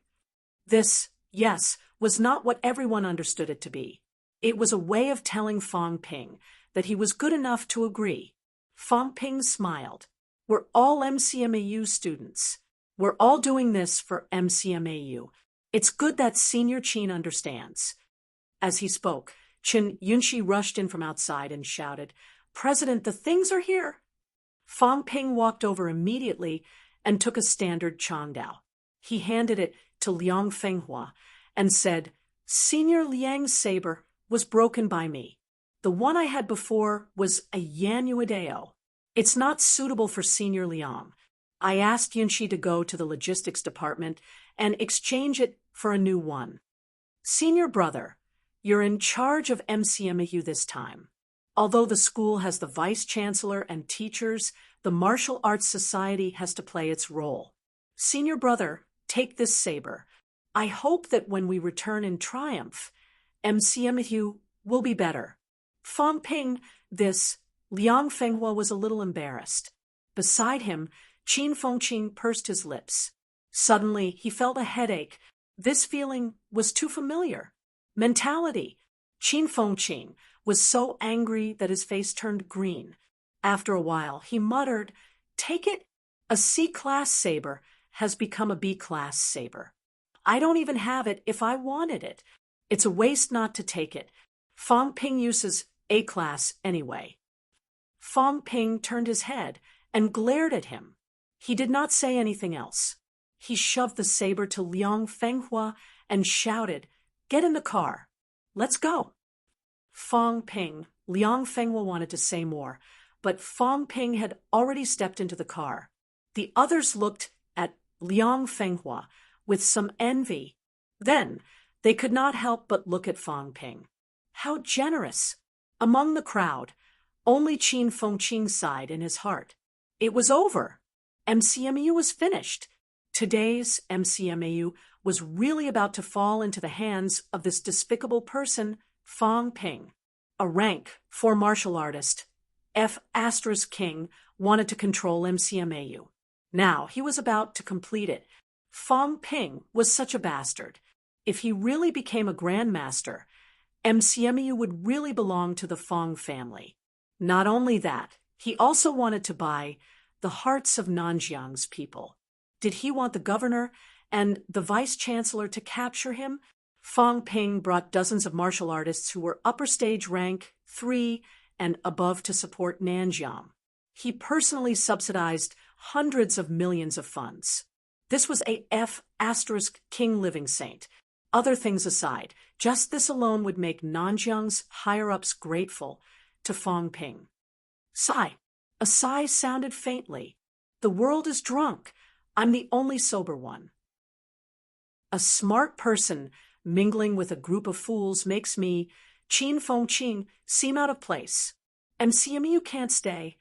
This, yes, was not what everyone understood it to be. It was a way of telling Fong Ping that he was good enough to agree. Fong Ping smiled. We're all MCMAU students. We're all doing this for MCMAU. It's good that Senior Qin understands. As he spoke, Chen Yunxi rushed in from outside and shouted, President, the things are here. Fong Ping walked over immediately and took a standard Changdao. He handed it to Liang Fenghua and said, Senior Liang's saber was broken by me. The one I had before was a Yanuadeo. It's not suitable for Senior Liang. I asked Yunxi to go to the logistics department and exchange it for a new one. Senior brother, you're in charge of MCMAU this time. Although the school has the vice-chancellor and teachers, the Martial Arts Society has to play its role. Senior brother, take this saber. I hope that when we return in triumph, MCMAU will be better. Fong Ping, this, Liang Fenghua was a little embarrassed. Beside him, Qin Fengqing pursed his lips. Suddenly, he felt a headache. This feeling was too familiar. Mentality. Qin Fengqing was so angry that his face turned green. After a while, he muttered, Take it? A C-class saber has become a B-class saber. I don't even have it if I wanted it. It's a waste not to take it. Fong Ping uses A-class anyway. Fong Ping turned his head and glared at him. He did not say anything else. He shoved the saber to Liang Fenghua and shouted, "Get in the car. Let's go." Fong Ping, Liang Fenghua wanted to say more, but Fong Ping had already stepped into the car. The others looked at Liang Fenghua with some envy. Then they could not help but look at Fong Ping. How generous! Among the crowd, only Qin Fengqing sighed in his heart. It was over. MCMU was finished. Today's MCMAU was really about to fall into the hands of this despicable person, Fong Ping. A rank 4 martial artist, F** King, wanted to control MCMAU. Now he was about to complete it. Fong Ping was such a bastard. If he really became a grandmaster, MCMAU would really belong to the Fong family. Not only that, he also wanted to buy the hearts of Nanjiang's people. Did he want the governor and the vice-chancellor to capture him? Fong Ping brought dozens of martial artists who were upper stage rank 3 and above to support Nanjiang. He personally subsidized hundreds of millions of funds. This was a F** King living saint. Other things aside, just this alone would make Nanjiang's higher-ups grateful to Fong Ping. Sigh. A sigh sounded faintly. The world is drunk. I'm the only sober one. A smart person mingling with a group of fools makes me, Qin Fengqing, seem out of place. MCMAU can't stay.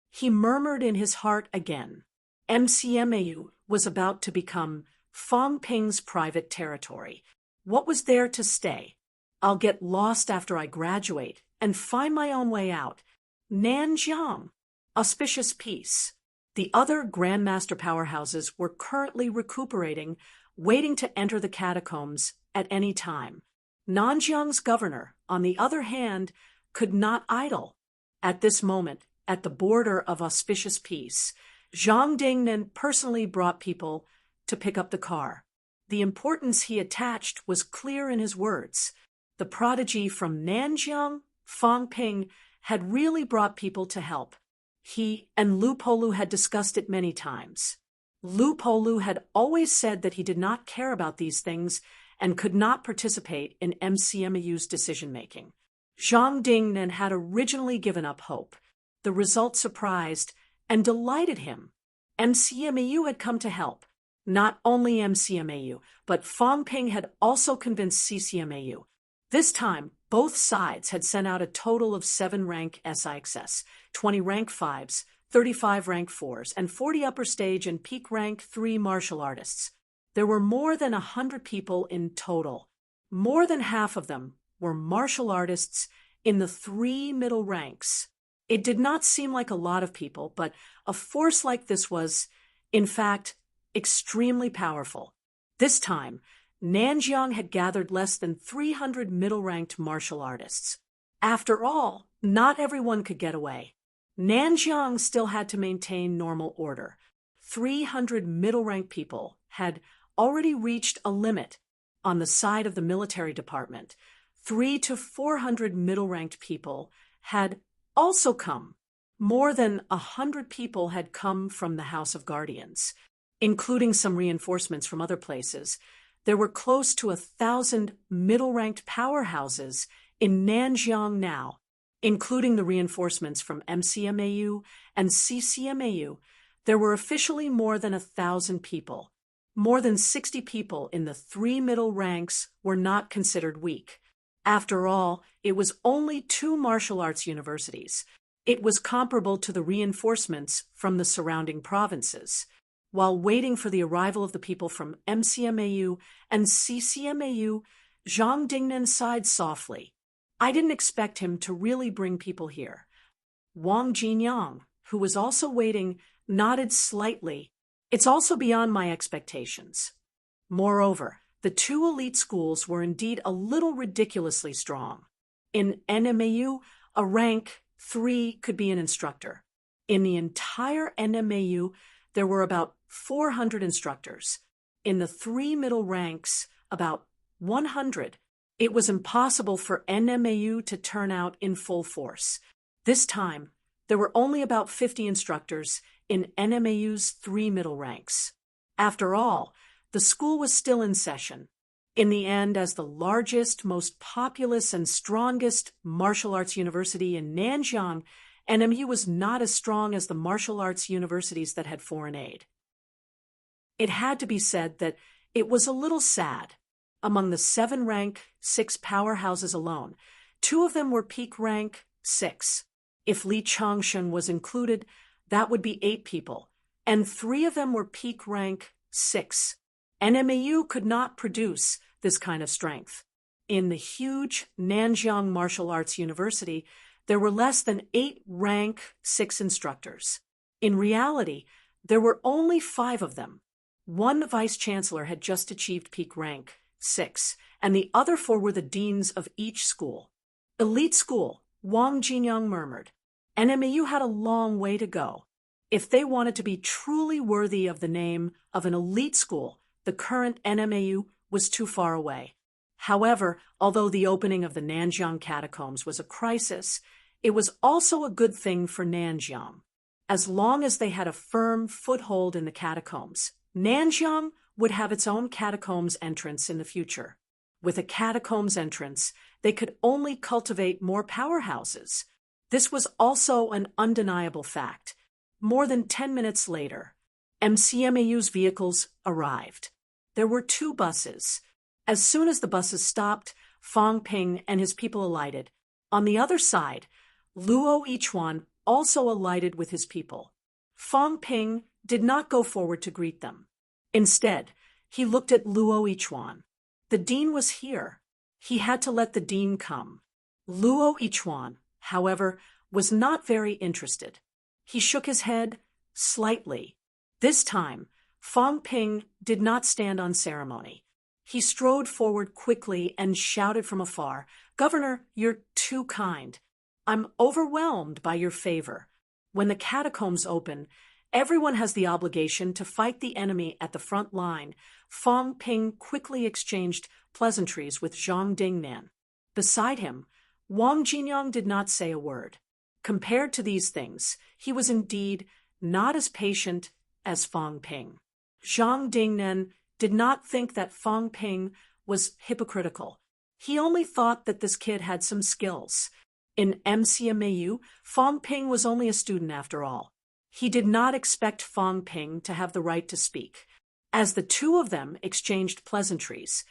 He murmured in his heart again. MCMAU was about to become Fong Ping's private territory. What was there to stay? I'll get lost after I graduate and find my own way out. Nanjiang. Auspicious peace. The other Grandmaster powerhouses were currently recuperating, waiting to enter the catacombs at any time. Nanjiang's governor, on the other hand, could not idle. At this moment, at the border of auspicious peace, Zhang Dingnan personally brought people to pick up the car. The importance he attached was clear in his words. The prodigy from Nanjiang, Fong Ping, had really brought people to help. He and Lu Polu had discussed it many times. Lu Polu had always said that he did not care about these things and could not participate in MCMAU's decision-making. Zhang Dingnan had originally given up hope. The result surprised and delighted him. MCMAU had come to help. Not only MCMAU, but Fong Ping had also convinced CCMAU. This time, both sides had sent out a total of 7 rank SIXS, 20 rank 5s, 35 rank 4s, and 40 upper stage and peak rank 3 martial artists. There were more than 100 people in total. More than half of them were martial artists in the 3 middle ranks. It did not seem like a lot of people, but a force like this was, in fact, extremely powerful. This time, Nanjiang had gathered less than 300 middle-ranked martial artists. After all, not everyone could get away. Nanjiang still had to maintain normal order. 300 middle-ranked people had already reached a limit. On the side of the military department, 300 to 400 middle-ranked people had also come. More than 100 people had come from the House of Guardians, including some reinforcements from other places. There were close to 1,000 middle-ranked powerhouses in Nanjiang now, including the reinforcements from MCMAU and CCMAU. There were officially more than 1,000 people. More than 60 people in the 3 middle ranks were not considered weak. After all, it was only 2 martial arts universities. It was comparable to the reinforcements from the surrounding provinces. While waiting for the arrival of the people from MCMAU and CCMAU, Zhang Dingnan sighed softly. I didn't expect him to really bring people here. Wang Jinyang, who was also waiting, nodded slightly. It's also beyond my expectations. Moreover, the 2 elite schools were indeed a little ridiculously strong. In NMAU, a rank 3 could be an instructor. In the entire NMAU, there were about 400 instructors. In the three middle ranks, about 100. It was impossible for NMAU to turn out in full force. This time, there were only about 50 instructors in NMAU's three middle ranks. After all, the school was still in session. In the end, as the largest, most populous, and strongest martial arts university in Nanjiang, NMU was not as strong as the martial arts universities that had foreign aid. It had to be said that it was a little sad. Among the 7 rank 6 powerhouses alone, 2 of them were peak rank 6. If Li Changshun was included, that would be 8 people, and 3 of them were peak rank 6. NMAU could not produce this kind of strength. In the huge Nanjiang Martial Arts University, there were less than 8 rank 6 instructors. In reality, there were only 5 of them. One vice-chancellor had just achieved peak rank 6, and the other 4 were the deans of each school. Elite school, Wang Jinyang murmured. NMAU had a long way to go. If they wanted to be truly worthy of the name of an elite school, the current NMAU was too far away. However, although the opening of the Nanjiang catacombs was a crisis, it was also a good thing for Nanjiang. As long as they had a firm foothold in the catacombs, Nanjiang would have its own catacombs entrance in the future. With a catacombs entrance, they could only cultivate more powerhouses. This was also an undeniable fact. More than 10 minutes later, MCMAU's vehicles arrived. There were 2 buses. As soon as the buses stopped, Fang Ping and his people alighted. On the other side, Luo Yichuan also alighted with his people. Fang Ping did not go forward to greet them. Instead, he looked at Luo Yichuan. The dean was here. He had to let the dean come. Luo Yichuan, however, was not very interested. He shook his head slightly. This time, Fang Ping did not stand on ceremony. He strode forward quickly and shouted from afar, "Governor, you're too kind. I'm overwhelmed by your favor. When the catacombs open, everyone has the obligation to fight the enemy at the front line." Fang Ping quickly exchanged pleasantries with Zhang Dingnan. Beside him, Wang Jinyang did not say a word. Compared to these things, he was indeed not as patient as Fang Ping. Zhang Dingnan did not think that Fang Ping was hypocritical. He only thought that this kid had some skills. In MCMAU, Fang Ping was only a student after all. He did not expect Fang Ping to have the right to speak. As the 2 of them exchanged pleasantries,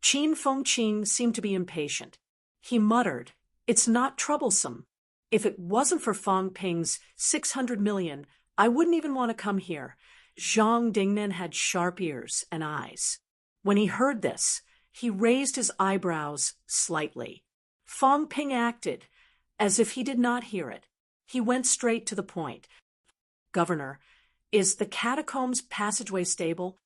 Qin Fengqing seemed to be impatient. He muttered, "It's not troublesome. If it wasn't for Fang Ping's 600 million, I wouldn't even want to come here." Zhang Dingnan had sharp ears and eyes. When he heard this, he raised his eyebrows slightly. Fang Ping acted as if he did not hear it. He went straight to the point. "Governor, is the catacombs passageway stable?"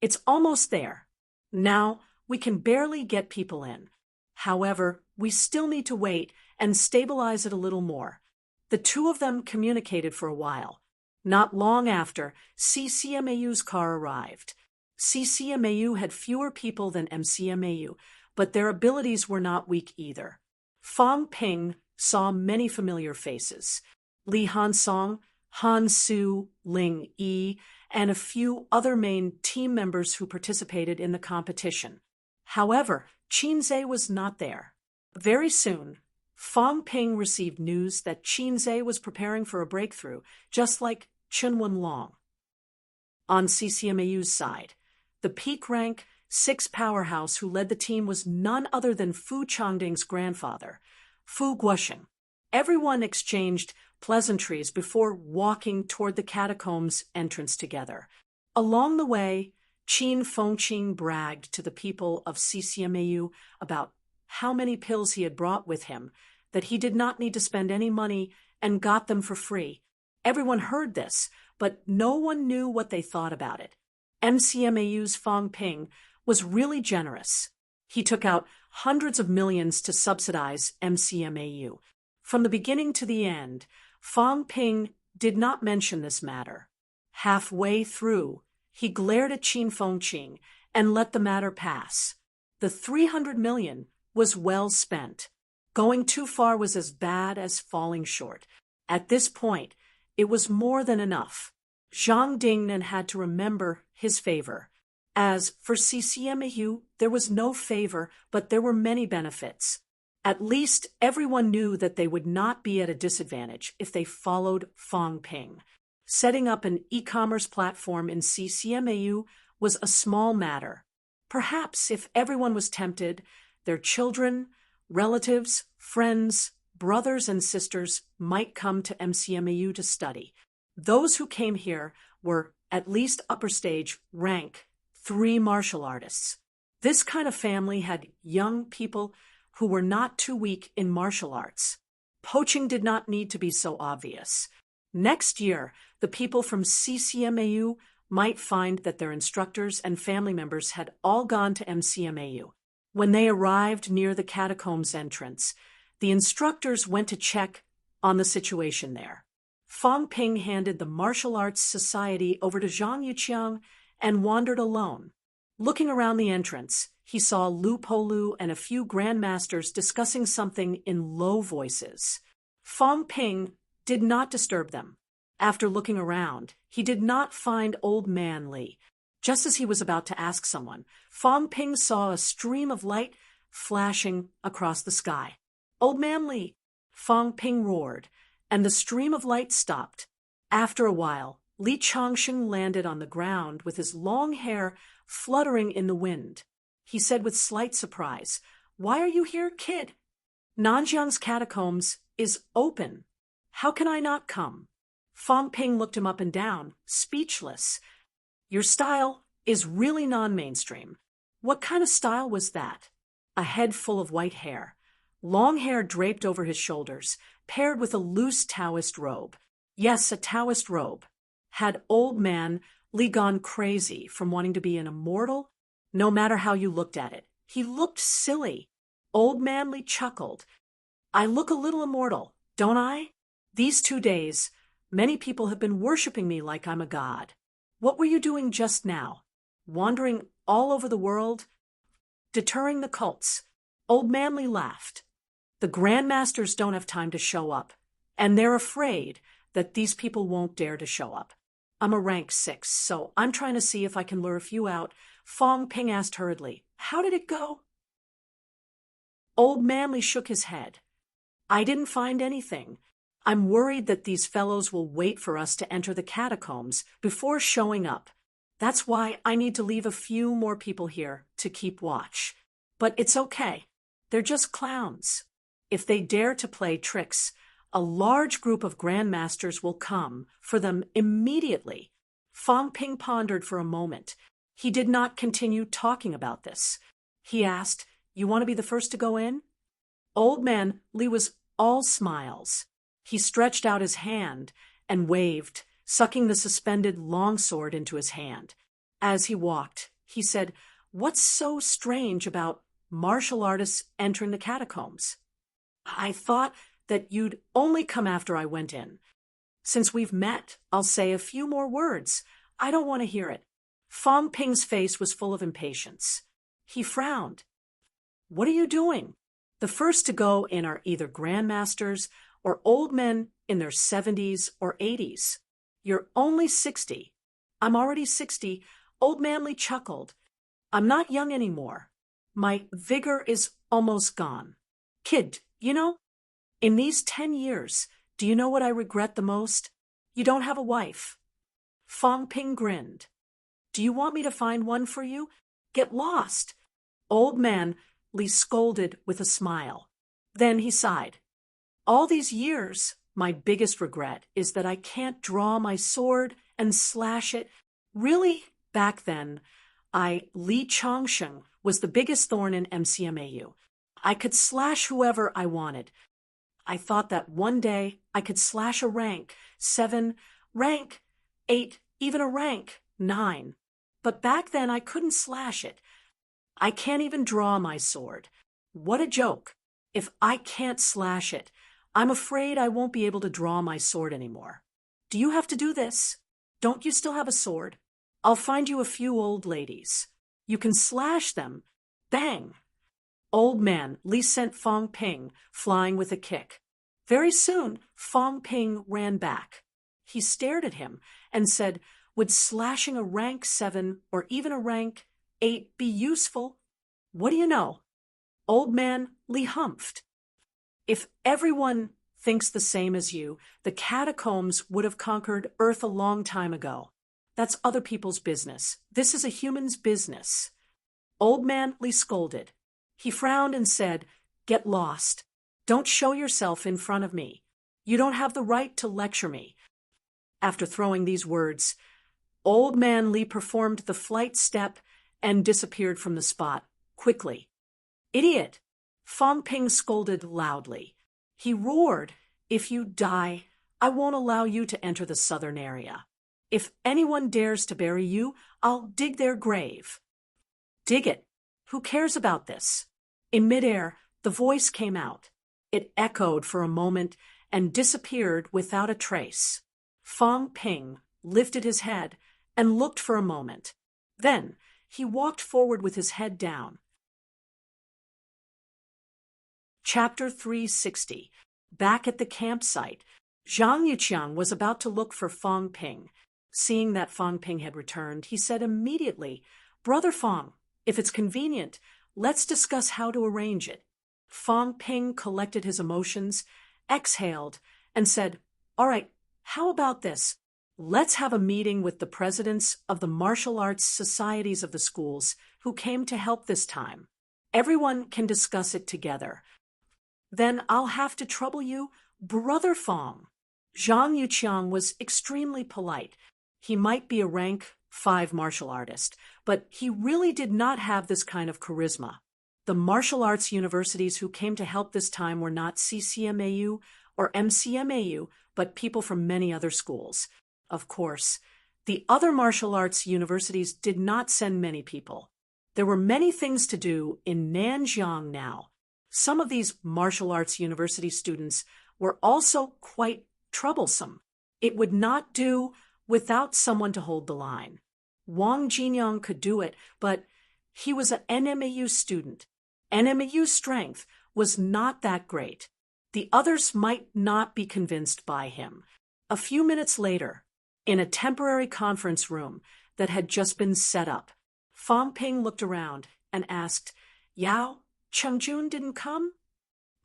"It's almost there. Now we can barely get people in. However, we still need to wait and stabilize it a little more." The 2 of them communicated for a while. Not long after, CCMAU's car arrived. CCMAU had fewer people than MCMAU, but their abilities were not weak either. Fang Ping saw many familiar faces: Li Hansong, Han Su, Ling Yi, and a few other main team members who participated in the competition. However, Qinze was not there. Very soon, Fang Ping received news that Qinze was preparing for a breakthrough, just like Chunwen Long. On CCMAU's side, the peak rank 6 powerhouse who led the team was none other than Fu Changding's grandfather, Fu Guosheng. Everyone exchanged pleasantries before walking toward the catacombs entrance together. Along the way, Qin Fengqing bragged to the people of CCMAU about how many pills he had brought with him, that he did not need to spend any money and got them for free. Everyone heard this, but no one knew what they thought about it. MCMAU's Fang Ping was really generous. He took out hundreds of millions to subsidize MCMAU. From the beginning to the end, Fang Ping did not mention this matter. Halfway through, he glared at Qin Fengqing and let the matter pass. The 300 million was well spent. Going too far was as bad as falling short. At this point, it was more than enough. Zhang Dingnan had to remember his favor. As for CCMAU, there was no favor, but there were many benefits. At least everyone knew that they would not be at a disadvantage if they followed Fang Ping. Setting up an e-commerce platform in CCMAU was a small matter. Perhaps if everyone was tempted, their children, relatives, friends, brothers and sisters might come to MCMAU to study. Those who came here were, at least upper stage, rank 3 martial artists. This kind of family had young people who were not too weak in martial arts. Poaching did not need to be so obvious. Next year, the people from CCMAU might find that their instructors and family members had all gone to MCMAU. When they arrived near the catacombs entrance, the instructors went to check on the situation there. Fang Ping handed the Martial Arts Society over to Zhang Yuqiang and wandered alone. Looking around the entrance, he saw Lu Polu and a few grandmasters discussing something in low voices. Fang Ping did not disturb them. After looking around, he did not find Old Man Li. Just as he was about to ask someone, Fang Ping saw a stream of light flashing across the sky. "Old Man Li!" Fang Ping roared, and the stream of light stopped. After a while, Li Changsheng landed on the ground with his long hair fluttering in the wind. He said with slight surprise, "Why are you here, kid? Nanjiang's catacombs is open. How can I not come?" Fang Ping looked him up and down, speechless. "Your style is really non-mainstream. What kind of style was that?" A head full of white hair. Long hair draped over his shoulders, paired with a loose Taoist robe. Yes, a Taoist robe. Had Old Man Li gone crazy from wanting to be an immortal? No matter how you looked at it, he looked silly. Old Man Li chuckled. "I look a little immortal, don't I? These 2 days, many people have been worshipping me like I'm a god. What were you doing just now? Wandering all over the world? Deterring the cults?" Old Man Li laughed. "The grandmasters don't have time to show up, and they're afraid that these people won't dare to show up. I'm a rank 6, so I'm trying to see if I can lure a few out." Fang Ping asked hurriedly, "How did it go?" Old Man Li shook his head. "I didn't find anything. I'm worried that these fellows will wait for us to enter the catacombs before showing up. That's why I need to leave a few more people here to keep watch. But it's okay. They're just clowns. If they dare to play tricks, a large group of grandmasters will come for them immediately." Fang Ping pondered for a moment. He did not continue talking about this. He asked, "You want to be the first to go in?" Old Man Li was all smiles. He stretched out his hand and waved, sucking the suspended longsword into his hand. As he walked, he said, "What's so strange about martial artists entering the catacombs? I thought that you'd only come after I went in. Since we've met, I'll say a few more words. I don't want to hear it." Fang Ping's face was full of impatience. He frowned. "What are you doing? The first to go in are either grandmasters or old men in their 70s or 80s. You're only 60. I'm already 60. Old Man Li chuckled. "I'm not young anymore. My vigor is almost gone. Kid, in these 10 years, do you know what I regret the most? You don't have a wife." Fang Ping grinned. "Do you want me to find one for you? Get lost." Old Man Li scolded with a smile. Then he sighed. "All these years, my biggest regret is that I can't draw my sword and slash it. Really, back then, Li Changsheng was the biggest thorn in MCMAU. I could slash whoever I wanted. I thought that one day I could slash a rank 7, rank 8, even a rank 9. But back then I couldn't slash it. I can't even draw my sword. What a joke. If I can't slash it, I'm afraid I won't be able to draw my sword anymore. Do you have to do this?" Don't you still have a sword? I'll find you a few old ladies. You can slash them. Bang! Old man Li sent Fong Ping flying with a kick. Very soon, Fong Ping ran back. He stared at him and said, "Would slashing a rank 7 or even a rank 8 be useful?" "What do you know?" Old man Li humphed. "If everyone thinks the same as you, the catacombs would have conquered Earth a long time ago. That's other people's business. This is a human's business." Old man Li scolded. He frowned and said, "Get lost. Don't show yourself in front of me. You don't have the right to lecture me." After throwing these words, Old man Li performed the flight step and disappeared from the spot, quickly. "Idiot!" Fong Ping scolded loudly. He roared, "If you die, I won't allow you to enter the southern area. If anyone dares to bury you, I'll dig their grave." "Dig it. Who cares about this?" In midair, the voice came out. It echoed for a moment and disappeared without a trace. Fong Ping lifted his head and looked for a moment. Then he walked forward with his head down. Chapter 360. Back at the campsite, Zhang Yuqiang was about to look for Fong Ping. Seeing that Fong Ping had returned, he said immediately, "Brother Fong, if it's convenient, let's discuss how to arrange it." Fong Ping collected his emotions, exhaled, and said, "All right, how about this? Let's have a meeting with the presidents of the martial arts societies of the schools who came to help this time. Everyone can discuss it together. Then I'll have to trouble you, Brother Fong." Zhang Yuqiang was extremely polite. He might be a rank 5 martial artist, but he really did not have this kind of charisma. The martial arts universities who came to help this time were not CCMAU or MCMAU, but people from many other schools. Of course, the other martial arts universities did not send many people. There were many things to do in Nanjiang now. Some of these martial arts university students were also quite troublesome. It would not do without someone to hold the line. Wang Jinyang could do it, but he was an NMAU student. NMAU's strength was not that great. The others might not be convinced by him. A few minutes later, in a temporary conference room that had just been set up, Fong Ping looked around and asked, "Yao, Chengjun didn't come?"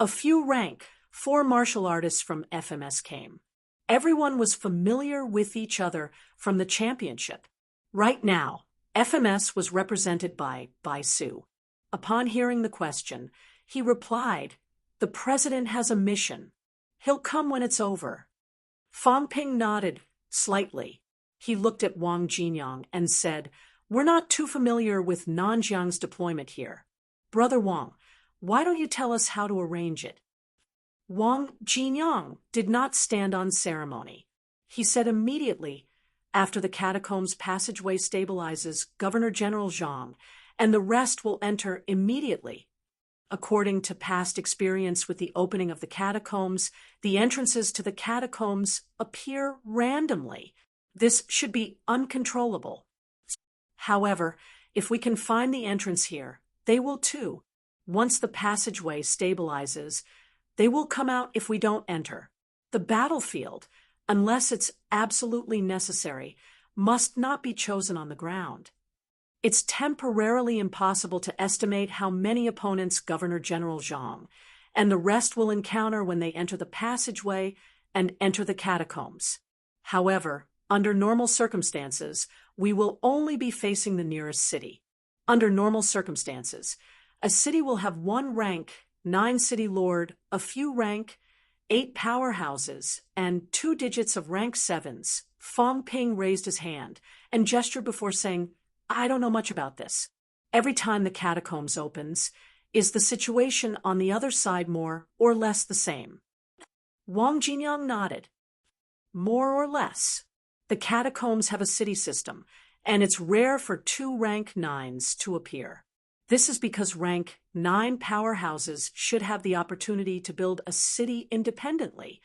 A few rank 4 martial artists from FMS came. Everyone was familiar with each other from the championship. Right now, FMS was represented by Bai Su. Upon hearing the question, he replied, "The president has a mission. He'll come when it's over." Fong Ping nodded slightly. He looked at Wang Jinyang and said, "We're not too familiar with Nanjiang's deployment here. Brother Wang, why don't you tell us how to arrange it?" Wang Jinyang did not stand on ceremony. He said immediately, "After the catacombs passageway stabilizes, Governor General Zhang and the rest will enter immediately. According to past experience with the opening of the catacombs, the entrances to the catacombs appear randomly. This should be uncontrollable. However, if we can find the entrance here, they will too. Once the passageway stabilizes, they will come out if we don't enter. The battlefield, unless it's absolutely necessary, must not be chosen on the ground. It's temporarily impossible to estimate how many opponents Governor General Zhang and the rest will encounter when they enter the passageway and enter the catacombs. However, under normal circumstances, we will only be facing the nearest city. Under normal circumstances, a city will have 1 rank 9 city lord, a few rank 8 powerhouses, and 2 digits of rank 7s. Fong Ping raised his hand and gestured before saying, "I don't know much about this. Every time the catacombs opens, is the situation on the other side more or less the same?" Wang Jinyang nodded. "More or less. The catacombs have a city system, and it's rare for 2 rank 9s to appear. This is because rank 9 powerhouses should have the opportunity to build a city independently.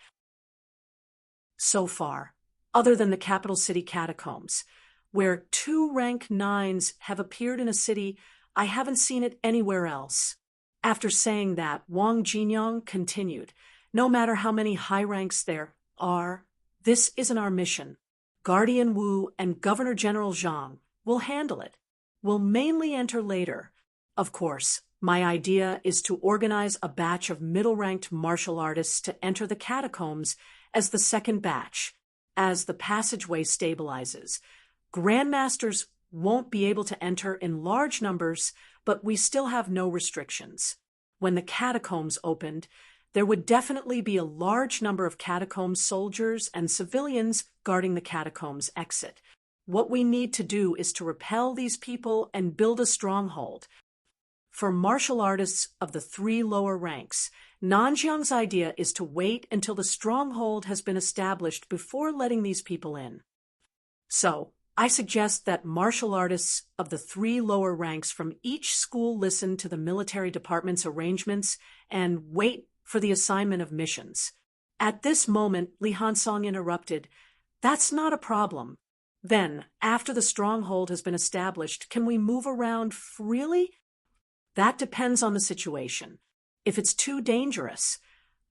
So far, other than the capital city catacombs, where 2 rank 9s have appeared in a city. I haven't seen it anywhere else. After saying that, Wang Jinyang continued, no matter how many high ranks there are, this isn't our mission. Guardian Wu and Governor General Zhang will handle it. We'll mainly enter later. Of course, my idea is to organize a batch of middle-ranked martial artists to enter the catacombs as the second batch. As the passageway stabilizes, grandmasters won't be able to enter in large numbers, but we still have no restrictions. When the catacombs opened, there would definitely be a large number of catacomb soldiers and civilians guarding the catacombs exit. What we need to do is to repel these people and build a stronghold. For martial artists of the 3 lower ranks, Nanjiang's idea is to wait until the stronghold has been established before letting these people in. So, I suggest that martial artists of the 3 lower ranks from each school listen to the military department's arrangements and wait for the assignment of missions. At this moment, Li Hansong interrupted, "That's not a problem. Then, after the stronghold has been established, can we move around freely?" "That depends on the situation. If it's too dangerous,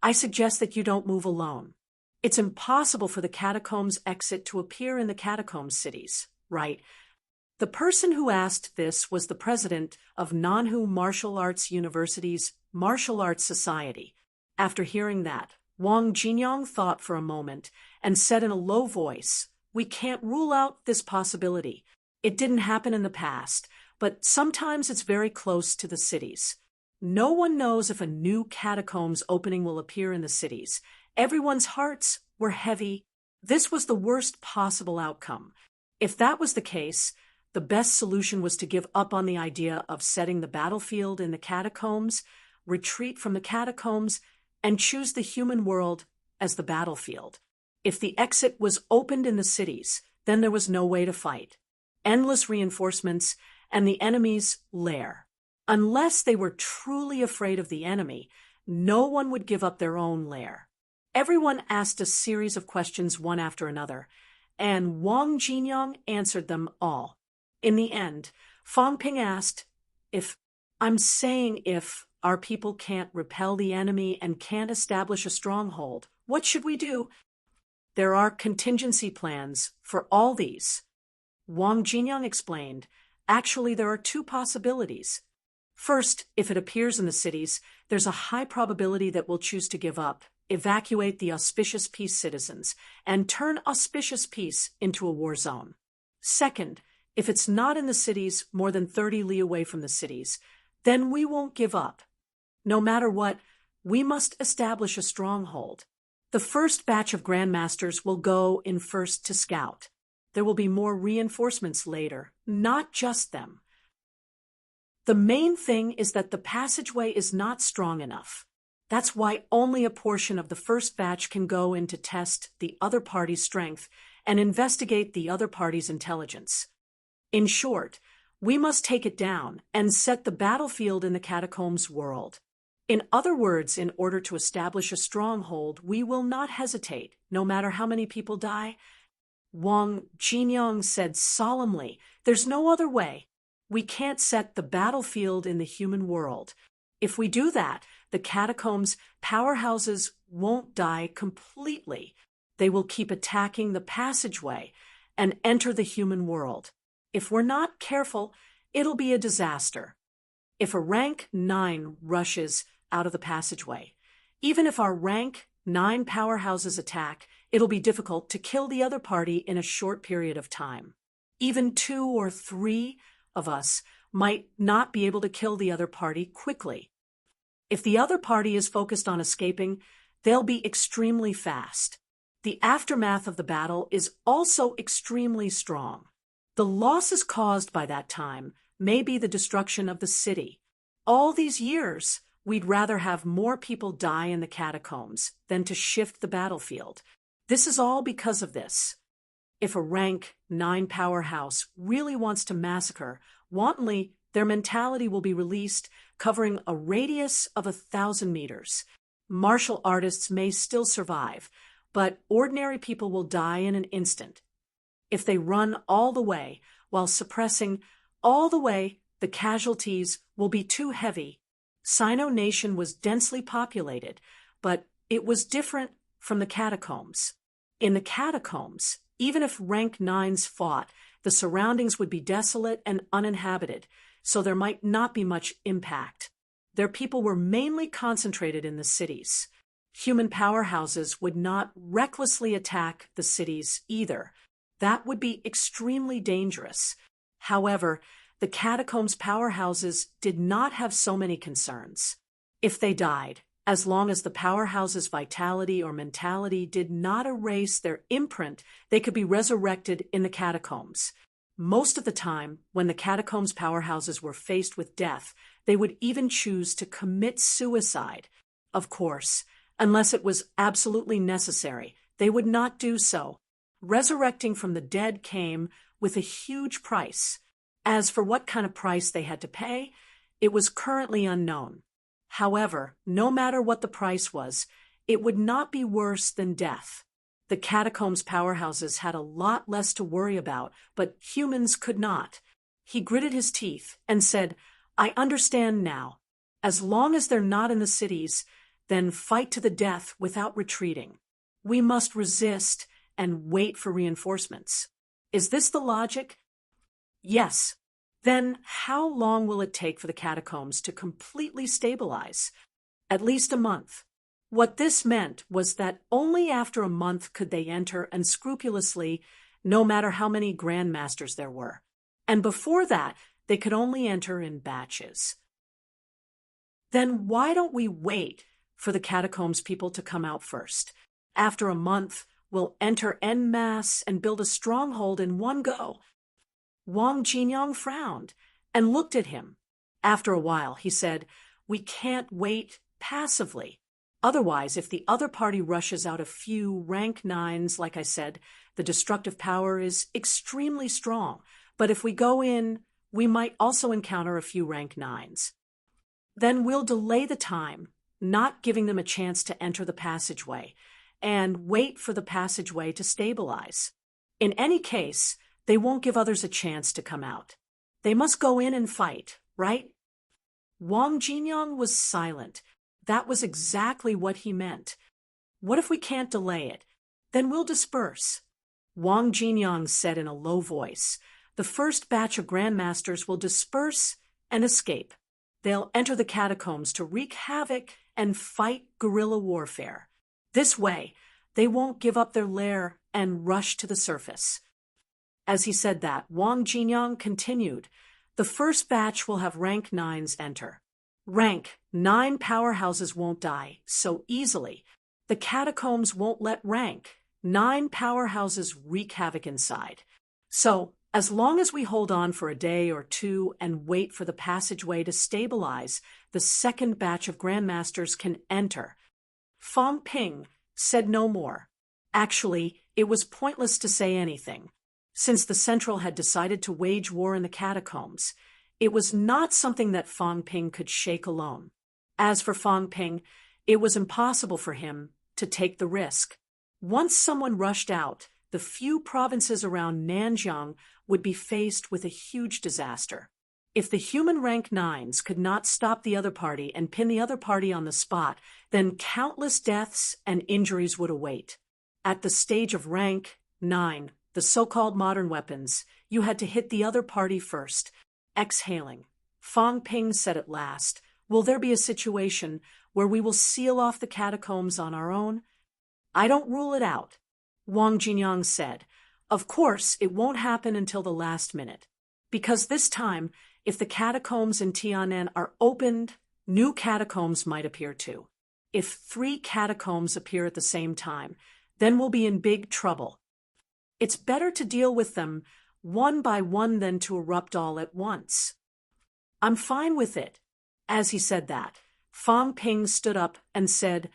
I suggest that you don't move alone. It's impossible for the catacombs exit to appear in the catacomb cities, right?" The person who asked this was the president of Nanhu Martial Arts University's Martial Arts Society. After hearing that, Wang Jinyang thought for a moment and said in a low voice, "We can't rule out this possibility. It didn't happen in the past, but sometimes it's very close to the cities. No one knows if a new catacombs opening will appear in the cities. Everyone's hearts were heavy. This was the worst possible outcome. If that was the case, the best solution was to give up on the idea of setting the battlefield in the catacombs, retreat from the catacombs, and choose the human world as the battlefield. If the exit was opened in the cities, then there was no way to fight. Endless reinforcements and the enemy's lair. Unless they were truly afraid of the enemy, no one would give up their own lair." Everyone asked a series of questions one after another, and Wang Jinyang answered them all. In the end, Fang Ping asked, if our people can't repel the enemy and can't establish a stronghold, what should we do?" "There are contingency plans for all these." Wang Jinyang explained, "Actually, there are 2 possibilities. First, if it appears in the cities, there's a high probability that we'll choose to give up, evacuate the Auspicious Peace citizens, and turn Auspicious Peace into a war zone. Second, if it's not in the cities more than 30 li away from the cities, then we won't give up. No matter what, we must establish a stronghold. The first batch of grandmasters will go in first to scout. There will be more reinforcements later, not just them. The main thing is that the passageway is not strong enough. That's why only a portion of the first batch can go in to test the other party's strength and investigate the other party's intelligence. In short, we must take it down and set the battlefield in the catacombs world. In other words, in order to establish a stronghold, we will not hesitate, no matter how many people die." Wang Jinyang said solemnly, "There's no other way. We can't set the battlefield in the human world. If we do that, the catacombs' powerhouses won't die completely. They will keep attacking the passageway and enter the human world. If we're not careful, it'll be a disaster. If a rank 9 rushes out of the passageway, even if our rank 9 powerhouses attack, it'll be difficult to kill the other party in a short period of time. Even 2 or 3 of us might not be able to kill the other party quickly. If the other party is focused on escaping, they'll be extremely fast. The aftermath of the battle is also extremely strong. The losses caused by that time may be the destruction of the city. All these years, we'd rather have more people die in the catacombs than to shift the battlefield. This is all because of this. If a rank 9 powerhouse really wants to massacre, wantonly, their mentality will be released, covering a radius of 1,000 meters. Martial artists may still survive. but ordinary people will die in an instant. If they run all the way while suppressing all the way, the casualties will be too heavy. Sino Nation was densely populated, but it was different from the catacombs. In the catacombs, even if rank 9s fought, the surroundings would be desolate and uninhabited, so there might not be much impact. Their people were mainly concentrated in the cities. Human powerhouses would not recklessly attack the cities either. That would be extremely dangerous. However, the catacombs' powerhouses did not have so many concerns. If they died, as long as the powerhouse's vitality or mentality did not erase their imprint, they could be resurrected in the catacombs. Most of the time, when the catacombs' powerhouses were faced with death, they would even choose to commit suicide. Of course, unless it was absolutely necessary, they would not do so. Resurrecting from the dead came with a huge price. As for what kind of price they had to pay, it was currently unknown. However, no matter what the price was, it would not be worse than death. The catacombs' powerhouses had a lot less to worry about, but humans could not. He gritted his teeth and said, "I understand now. As long as they're not in the cities, then fight to the death without retreating. We must resist and wait for reinforcements." Is this the logic? Yes. Then how long will it take for the catacombs to completely stabilize? At least a month. What this meant was that only after a month could they enter unscrupulously, no matter how many grandmasters there were. And before that, they could only enter in batches. Then why don't we wait for the catacombs people to come out first? After a month, we'll enter en masse and build a stronghold in one go. Wang Jinyang frowned and looked at him. After a while, he said, "We can't wait passively. Otherwise, if the other party rushes out a few rank 9s, like I said, the destructive power is extremely strong. But if we go in, we might also encounter a few rank 9s. Then we'll delay the time, not giving them a chance to enter the passageway, and wait for the passageway to stabilize. In any case, they won't give others a chance to come out. They must go in and fight, right?" Wang Jinyang was silent. That was exactly what he meant. "What if we can't delay it? Then we'll disperse." Wang Jinyang said in a low voice, "The first batch of grandmasters will disperse and escape. They'll enter the catacombs to wreak havoc and fight guerrilla warfare. This way, they won't give up their lair and rush to the surface." As he said that, Wang Jinyang continued, "The first batch will have rank 9s enter. Rank 9 powerhouses won't die so easily. The catacombs won't let rank 9 powerhouses wreak havoc inside. So, as long as we hold on for a day or two and wait for the passageway to stabilize, the second batch of grandmasters can enter." Fang Ping said no more. Actually, it was pointless to say anything. Since the Central had decided to wage war in the catacombs, it was not something that Fang Ping could shake alone. As for Fang Ping, it was impossible for him to take the risk. Once someone rushed out, the few provinces around Nanjiang would be faced with a huge disaster. If the human rank 9s could not stop the other party and pin the other party on the spot, then countless deaths and injuries would await. At the stage of rank 9, the so-called modern weapons, you had to hit the other party first. Exhaling, Fang Ping said at last, "Will there be a situation where we will seal off the catacombs on our own?" "I don't rule it out," Wang Jinyang said. "Of course, it won't happen until the last minute. Because this time, if the catacombs in Tianan are opened, new catacombs might appear too. If 3 catacombs appear at the same time, then we'll be in big trouble. It's better to deal with them one by one than to erupt all at once." "I'm fine with it." As he said that, Fang Ping stood up and said,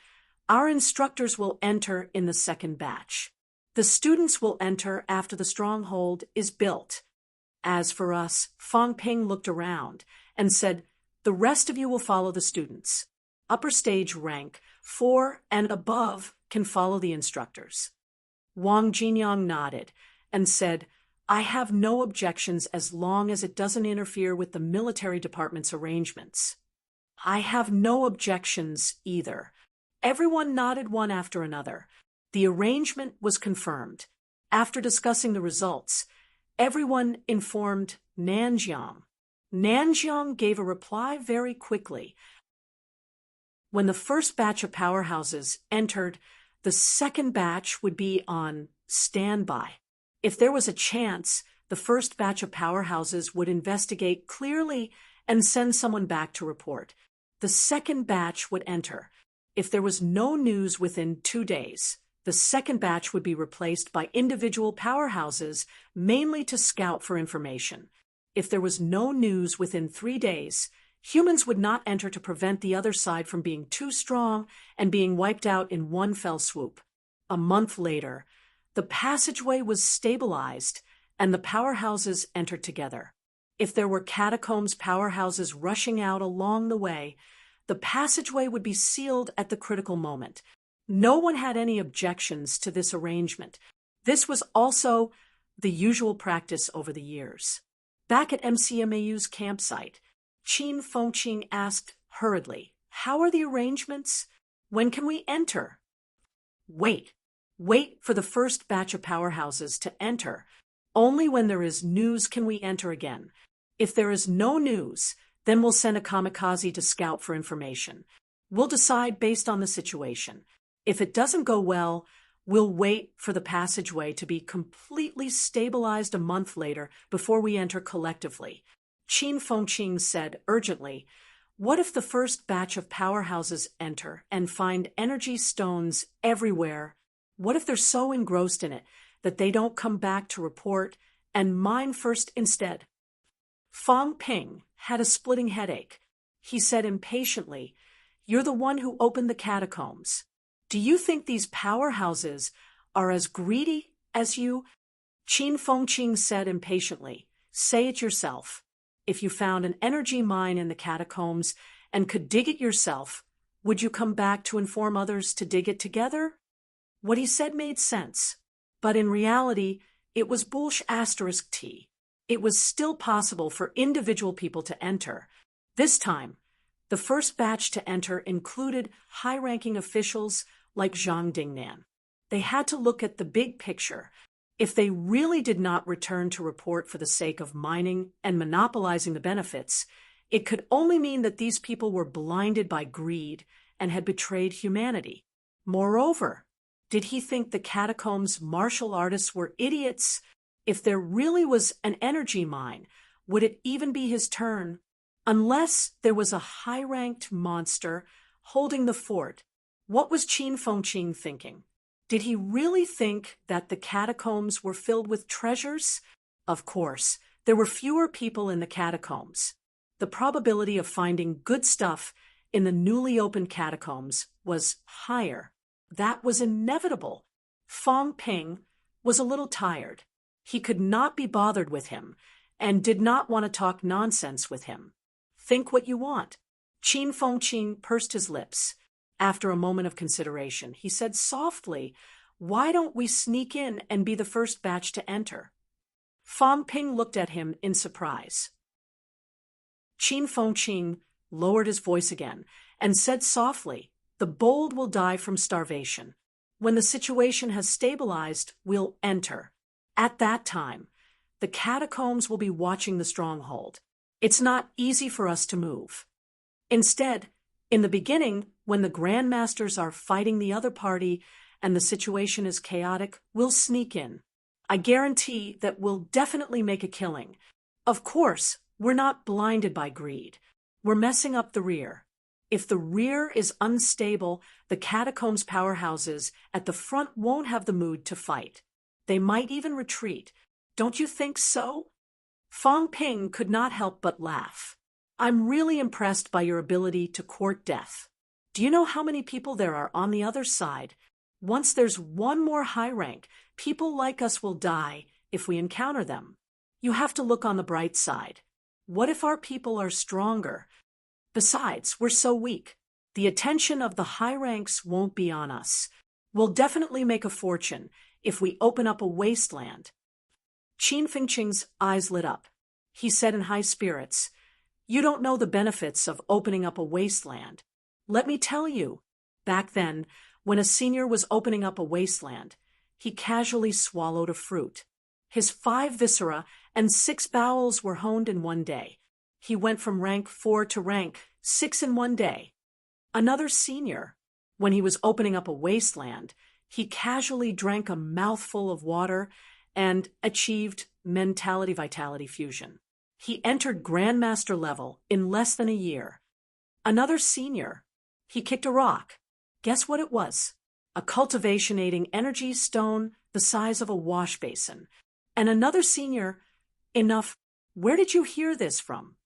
"Our instructors will enter in the second batch. The students will enter after the stronghold is built. As for us," Fang Ping looked around and said, "the rest of you will follow the students. Upper stage rank 4 and above can follow the instructors. Wang Jinyang nodded and said, I have no objections as long as it doesn't interfere with the military department's arrangements. I have no objections either. Everyone nodded one after another. The arrangement was confirmed. After discussing the results, everyone informed Nanjiang. Nanjiang gave a reply very quickly. When the first batch of powerhouses entered, the second batch would be on standby. If there was a chance, the first batch of powerhouses would investigate clearly and send someone back to report. The second batch would enter. If there was no news within 2 days, the second batch would be replaced by individual powerhouses, mainly to scout for information. If there was no news within 3 days, humans would not enter to prevent the other side from being too strong and being wiped out in one fell swoop. A month later, the passageway was stabilized and the powerhouses entered together. If there were catacombs powerhouses rushing out along the way, the passageway would be sealed at the critical moment. No one had any objections to this arrangement. This was also the usual practice over the years. Back at MCMAU's campsite, Qin Fengqing asked hurriedly, How are the arrangements? When can we enter? Wait for the first batch of powerhouses to enter. Only when there is news can we enter again. If there is no news, then we'll send a kamikaze to scout for information. We'll decide based on the situation. If it doesn't go well, we'll wait for the passageway to be completely stabilized a month later before we enter collectively. Qin Fengqing said urgently, What if the first batch of powerhouses enter and find energy stones everywhere? What if they're so engrossed in it that they don't come back to report and mine first instead? Fang Ping had a splitting headache. He said impatiently, You're the one who opened the catacombs. Do you think these powerhouses are as greedy as you? Qin Fengqing said impatiently, Say it yourself. If you found an energy mine in the catacombs and could dig it yourself, would you come back to inform others to dig it together? What he said made sense, but in reality, it was bullsh*t. It was still possible for individual people to enter. This time, the first batch to enter included high-ranking officials like Zhang Dingnan. They had to look at the big picture. If they really did not return to report for the sake of mining and monopolizing the benefits, it could only mean that these people were blinded by greed and had betrayed humanity. Moreover, did he think the catacombs martial artists were idiots? If there really was an energy mine, would it even be his turn? Unless there was a high-ranked monster holding the fort, what was Qin Fengqing thinking? Did he really think that the catacombs were filled with treasures? Of course, there were fewer people in the catacombs. The probability of finding good stuff in the newly opened catacombs was higher. That was inevitable. Fang Ping was a little tired. He could not be bothered with him and did not want to talk nonsense with him. Think what you want. Qin Fengqing pursed his lips. After a moment of consideration, he said softly, Why don't we sneak in and be the first batch to enter? Fang Ping looked at him in surprise. Qin Fengqing lowered his voice again and said softly, The bold will die from starvation. When the situation has stabilized, we'll enter. At that time, the catacombs will be watching the stronghold. It's not easy for us to move. Instead, in the beginning, when the grandmasters are fighting the other party and the situation is chaotic, we'll sneak in. I guarantee that we'll definitely make a killing. Of course, we're not blinded by greed. We're messing up the rear. If the rear is unstable, the catacombs powerhouses at the front won't have the mood to fight. They might even retreat. Don't you think so? Fang Ping could not help but laugh. I'm really impressed by your ability to court death. Do you know how many people there are on the other side? Once there's one more high rank, people like us will die if we encounter them. You have to look on the bright side. What if our people are stronger? Besides, we're so weak. The attention of the high ranks won't be on us. We'll definitely make a fortune if we open up a wasteland. Qin Fengqing's eyes lit up. He said in high spirits, "You don't know the benefits of opening up a wasteland. Let me tell you." Back then, when a senior was opening up a wasteland, he casually swallowed a fruit. His 5 viscera and 6 bowels were honed in one day. He went from rank 4 to rank 6 in one day. Another senior, when he was opening up a wasteland, he casually drank a mouthful of water and achieved mentality-vitality fusion. He entered Grandmaster level in less than a year. Another senior, he kicked a rock. Guess what it was? A cultivation-aiding energy stone the size of a wash basin. And another senior, enough. Where did you hear this from?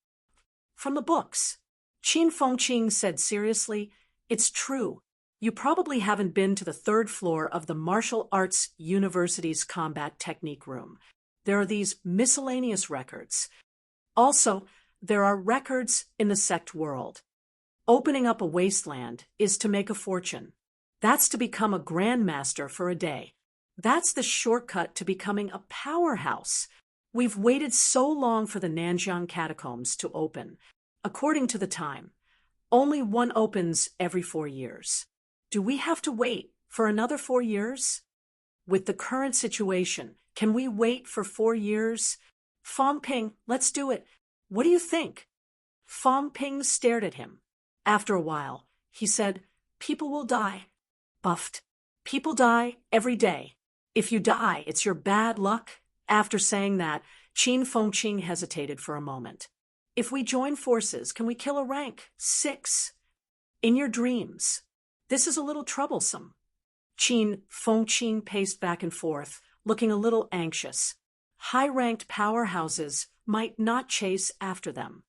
From the books. Qin Fengqing said seriously, "It's true. You probably haven't been to the 3rd floor of the Martial Arts University's combat technique room. There are these miscellaneous records. Also, there are records in the sect world. Opening up a wasteland is to make a fortune. That's to become a grandmaster for a day. That's the shortcut to becoming a powerhouse. We've waited so long for the Nanjiang catacombs to open. According to the time, only one opens every 4 years. Do we have to wait for another 4 years? With the current situation, can we wait for 4 years? Fang Ping, let's do it. What do you think?" Fang Ping stared at him. After a while, he said, "People will die." Buffed. "People die every day. If you die, it's your bad luck." After saying that, Qin Fengqing hesitated for a moment. "If we join forces, can we kill a rank 6? In your dreams. This is a little troublesome." Qin Fengqing paced back and forth, looking a little anxious. High-ranked powerhouses might not chase after them.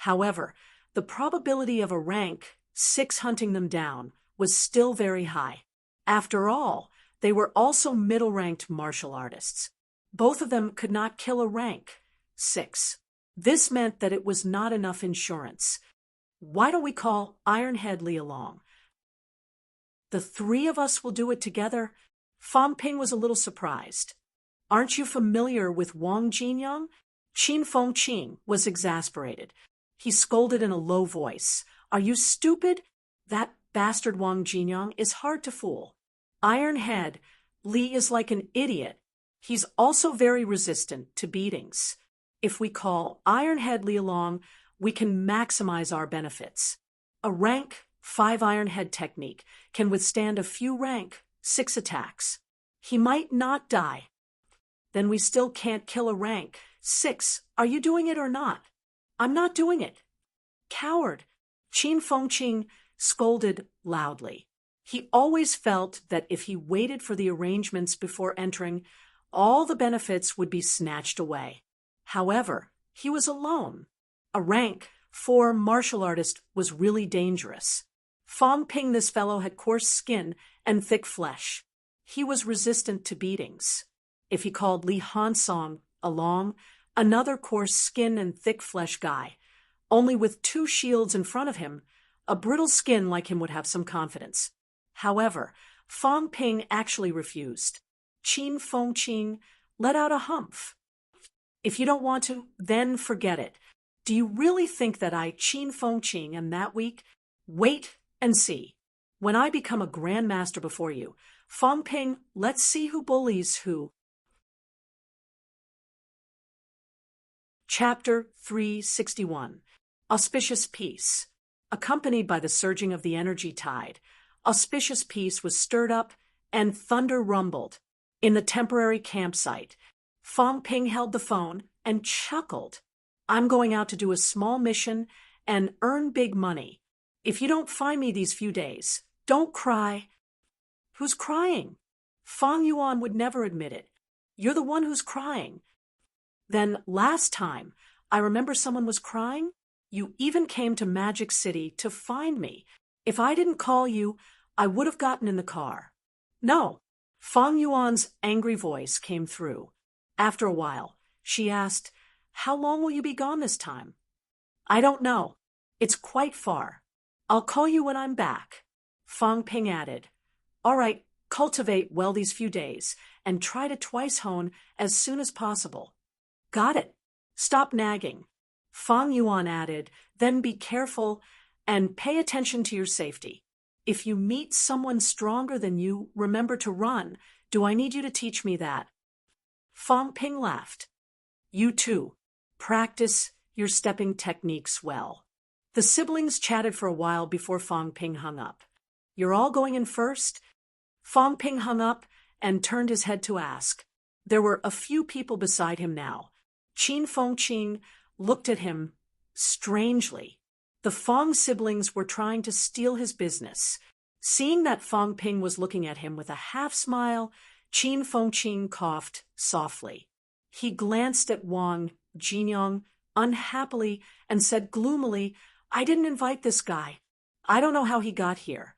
However, the probability of a rank 6 hunting them down was still very high. After all, they were also middle-ranked martial artists. Both of them could not kill a rank 6. This meant that it was not enough insurance. "Why don't we call Ironhead Li along? The 3 of us will do it together." Fang Ping was a little surprised. "Aren't you familiar with Wang Jinyang?" Qin Fengqing was exasperated. He scolded in a low voice. "Are you stupid? That bastard Wang Jinyang is hard to fool. Ironhead Li is like an idiot. He's also very resistant to beatings. If we call Ironhead Li along, we can maximize our benefits. A rank 5 Ironhead technique can withstand a few rank 6 attacks. He might not die. Then we still can't kill a rank 6. Are you doing it or not?" "I'm not doing it." "Coward." Qin Fengqing scolded loudly. He always felt that if he waited for the arrangements before entering, all the benefits would be snatched away. However, he was alone. A rank 4 martial artist was really dangerous. Fang Ping, this fellow, had coarse skin and thick flesh. He was resistant to beatings. If he called Li Hansong along, another coarse skin and thick flesh guy, only with 2 shields in front of him, a brittle skin like him would have some confidence. However, Fang Ping actually refused. Qin Fengqing let out a humph. "If you don't want to, then forget it. Do you really think that I, Qin Fengqing, am that weak? Wait and see. When I become a grandmaster before you, Fang Ping, let's see who bullies who." Chapter 361. Auspicious Peace. Accompanied by the surging of the energy tide, auspicious peace was stirred up and thunder rumbled. In the temporary campsite, Fang Ping held the phone and chuckled. "I'm going out to do a small mission and earn big money. If you don't find me these few days, don't cry." "Who's crying?" "Fang Yuan would never admit it. You're the one who's crying." "Then last time, I remember someone was crying? You even came to Magic City to find me. If I didn't call you, I would have gotten in the car." "No." Fang Yuan's angry voice came through. After a while, she asked, "How long will you be gone this time?" "I don't know. It's quite far. I'll call you when I'm back. Fang Ping added. All right, cultivate well these few days, and try to twice hone as soon as possible. Got it. Stop nagging. Fang Yuan added, then be careful and pay attention to your safety. If you meet someone stronger than you, remember to run. Do I need you to teach me that? Fang Ping laughed. You too. Practice your stepping techniques well. The siblings chatted for a while before Fang Ping hung up. You're all going in first? Fang Ping hung up and turned his head to ask. There were a few people beside him now. Qin Fengqing looked at him strangely. The Fang siblings were trying to steal his business. Seeing that Fang Ping was looking at him with a half-smile, Qin Fengqing coughed softly. He glanced at Wang Jinyang unhappily and said gloomily, I didn't invite this guy. I don't know how he got here.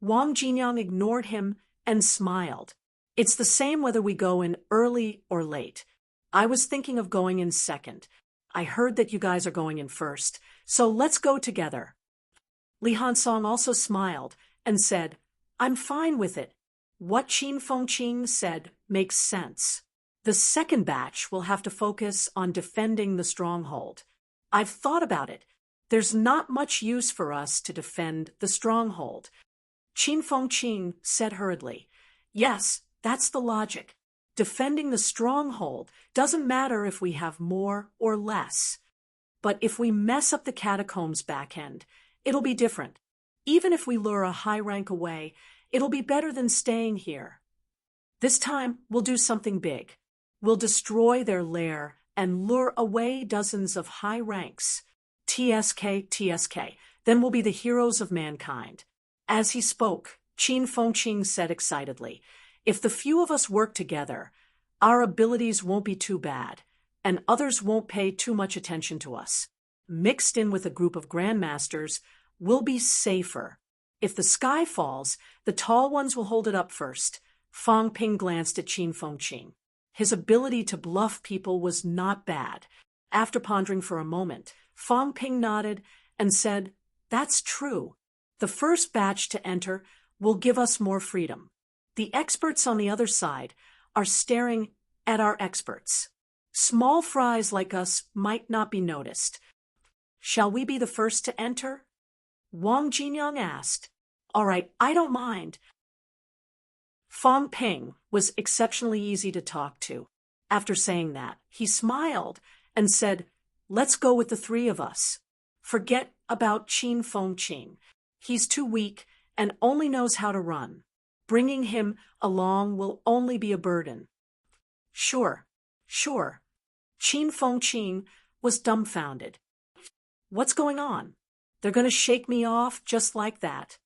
Wang Jinyang ignored him and smiled. It's the same whether we go in early or late. I was thinking of going in second. I heard that you guys are going in first, so let's go together. Li Hansong also smiled and said, I'm fine with it. What Qin Fengqing said makes sense. The second batch will have to focus on defending the stronghold. I've thought about it. There's not much use for us to defend the stronghold. Qin Fengqing said hurriedly, Yes, that's the logic. Defending the stronghold doesn't matter if we have more or less. But if we mess up the catacombs back end, it'll be different. Even if we lure a high rank away, it'll be better than staying here. This time, we'll do something big. We'll destroy their lair and lure away dozens of high ranks. TSK, TSK. Then we'll be the heroes of mankind. As he spoke, Qin Fengqing said excitedly, If the few of us work together, our abilities won't be too bad, and others won't pay too much attention to us. Mixed in with a group of grandmasters, we'll be safer. If the sky falls, the tall ones will hold it up first. Fang Ping glanced at Qin Fengqing. His ability to bluff people was not bad. After pondering for a moment, Fang Ping nodded and said, That's true. The first batch to enter will give us more freedom. The experts on the other side are staring at our experts. Small fries like us might not be noticed. Shall we be the first to enter? Wang Jinyang asked. All right, I don't mind. Fang Ping was exceptionally easy to talk to. After saying that, he smiled and said, Let's go with the three of us. Forget about Qin Fengqing. He's too weak and only knows how to run. Bringing him along will only be a burden. Sure. Qin Fengqing was dumbfounded. What's going on? They're going to shake me off just like that.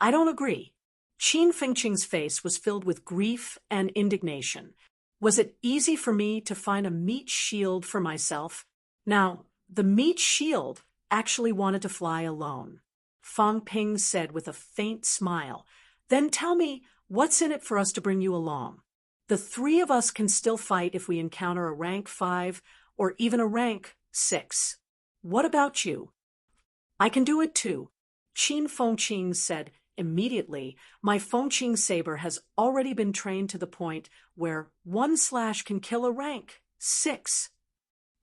I don't agree. Qin Fengqing's face was filled with grief and indignation. Was it easy for me to find a meat shield for myself? Now, the meat shield actually wanted to fly alone. Fang Ping said with a faint smile, Then tell me what's in it for us to bring you along. The three of us can still fight if we encounter a rank 5 or even a rank 6. What about you? I can do it too. Qin Fengqing said immediately, My Fengqing saber has already been trained to the point where 1 slash can kill a rank 6.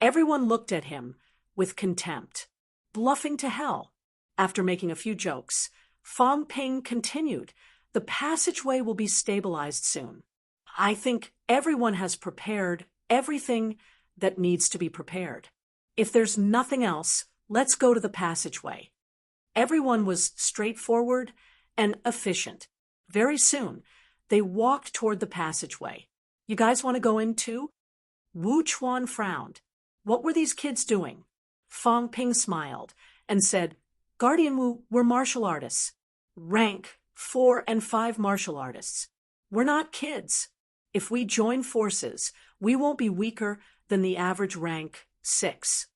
Everyone looked at him with contempt. Bluffing to hell. After making a few jokes, Fang Ping continued, The passageway will be stabilized soon. I think everyone has prepared everything that needs to be prepared. If there's nothing else, let's go to the passageway. Everyone was straightforward and efficient. Very soon, they walked toward the passageway. You guys want to go in too? Wu Chuan frowned. What were these kids doing? Fang Ping smiled and said, Guardian Wu, we're martial artists. Rank 4 and 5 martial artists. We're not kids. If we join forces, we won't be weaker than the average rank 6.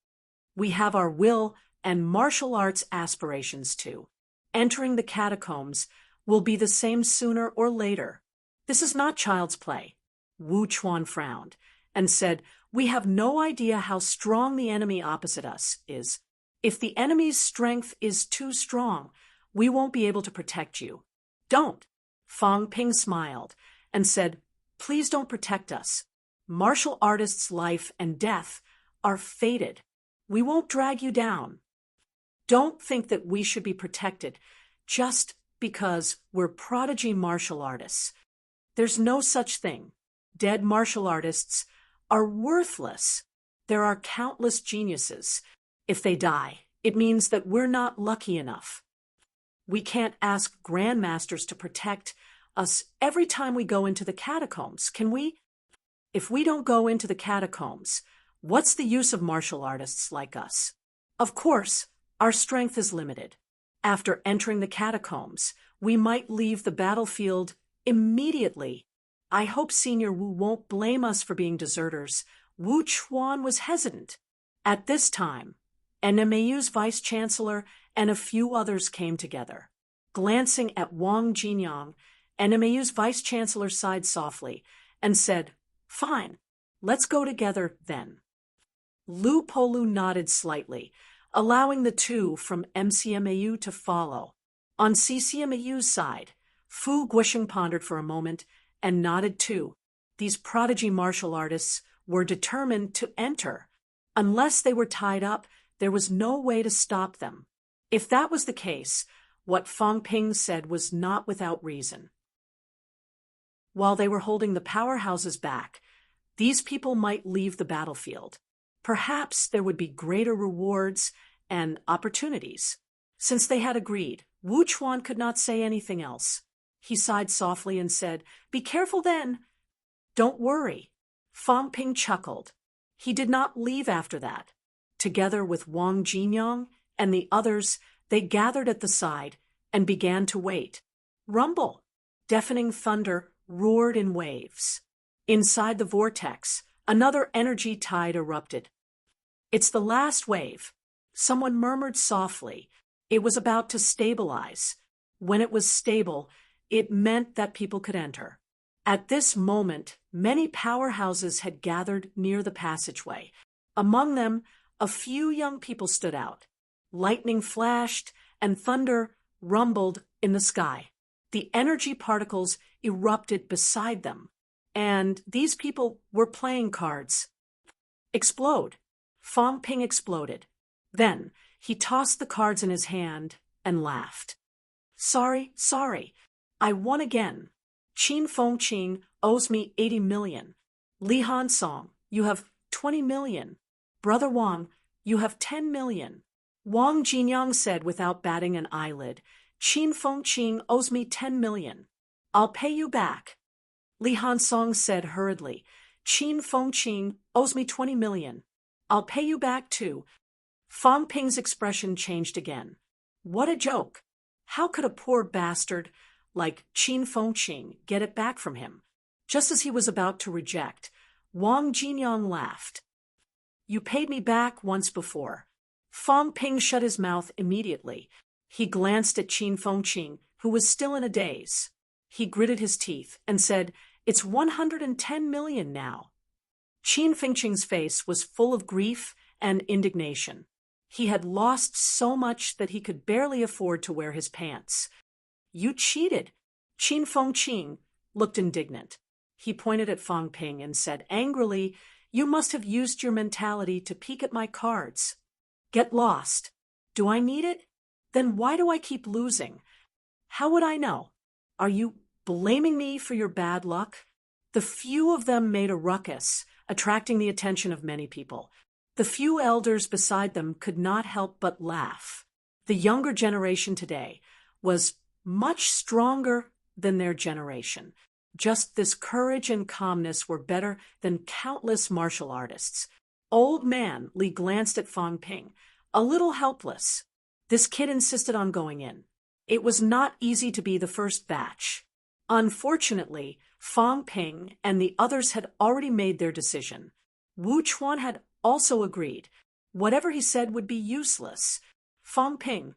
We have our will and martial arts aspirations too. Entering the catacombs will be the same sooner or later. This is not child's play. Wu Chuan frowned and said, We have no idea how strong the enemy opposite us is. If the enemy's strength is too strong, we won't be able to protect you. Don't. Fang Ping smiled and said, please don't protect us. Martial artists' life and death are fated. We won't drag you down. Don't think that we should be protected just because we're prodigy martial artists. There's no such thing. Dead martial artists are worthless. There are countless geniuses. If they die, it means that we're not lucky enough. We can't ask grandmasters to protect us every time we go into the catacombs, can we? If we don't go into the catacombs, what's the use of martial artists like us? Of course, our strength is limited. After entering the catacombs, we might leave the battlefield immediately. I hope Senior Wu won't blame us for being deserters. Wu Chuan was hesitant. At this time, NMAU's vice-chancellor and a few others came together. Glancing at Wang Jinyang, NMAU's vice-chancellor sighed softly and said, fine, let's go together then. Lu Polu nodded slightly, allowing the two from MCMAU to follow. On CCMAU's side, Fu Guisheng pondered for a moment and nodded too. These prodigy martial artists were determined to enter. Unless they were tied up, there was no way to stop them. If that was the case, what Fang Ping said was not without reason. While they were holding the powerhouses back, these people might leave the battlefield. Perhaps there would be greater rewards and opportunities. Since they had agreed, Wu Chuan could not say anything else. He sighed softly and said, be careful then. Don't worry. Fang Ping chuckled. He did not leave after that. Together with Wang Jinyang and the others, they gathered at the side and began to wait. Rumble! Deafening thunder roared in waves. Inside the vortex, another energy tide erupted. It's the last wave. Someone murmured softly. It was about to stabilize. When it was stable, it meant that people could enter. At this moment, many powerhouses had gathered near the passageway. Among them, a few young people stood out. Lightning flashed and thunder rumbled in the sky. The energy particles erupted beside them, and these people were playing cards. Explode! Fang Ping exploded. Then he tossed the cards in his hand and laughed. Sorry, I won again. Qin Fengqing owes me 80 million. Li Hansong, you have 20 million. Brother Wang, you have 10 million. Wang Jinyang said without batting an eyelid, Qin Fengqing owes me 10 million. I'll pay you back. Li Hansong said hurriedly, Qin Fengqing owes me 20 million. I'll pay you back too. Fang Ping's expression changed again. What a joke! How could a poor bastard like Qin Fengqing get it back from him? Just as he was about to reject, Wang Jinyang laughed. You paid me back once before. Fang Ping shut his mouth immediately. He glanced at Qin Fengqing, who was still in a daze. He gritted his teeth and said, it's 110 million now. Qin Fengqing's face was full of grief and indignation. He had lost so much that he could barely afford to wear his pants. You cheated. Qin Fengqing looked indignant. He pointed at Fang Ping and said angrily, you must have used your mentality to peek at my cards. Get lost. Do I need it? Then why do I keep losing? How would I know? Are you blaming me for your bad luck? The few of them made a ruckus, attracting the attention of many people. The few elders beside them could not help but laugh. The younger generation today was much stronger than their generation. Just this courage and calmness were better than countless martial artists. Old man Li glanced at Fang Ping, a little helpless. This kid insisted on going in. It was not easy to be the first batch. Unfortunately, Fang Ping and the others had already made their decision. Wu Chuan had also agreed. Whatever he said would be useless. Fang Ping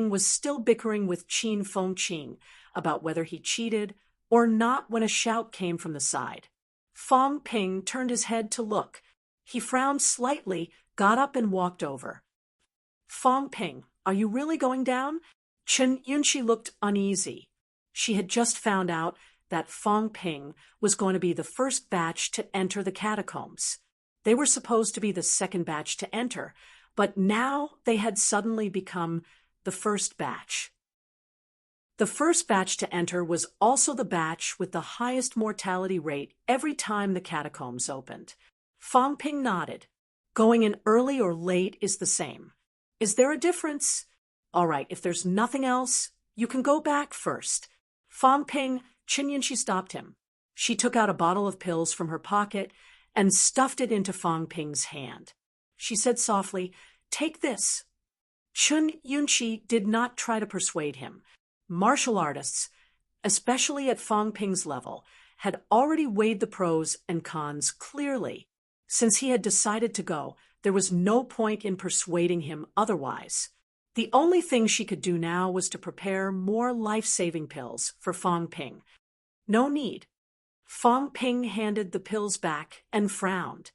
was still bickering with Qin Fengqing about whether he cheated or not when a shout came from the side. Fang Ping turned his head to look. He frowned slightly, got up and walked over. Fong Ping, are you really going down? Chen Yunxi looked uneasy. She had just found out that Fong Ping was going to be the first batch to enter the catacombs. They were supposed to be the second batch to enter, but now they had suddenly become the first batch. The first batch to enter was also the batch with the highest mortality rate every time the catacombs opened. Fong Ping nodded. Going in early or late is the same. Is there a difference? All right, if there's nothing else, you can go back first. Fong Ping, Chen Yunxi stopped him. She took out a bottle of pills from her pocket and stuffed it into Fong Ping's hand. She said softly, "Take this." Chen Yunxi did not try to persuade him. Martial artists, especially at Fong Ping's level, had already weighed the pros and cons clearly. Since he had decided to go, there was no point in persuading him otherwise. The only thing she could do now was to prepare more life-saving pills for Fong Ping. No need. Fong Ping handed the pills back and frowned.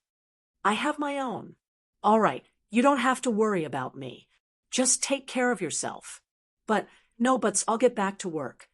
"I have my own." "All right, you don't have to worry about me. Just take care of yourself." "But, no buts, I'll get back to work."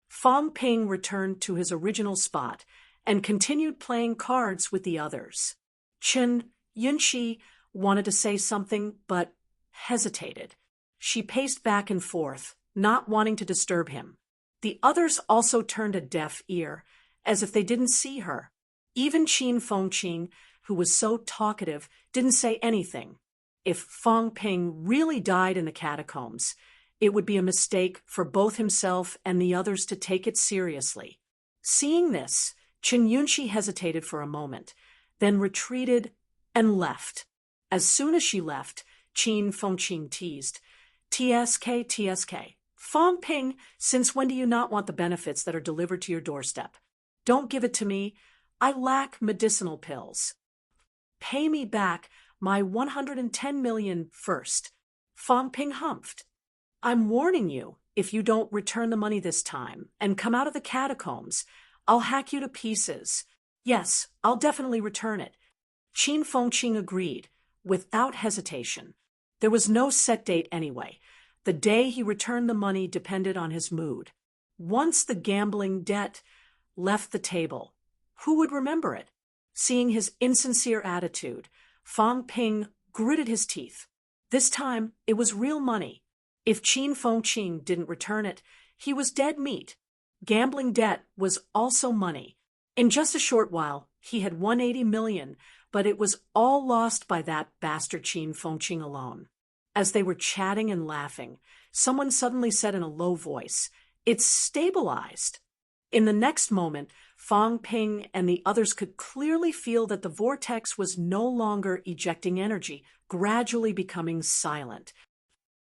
Fong Ping returned to his original spot and continued playing cards with the others. Chen Yunxi wanted to say something, but hesitated. She paced back and forth, not wanting to disturb him. The others also turned a deaf ear, as if they didn't see her. Even Qin Fengqing, who was so talkative, didn't say anything. If Fong Ping really died in the catacombs, it would be a mistake for both himself and the others to take it seriously. Seeing this, Chen Yunxi hesitated for a moment, then retreated and left. As soon as she left, Qin Fengqing teased, "TSK, TSK. Fong Ping, since when do you not want the benefits that are delivered to your doorstep? Don't give it to me. I lack medicinal pills. Pay me back my 110 million first." Fong Ping humphed. "I'm warning you, if you don't return the money this time and come out of the catacombs, I'll hack you to pieces. Yes, I'll definitely return it." Qin Fengqing agreed, without hesitation. There was no set date anyway. The day he returned the money depended on his mood. Once the gambling debt left the table, who would remember it? Seeing his insincere attitude, Fong Ping gritted his teeth. This time, it was real money. If Qin Fengqing didn't return it, he was dead meat. Gambling debt was also money. In just a short while, he had 180 million, but it was all lost by that bastard Qin Fengqing alone. As they were chatting and laughing, someone suddenly said in a low voice, "It's stabilized." In the next moment, Fong Ping and the others could clearly feel that the vortex was no longer ejecting energy, gradually becoming silent.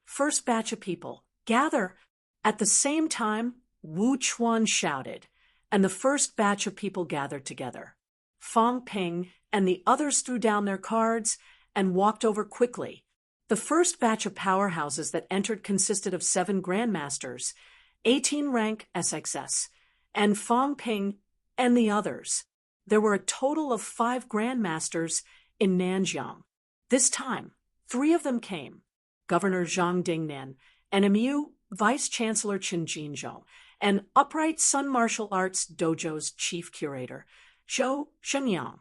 "First batch of people, gather!" At the same time, Wu Chuan shouted, and the first batch of people gathered together. Fong Ping and the others threw down their cards and walked over quickly. The first batch of powerhouses that entered consisted of 7 grandmasters, 18 rank SXS, and Fong Ping and the others. There were a total of 5 grandmasters in Nanjiang. This time, 3 of them came: Governor Zhang Dingnan, NMU Vice-Chancellor Chen Jinzhou, and Upright Sun Martial Arts Dojo's chief curator, Zhou Shenyang.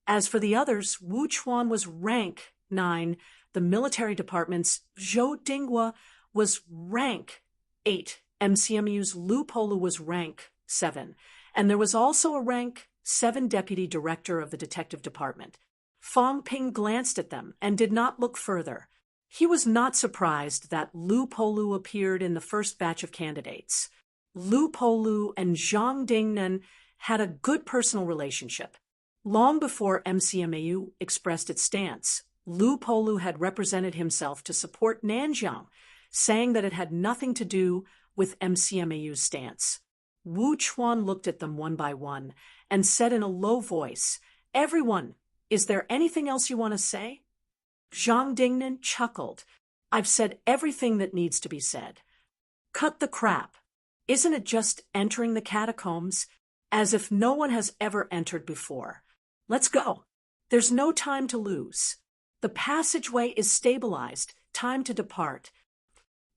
As for the others, Wu Chuan was rank 9, the military department's Zhou Dinghua was rank 8, MCMU's Lu Polu was rank 7, and there was also a rank 7 deputy director of the detective department. Fong Ping glanced at them and did not look further. He was not surprised that Lu Polu appeared in the first batch of candidates. Lu Polu and Zhang Dingnan had a good personal relationship. Long before MCMAU expressed its stance, Lu Polu had represented himself to support Nanjiang, saying that it had nothing to do with MCMAU's stance. Wu Chuan looked at them one by one and said in a low voice, "Everyone, is there anything else you want to say?" Zhang Dingnan chuckled. "I've said everything that needs to be said." "Cut the crap. Isn't it just entering the catacombs? As if no one has ever entered before. Let's go. There's no time to lose." The passageway is stabilized. Time to depart.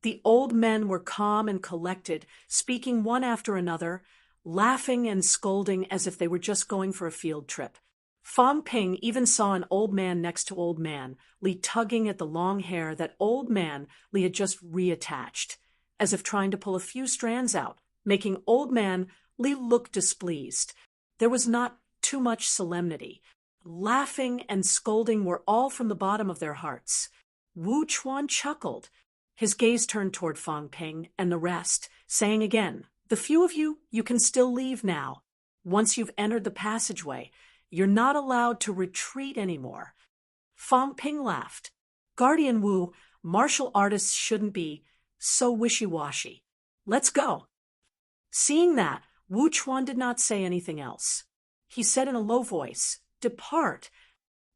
The old men were calm and collected, speaking one after another, laughing and scolding as if they were just going for a field trip. Fong Ping even saw an old man next to old man, Li tugging at the long hair that old man Li had just reattached, as if trying to pull a few strands out, making old man Li look displeased. There was not too much solemnity. Laughing and scolding were all from the bottom of their hearts. Wu Chuan chuckled. His gaze turned toward Fong Ping and the rest, saying again, "The few of you, you can still leave now. Once you've entered the passageway, you're not allowed to retreat anymore." Fong Ping laughed. "Guardian Wu, martial artists shouldn't be so wishy-washy. Let's go." Seeing that, Wu Chuan did not say anything else. He said in a low voice, "Depart."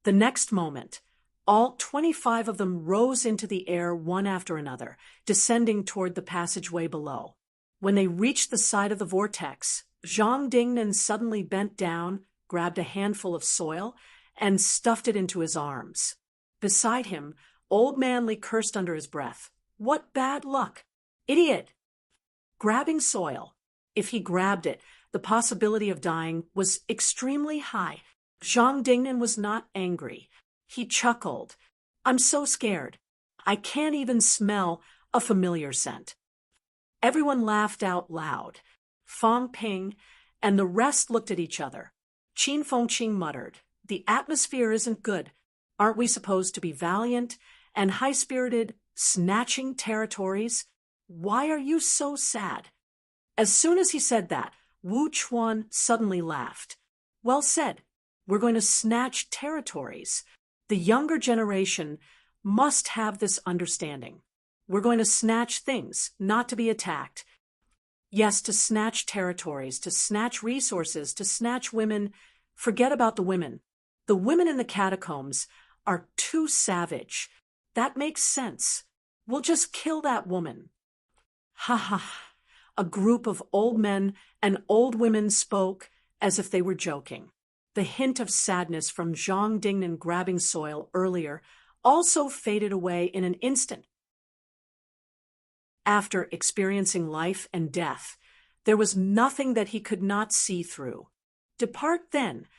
The next moment, all 25 of them rose into the air one after another, descending toward the passageway below. When they reached the side of the vortex, Zhang Dingnan suddenly bent down, grabbed a handful of soil, and stuffed it into his arms. Beside him, old man Li cursed under his breath. What bad luck! Idiot! Grabbing soil. If he grabbed it, the possibility of dying was extremely high. Zhang Dingnan was not angry. He chuckled. "I'm so scared. I can't even smell a familiar scent." Everyone laughed out loud. Fong Ping and the rest looked at each other. Qin Fengqing muttered, "The atmosphere isn't good. Aren't we supposed to be valiant and high-spirited, snatching territories? Why are you so sad?" As soon as he said that, Wu Chuan suddenly laughed. "Well said. We're going to snatch territories. The younger generation must have this understanding. We're going to snatch things, not to be attacked. Yes, to snatch territories, to snatch resources, to snatch women. Forget about the women. The women in the catacombs are too savage. That makes sense. We'll just kill that woman." Ha ha. A group of old men and old women spoke as if they were joking. The hint of sadness from Zhang Dingnan grabbing soil earlier also faded away in an instant. After experiencing life and death, there was nothing that he could not see through. "Depart then."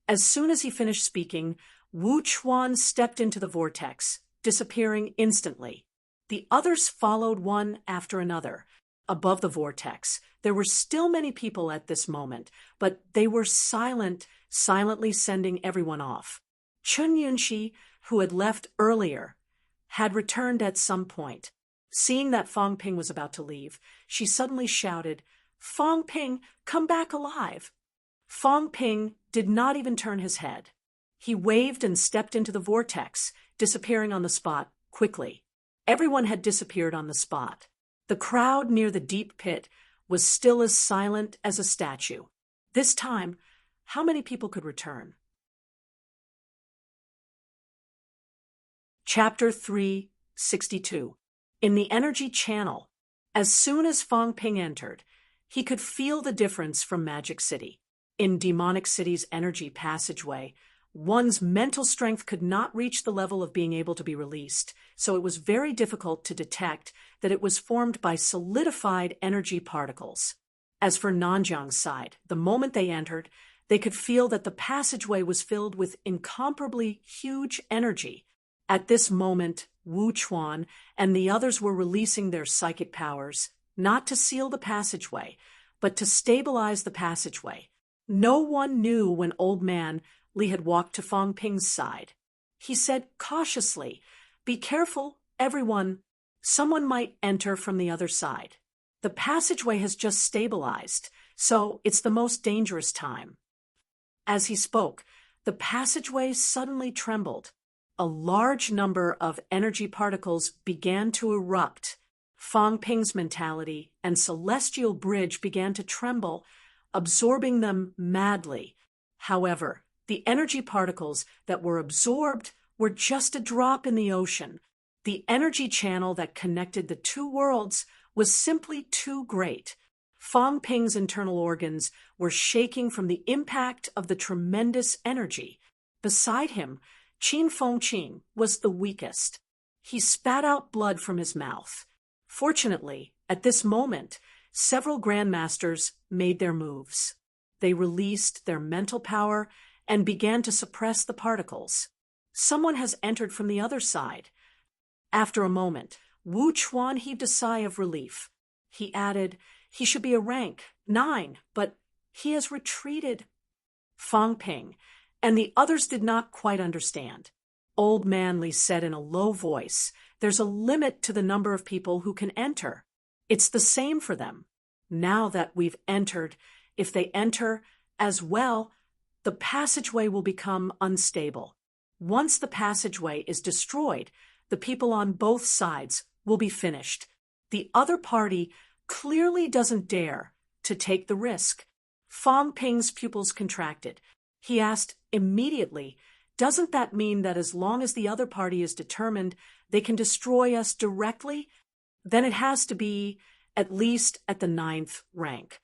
As soon as he finished speaking, Wu Chuan stepped into the vortex, disappearing instantly. The others followed one after another. Above the vortex, there were still many people at this moment, but they were silently sending everyone off. Chun Yunxi, who had left earlier, had returned at some point. Seeing that Fong Ping was about to leave, she suddenly shouted, "Fong Ping, come back alive!" Fong Ping did not even turn his head. He waved and stepped into the vortex, disappearing on the spot quickly. Everyone had disappeared on the spot. The crowd near the deep pit was still as silent as a statue. This time, how many people could return? Chapter 362. In the energy channel. As soon as Fong Ping entered, he could feel the difference from Magic City. In Demonic City's energy passageway, one's mental strength could not reach the level of being able to be released, so it was very difficult to detect that it was formed by solidified energy particles. As for Nanjiang's side, the moment they entered, they could feel that the passageway was filled with incomparably huge energy. At this moment, Wu Chuan and the others were releasing their psychic powers, not to seal the passageway, but to stabilize the passageway. No one knew when Old Man Li had walked to Fong Ping's side. He said cautiously, "Be careful, everyone. Someone might enter from the other side. The passageway has just stabilized, so it's the most dangerous time." As he spoke, the passageway suddenly trembled. A large number of energy particles began to erupt. Fong Ping's mentality and celestial bridge began to tremble, absorbing them madly. However, the energy particles that were absorbed were just a drop in the ocean. The energy channel that connected the two worlds was simply too great. Fong Ping's internal organs were shaking from the impact of the tremendous energy. Beside him, Qin Fengqin was the weakest. He spat out blood from his mouth. Fortunately, at this moment, several grandmasters made their moves. They released their mental power and began to suppress the particles. Someone has entered from the other side. After a moment, Wu Chuan heaved a sigh of relief. He added, he should be a rank 9, but he has retreated. Fang Ping and the others did not quite understand. Old Manly said in a low voice, there's a limit to the number of people who can enter. It's the same for them. Now that we've entered, if they enter as well, the passageway will become unstable. Once the passageway is destroyed, the people on both sides will be finished. The other party clearly doesn't dare to take the risk. Fang Ping's pupils contracted. He asked immediately, doesn't that mean that as long as the other party is determined they can destroy us directly, then it has to be at least at the 9th rank?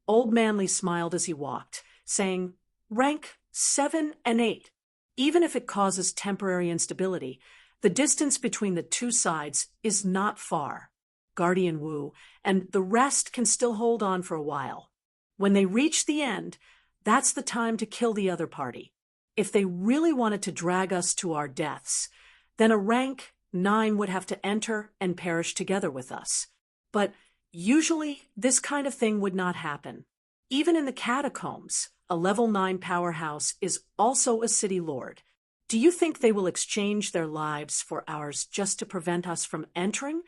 Old Manly smiled as he walked, saying, rank 7 and 8. Even if it causes temporary instability, the distance between the two sides is not far. Guardian Wu and the rest can still hold on for a while. When they reach the end, that's the time to kill the other party. If they really wanted to drag us to our deaths, then a rank 9 would have to enter and perish together with us. But usually this kind of thing would not happen. Even in the catacombs, a level 9 powerhouse is also a city lord. Do you think they will exchange their lives for ours just to prevent us from entering?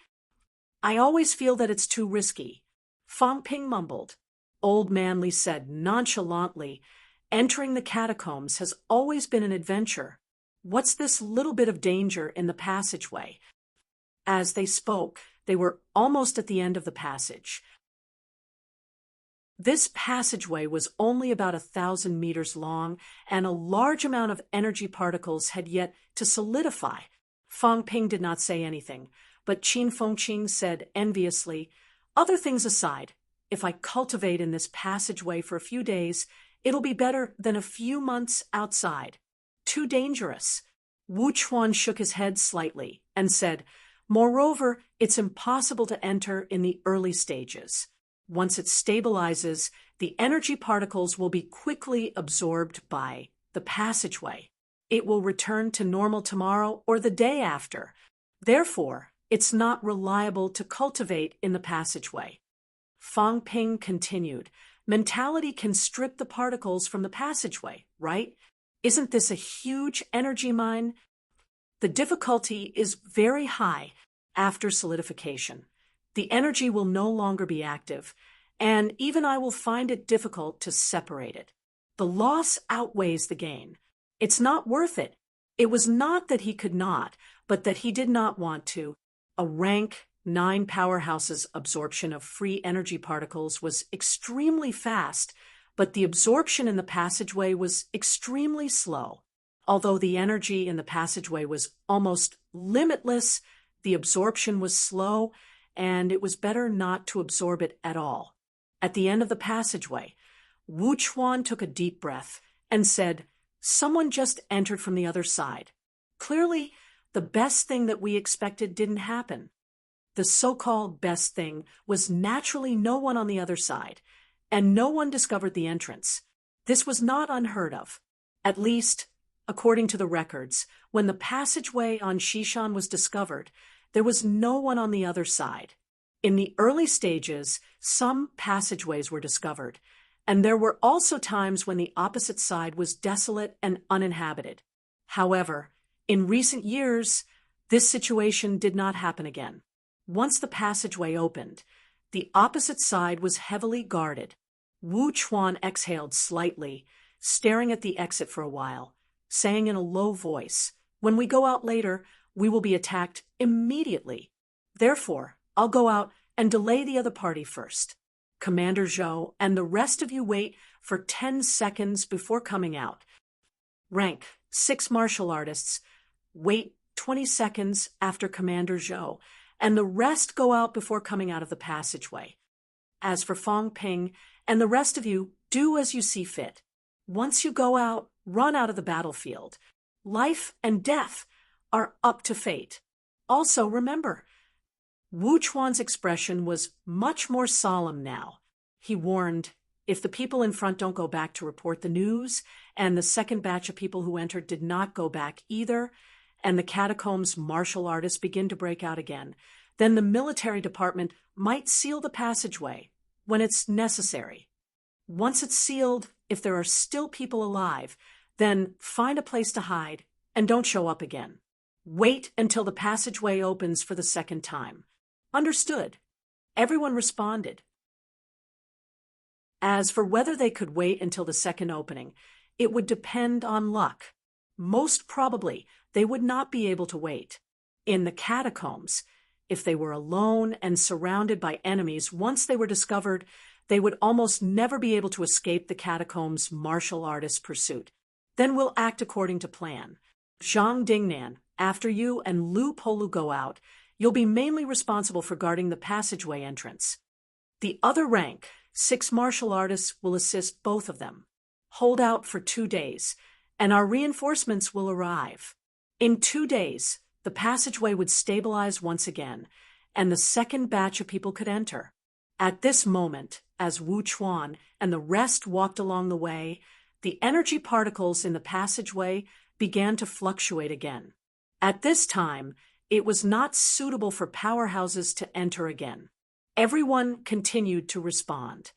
I always feel that it's too risky. Fang Ping mumbled. Old Manly said nonchalantly, entering the catacombs has always been an adventure. What's this little bit of danger in the passageway? As they spoke, they were almost at the end of the passage. This passageway was only about 1,000 meters long, and a large amount of energy particles had yet to solidify. Fang Ping did not say anything, but Qin Fengqin said enviously, other things aside, if I cultivate in this passageway for a few days, it'll be better than a few months outside. Too dangerous. Wu Chuan shook his head slightly and said, moreover, it's impossible to enter in the early stages. Once it stabilizes, the energy particles will be quickly absorbed by the passageway. It will return to normal tomorrow or the day after. Therefore, it's not reliable to cultivate in the passageway. Fang Ping continued, mentality can strip the particles from the passageway, right? Isn't this a huge energy mine? The difficulty is very high after solidification. The energy will no longer be active, and even I will find it difficult to separate it. The loss outweighs the gain. It's not worth it. It was not that he could not, but that he did not want to. A rank 9 powerhouse's absorption of free energy particles was extremely fast, but the absorption in the passageway was extremely slow. Although the energy in the passageway was almost limitless, the absorption was slow, and it was better not to absorb it at all. At the end of the passageway, Wu Chuan took a deep breath and said, someone just entered from the other side. Clearly, the best thing that we expected didn't happen. The so-called best thing was naturally no one on the other side, and no one discovered the entrance. This was not unheard of. At least, according to the records, when the passageway on Shishan was discovered, there was no one on the other side. In the early stages, some passageways were discovered, and there were also times when the opposite side was desolate and uninhabited. However, in recent years, this situation did not happen again. Once the passageway opened, the opposite side was heavily guarded. Wu Chuan exhaled slightly, staring at the exit for a while, saying in a low voice, when we go out later, we will be attacked immediately. Therefore, I'll go out and delay the other party first. Commander Zhou and the rest of you wait for 10 seconds before coming out. Rank 6 martial artists, wait 20 seconds after Commander Zhou, and the rest go out before coming out of the passageway. As for Fang Ping and the rest of you, do as you see fit. Once you go out, run out of the battlefield. Life and death are up to fate. Also, remember, Wu Chuan's expression was much more solemn now. He warned, if the people in front don't go back to report the news, and the second batch of people who entered did not go back either, and the catacombs martial artists begin to break out again, then the military department might seal the passageway when it's necessary. Once it's sealed, if there are still people alive, then find a place to hide and don't show up again. Wait until the passageway opens for the second time. Understood. Everyone responded. As for whether they could wait until the second opening, it would depend on luck. Most probably, they would not be able to wait. In the catacombs, if they were alone and surrounded by enemies, once they were discovered, they would almost never be able to escape the catacombs' martial artist pursuit. Then we'll act according to plan. Zhang Dingnan, after you and Lu Polu go out, you'll be mainly responsible for guarding the passageway entrance. The other rank, 6 martial artists, will assist both of them. Hold out for 2 days, and our reinforcements will arrive. In 2 days, the passageway would stabilize once again, and the second batch of people could enter. At this moment, as Wu Chuan and the rest walked along the way, the energy particles in the passageway began to fluctuate again. At this time, it was not suitable for powerhouses to enter again. Everyone continued to respond.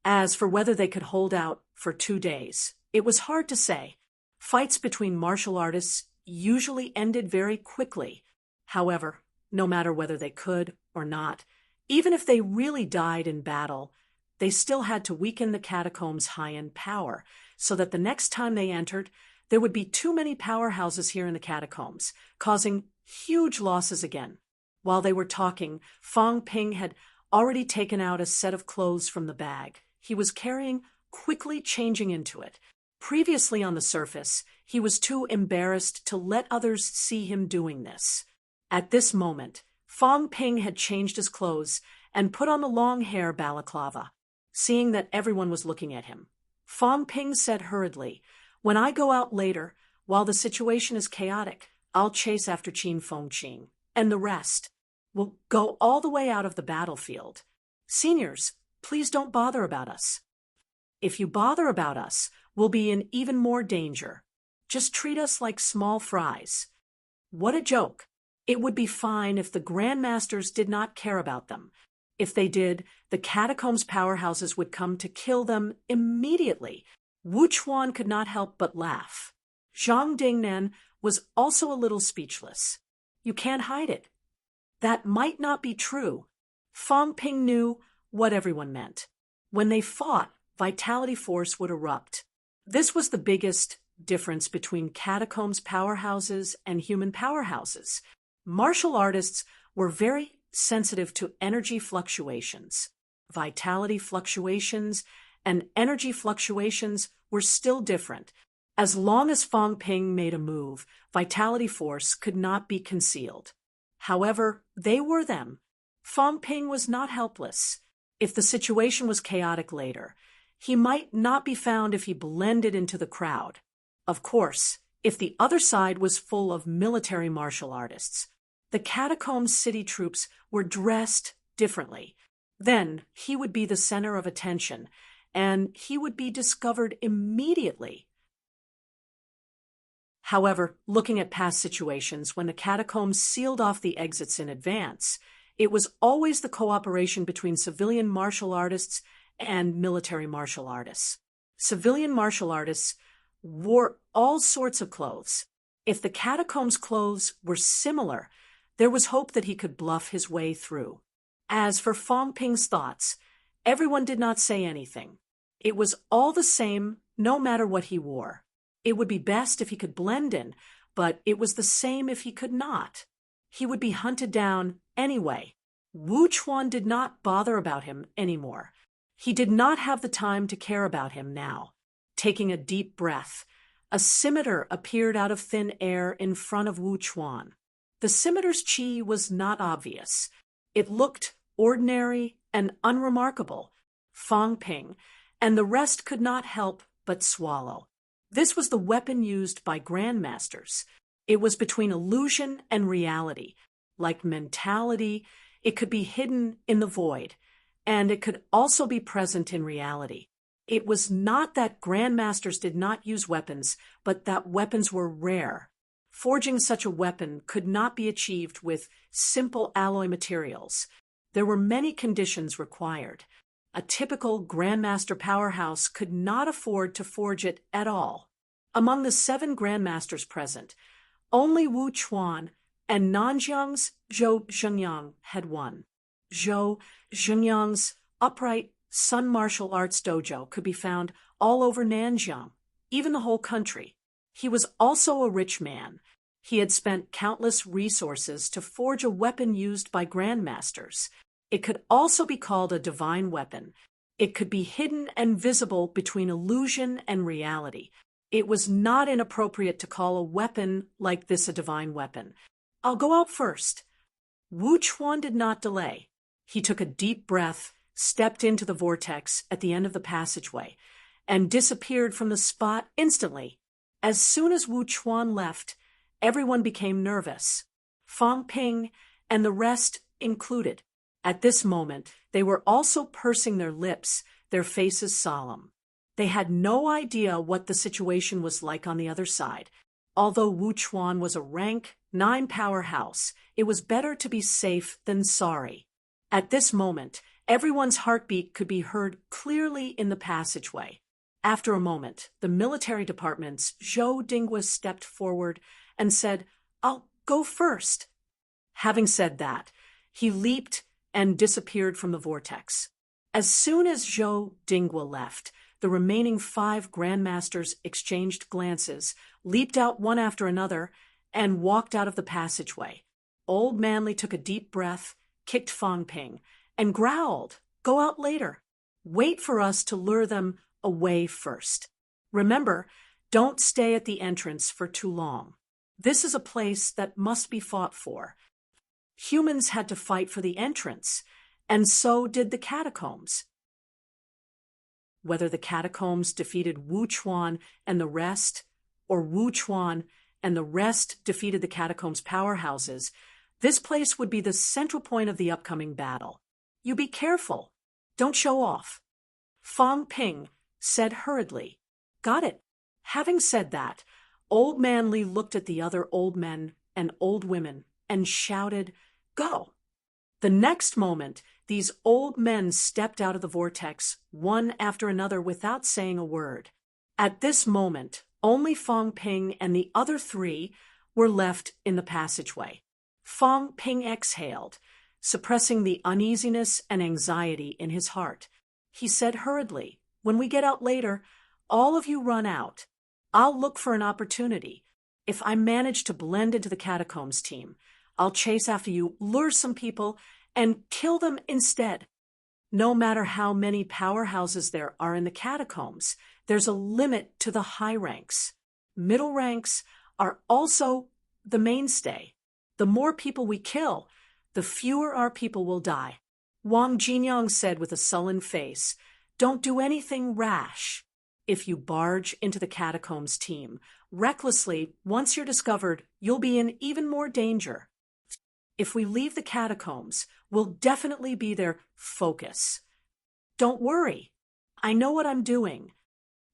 As for whether they could hold out for 2 days, it was hard to say. Fights between martial artists usually ended very quickly. However, no matter whether they could or not, even if they really died in battle, they still had to weaken the catacombs' high-end power, so that the next time they entered, there would be too many powerhouses here in the catacombs, causing huge losses again. While they were talking, Fang Ping had already taken out a set of clothes from the bag. He was carrying, quickly changing into it. Previously on the surface, he was too embarrassed to let others see him doing this. At this moment, Fang Ping had changed his clothes and put on the long hair balaclava. Seeing that everyone was looking at him, Fang Ping said hurriedly, "When I go out later, while the situation is chaotic, I'll chase after Qin Fengqing, and the rest will go all the way out of the battlefield. Seniors, please don't bother about us. If you bother about us, we'll be in even more danger. Just treat us like small fries." What a joke! It would be fine if the grandmasters did not care about them. If they did, the catacombs powerhouses would come to kill them immediately. Wu Chuan could not help but laugh. Zhang Dingnan was also a little speechless. You can't hide it. That might not be true. Fang Ping knew what everyone meant. When they fought, vitality force would erupt. This was the biggest difference between catacombs powerhouses and human powerhouses. Martial artists were very sensitive to energy fluctuations. Vitality fluctuations and energy fluctuations were still different. As long as Fang Ping made a move, vitality force could not be concealed. However, they were them. Fang Ping was not helpless. If the situation was chaotic later, he might not be found if he blended into the crowd. Of course, if the other side was full of military martial artists, the catacombs city troops were dressed differently. Then he would be the center of attention, and he would be discovered immediately. However, looking at past situations when the catacombs sealed off the exits in advance, it was always the cooperation between civilian martial artists and military martial artists. Civilian martial artists wore all sorts of clothes. If the catacombs' clothes were similar, there was hope that he could bluff his way through. As for Fang Ping's thoughts, everyone did not say anything. It was all the same, no matter what he wore. It would be best if he could blend in, but it was the same if he could not. He would be hunted down anyway. Wu Chuan did not bother about him anymore. He did not have the time to care about him now. Taking a deep breath, a scimitar appeared out of thin air in front of Wu Chuan. The scimitar's chi was not obvious. It looked ordinary and unremarkable. Fang Ping and the rest could not help but swallow. This was the weapon used by grandmasters. It was between illusion and reality. Like mentality, it could be hidden in the void, and it could also be present in reality. It was not that grandmasters did not use weapons, but that weapons were rare. Forging such a weapon could not be achieved with simple alloy materials. There were many conditions required. A typical grandmaster powerhouse could not afford to forge it at all. Among the 7 grandmasters present, only Wu Chuan and Nanjiang's Zhou Zhengyang had won. Zhou Zhengyang's upright Sun martial arts dojo could be found all over Nanjiang, even the whole country. He was also a rich man. He had spent countless resources to forge a weapon used by grandmasters. It could also be called a divine weapon. It could be hidden and visible between illusion and reality. It was not inappropriate to call a weapon like this a divine weapon. I'll go out first. Wu Chuan did not delay. He took a deep breath, stepped into the vortex at the end of the passageway, and disappeared from the spot instantly. As soon as Wu Chuan left, everyone became nervous. Fang Ping and the rest included. At this moment, they were also pursing their lips, their faces solemn. They had no idea what the situation was like on the other side. Although Wu Chuan was a rank 9 powerhouse, it was better to be safe than sorry. At this moment, everyone's heartbeat could be heard clearly in the passageway. After a moment, the military department's Zhou Dingwa stepped forward and said, "I'll go first." Having said that, he leaped and disappeared from the vortex. As soon as Zhou Dingwa left, the remaining 5 grandmasters exchanged glances, leaped out one after another, and walked out of the passageway. Old Manly took a deep breath, kicked Fang Ping, and growled, "Go out later. Wait for us to lure them away first. Remember, don't stay at the entrance for too long. This is a place that must be fought for." Humans had to fight for the entrance, and so did the catacombs. Whether the catacombs defeated Wu Chuan and the rest, or Wu Chuan and the rest defeated the catacombs' powerhouses, this place would be the central point of the upcoming battle. You be careful. Don't show off. Fang Ping said hurriedly. Got it. Having said that, Old Man Li looked at the other old men and old women and shouted, "Go!" The next moment, these old men stepped out of the vortex, one after another without saying a word. At this moment, only Fang Ping and the other 3 were left in the passageway. Fang Ping exhaled, suppressing the uneasiness and anxiety in his heart. He said hurriedly, "When we get out later, all of you run out. I'll look for an opportunity. If I manage to blend into the catacombs team, I'll chase after you, lure some people, and kill them instead. No matter how many powerhouses there are in the catacombs, there's a limit to the high ranks. Middle ranks are also the mainstay. The more people we kill, the fewer our people will die." Wang Jinyang said with a sullen face, "Don't do anything rash. If you barge into the catacombs team recklessly, once you're discovered, you'll be in even more danger. If we leave the catacombs, we'll definitely be their focus. Don't worry. I know what I'm doing."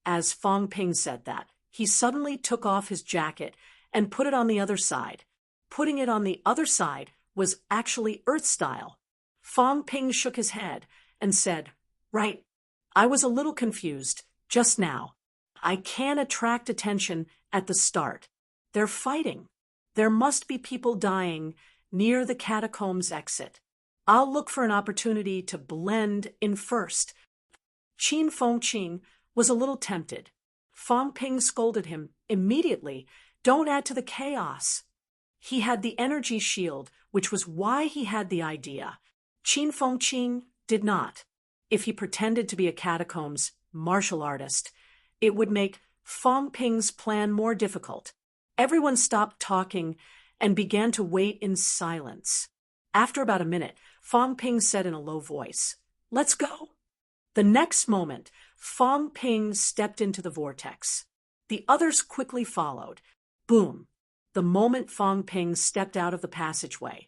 As Fang Ping said that, he suddenly took off his jacket and put it on the other side. Putting it on the other side was actually Earth style. Fang Ping shook his head and said, "Right, I was a little confused just now. I can't attract attention at the start. They're fighting. There must be people dying near the catacombs exit. I'll look for an opportunity to blend in first." Qin Fengqing was a little tempted. Fang Ping scolded him immediately, "Don't add to the chaos." He had the energy shield, which was why he had the idea. Qin Fengqing did not. If he pretended to be a catacombs martial artist, it would make Fang Ping's plan more difficult. Everyone stopped talking and began to wait in silence. After about a minute, Fang Ping said in a low voice, "Let's go." The next moment, Fang Ping stepped into the vortex. The others quickly followed. Boom! The moment Fong Ping stepped out of the passageway.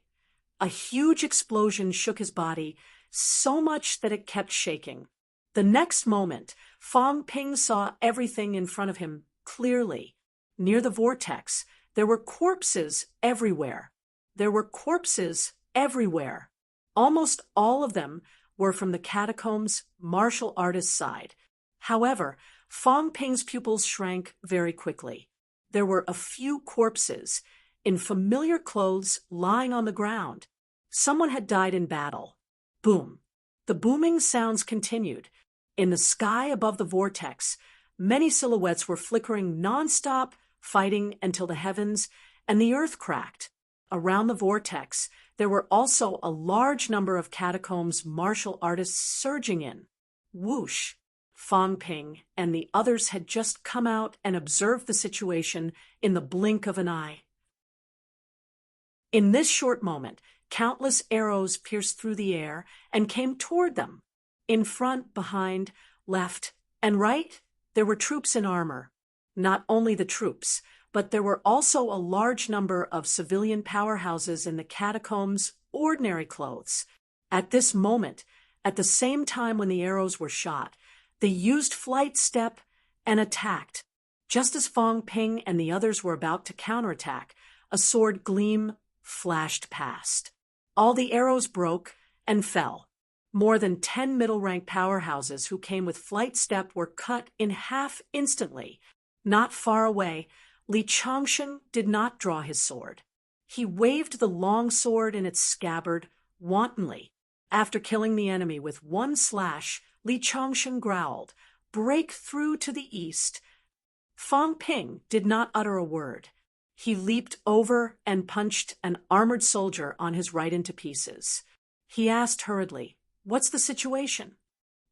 A huge explosion shook his body, so much that it kept shaking. The next moment, Fong Ping saw everything in front of him clearly. Near the vortex, there were corpses everywhere. There were corpses everywhere. Almost all of them were from the catacombs' martial artist side. However, Fong Ping's pupils shrank very quickly. There were a few corpses in familiar clothes lying on the ground. Someone had died in battle. Boom! The booming sounds continued. In the sky above the vortex, many silhouettes were flickering non-stop, fighting until the heavens and the earth cracked. Around the vortex, there were also a large number of catacombs martial artists surging in. Whoosh! Fong Ping and the others had just come out and observed the situation in the blink of an eye. In this short moment, countless arrows pierced through the air and came toward them. In front, behind, left, and right, there were troops in armor. Not only the troops, but there were also a large number of civilian powerhouses in the catacombs' ordinary clothes. At this moment, at the same time when the arrows were shot, they used flight step and attacked. Just as Fong Ping and the others were about to counterattack, a sword gleam flashed past. All the arrows broke and fell. More than 10 middle-rank powerhouses who came with flight step were cut in half instantly. Not far away, Li Changsheng did not draw his sword. He waved the long sword in its scabbard wantonly. After killing the enemy with one slash, Li Changsheng growled, "Break through to the east." Fong Ping did not utter a word. He leaped over and punched an armored soldier on his right into pieces. He asked hurriedly, "What's the situation?"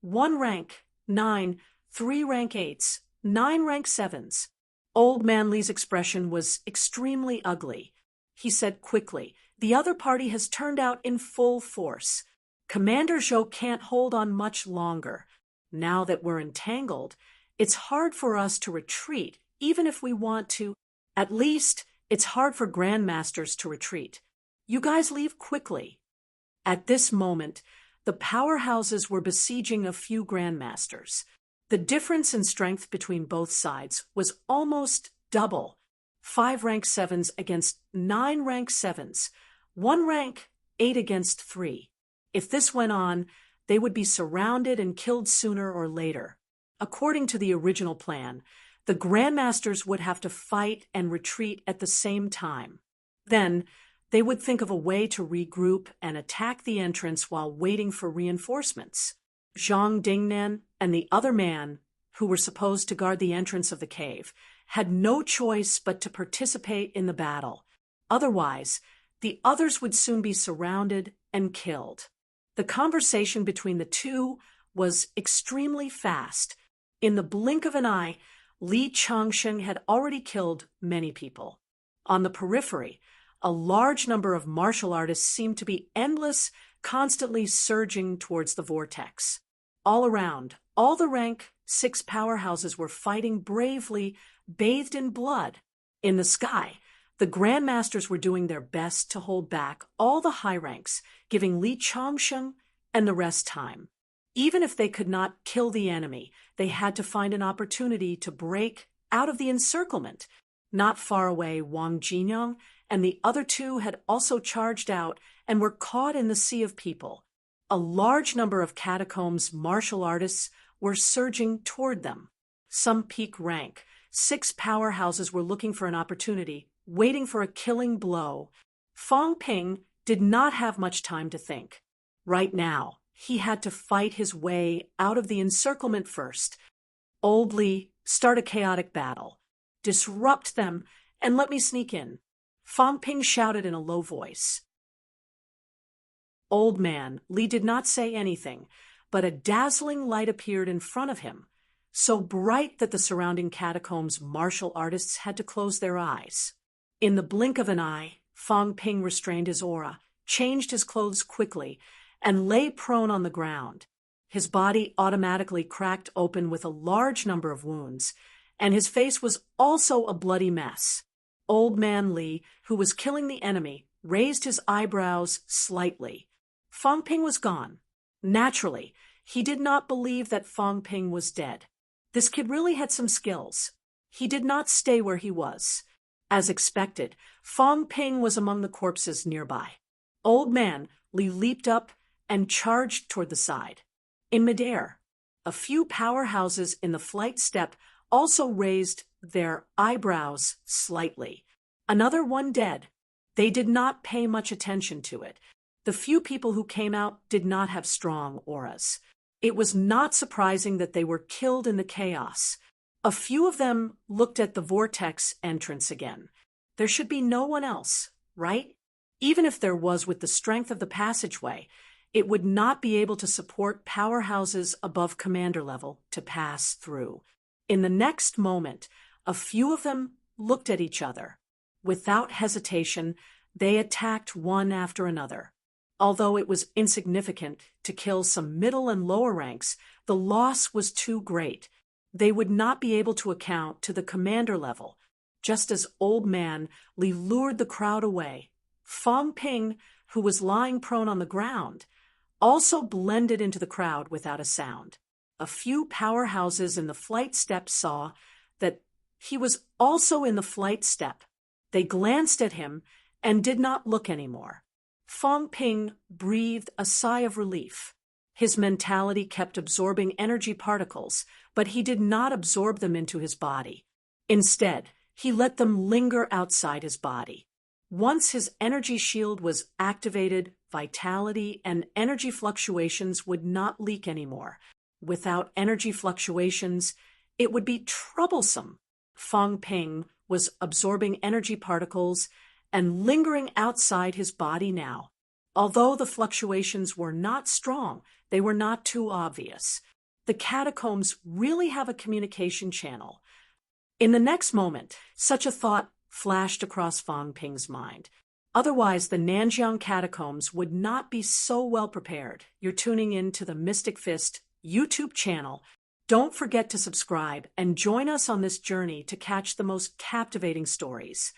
"1 rank, 9, 3 rank 8s, 9 rank 7s. Old Man Li's expression was extremely ugly. He said quickly, "The other party has turned out in full force. Commander Zhou can't hold on much longer. Now that we're entangled, it's hard for us to retreat, even if we want to. At least, it's hard for grandmasters to retreat. You guys leave quickly." At this moment, the powerhouses were besieging a few grandmasters. The difference in strength between both sides was almost double. 5 rank 7s against 9 rank 7s. 1 rank 8 against 3. If this went on, they would be surrounded and killed sooner or later. According to the original plan, the grandmasters would have to fight and retreat at the same time. Then, they would think of a way to regroup and attack the entrance while waiting for reinforcements. Zhang Dingnan and the other man, who were supposed to guard the entrance of the cave, had no choice but to participate in the battle. Otherwise, the others would soon be surrounded and killed. The conversation between the two was extremely fast. In the blink of an eye, Li Changsheng had already killed many people. On the periphery, a large number of martial artists seemed to be endless, constantly surging towards the vortex. All around, all the rank 6 powerhouses were fighting bravely, bathed in blood. In the sky, the grandmasters were doing their best to hold back all the high ranks, giving Li Changsheng and the rest time. Even if they could not kill the enemy, they had to find an opportunity to break out of the encirclement. Not far away, Wang Jinyang and the other 2 had also charged out and were caught in the sea of people. A large number of catacombs martial artists were surging toward them. Some peak rank, 6 powerhouses were looking for an opportunity, waiting for a killing blow. Fong Ping did not have much time to think. Right now, he had to fight his way out of the encirclement first. Old Li, start a chaotic battle. Disrupt them and let me sneak in. Fong Ping shouted in a low voice. Old Man, Li did not say anything, but a dazzling light appeared in front of him, so bright that the surrounding catacombs martial artists had to close their eyes. In the blink of an eye, Fong Ping restrained his aura, changed his clothes quickly, and lay prone on the ground. His body automatically cracked open with a large number of wounds, and his face was also a bloody mess. Old Man Li, who was killing the enemy, raised his eyebrows slightly. Fang Ping was gone. Naturally, he did not believe that Fang Ping was dead. This kid really had some skills. He did not stay where he was. As expected, Fang Ping was among the corpses nearby. Old Man Li leaped up and charged toward the side. In midair, a few powerhouses in the flight step also raised their eyebrows slightly. Another one dead. They did not pay much attention to it. The few people who came out did not have strong auras. It was not surprising that they were killed in the chaos. A few of them looked at the vortex entrance again. There should be no one else, right? Even if there was, with the strength of the passageway, it would not be able to support powerhouses above commander level to pass through. In the next moment, a few of them looked at each other. Without hesitation, they attacked one after another. Although it was insignificant to kill some middle and lower ranks, the loss was too great. They would not be able to account to the commander level. Just as Old Man Li lured the crowd away, Fang Ping, who was lying prone on the ground, also blended into the crowd without a sound. A few powerhouses in the flight step saw that he was also in the flight step. They glanced at him and did not look anymore. Fang Ping breathed a sigh of relief. His mentality kept absorbing energy particles, but he did not absorb them into his body. Instead, he let them linger outside his body. Once his energy shield was activated, vitality and energy fluctuations would not leak anymore. Without energy fluctuations, it would be troublesome. Fang Ping was absorbing energy particles and lingering outside his body now. Although the fluctuations were not strong, they were not too obvious. The catacombs really have a communication channel. In the next moment, such a thought flashed across Fang Ping's mind. Otherwise, the Nanjiang catacombs would not be so well prepared. You're tuning in to the Mystic Fist YouTube channel. Don't forget to subscribe and join us on this journey to catch the most captivating stories.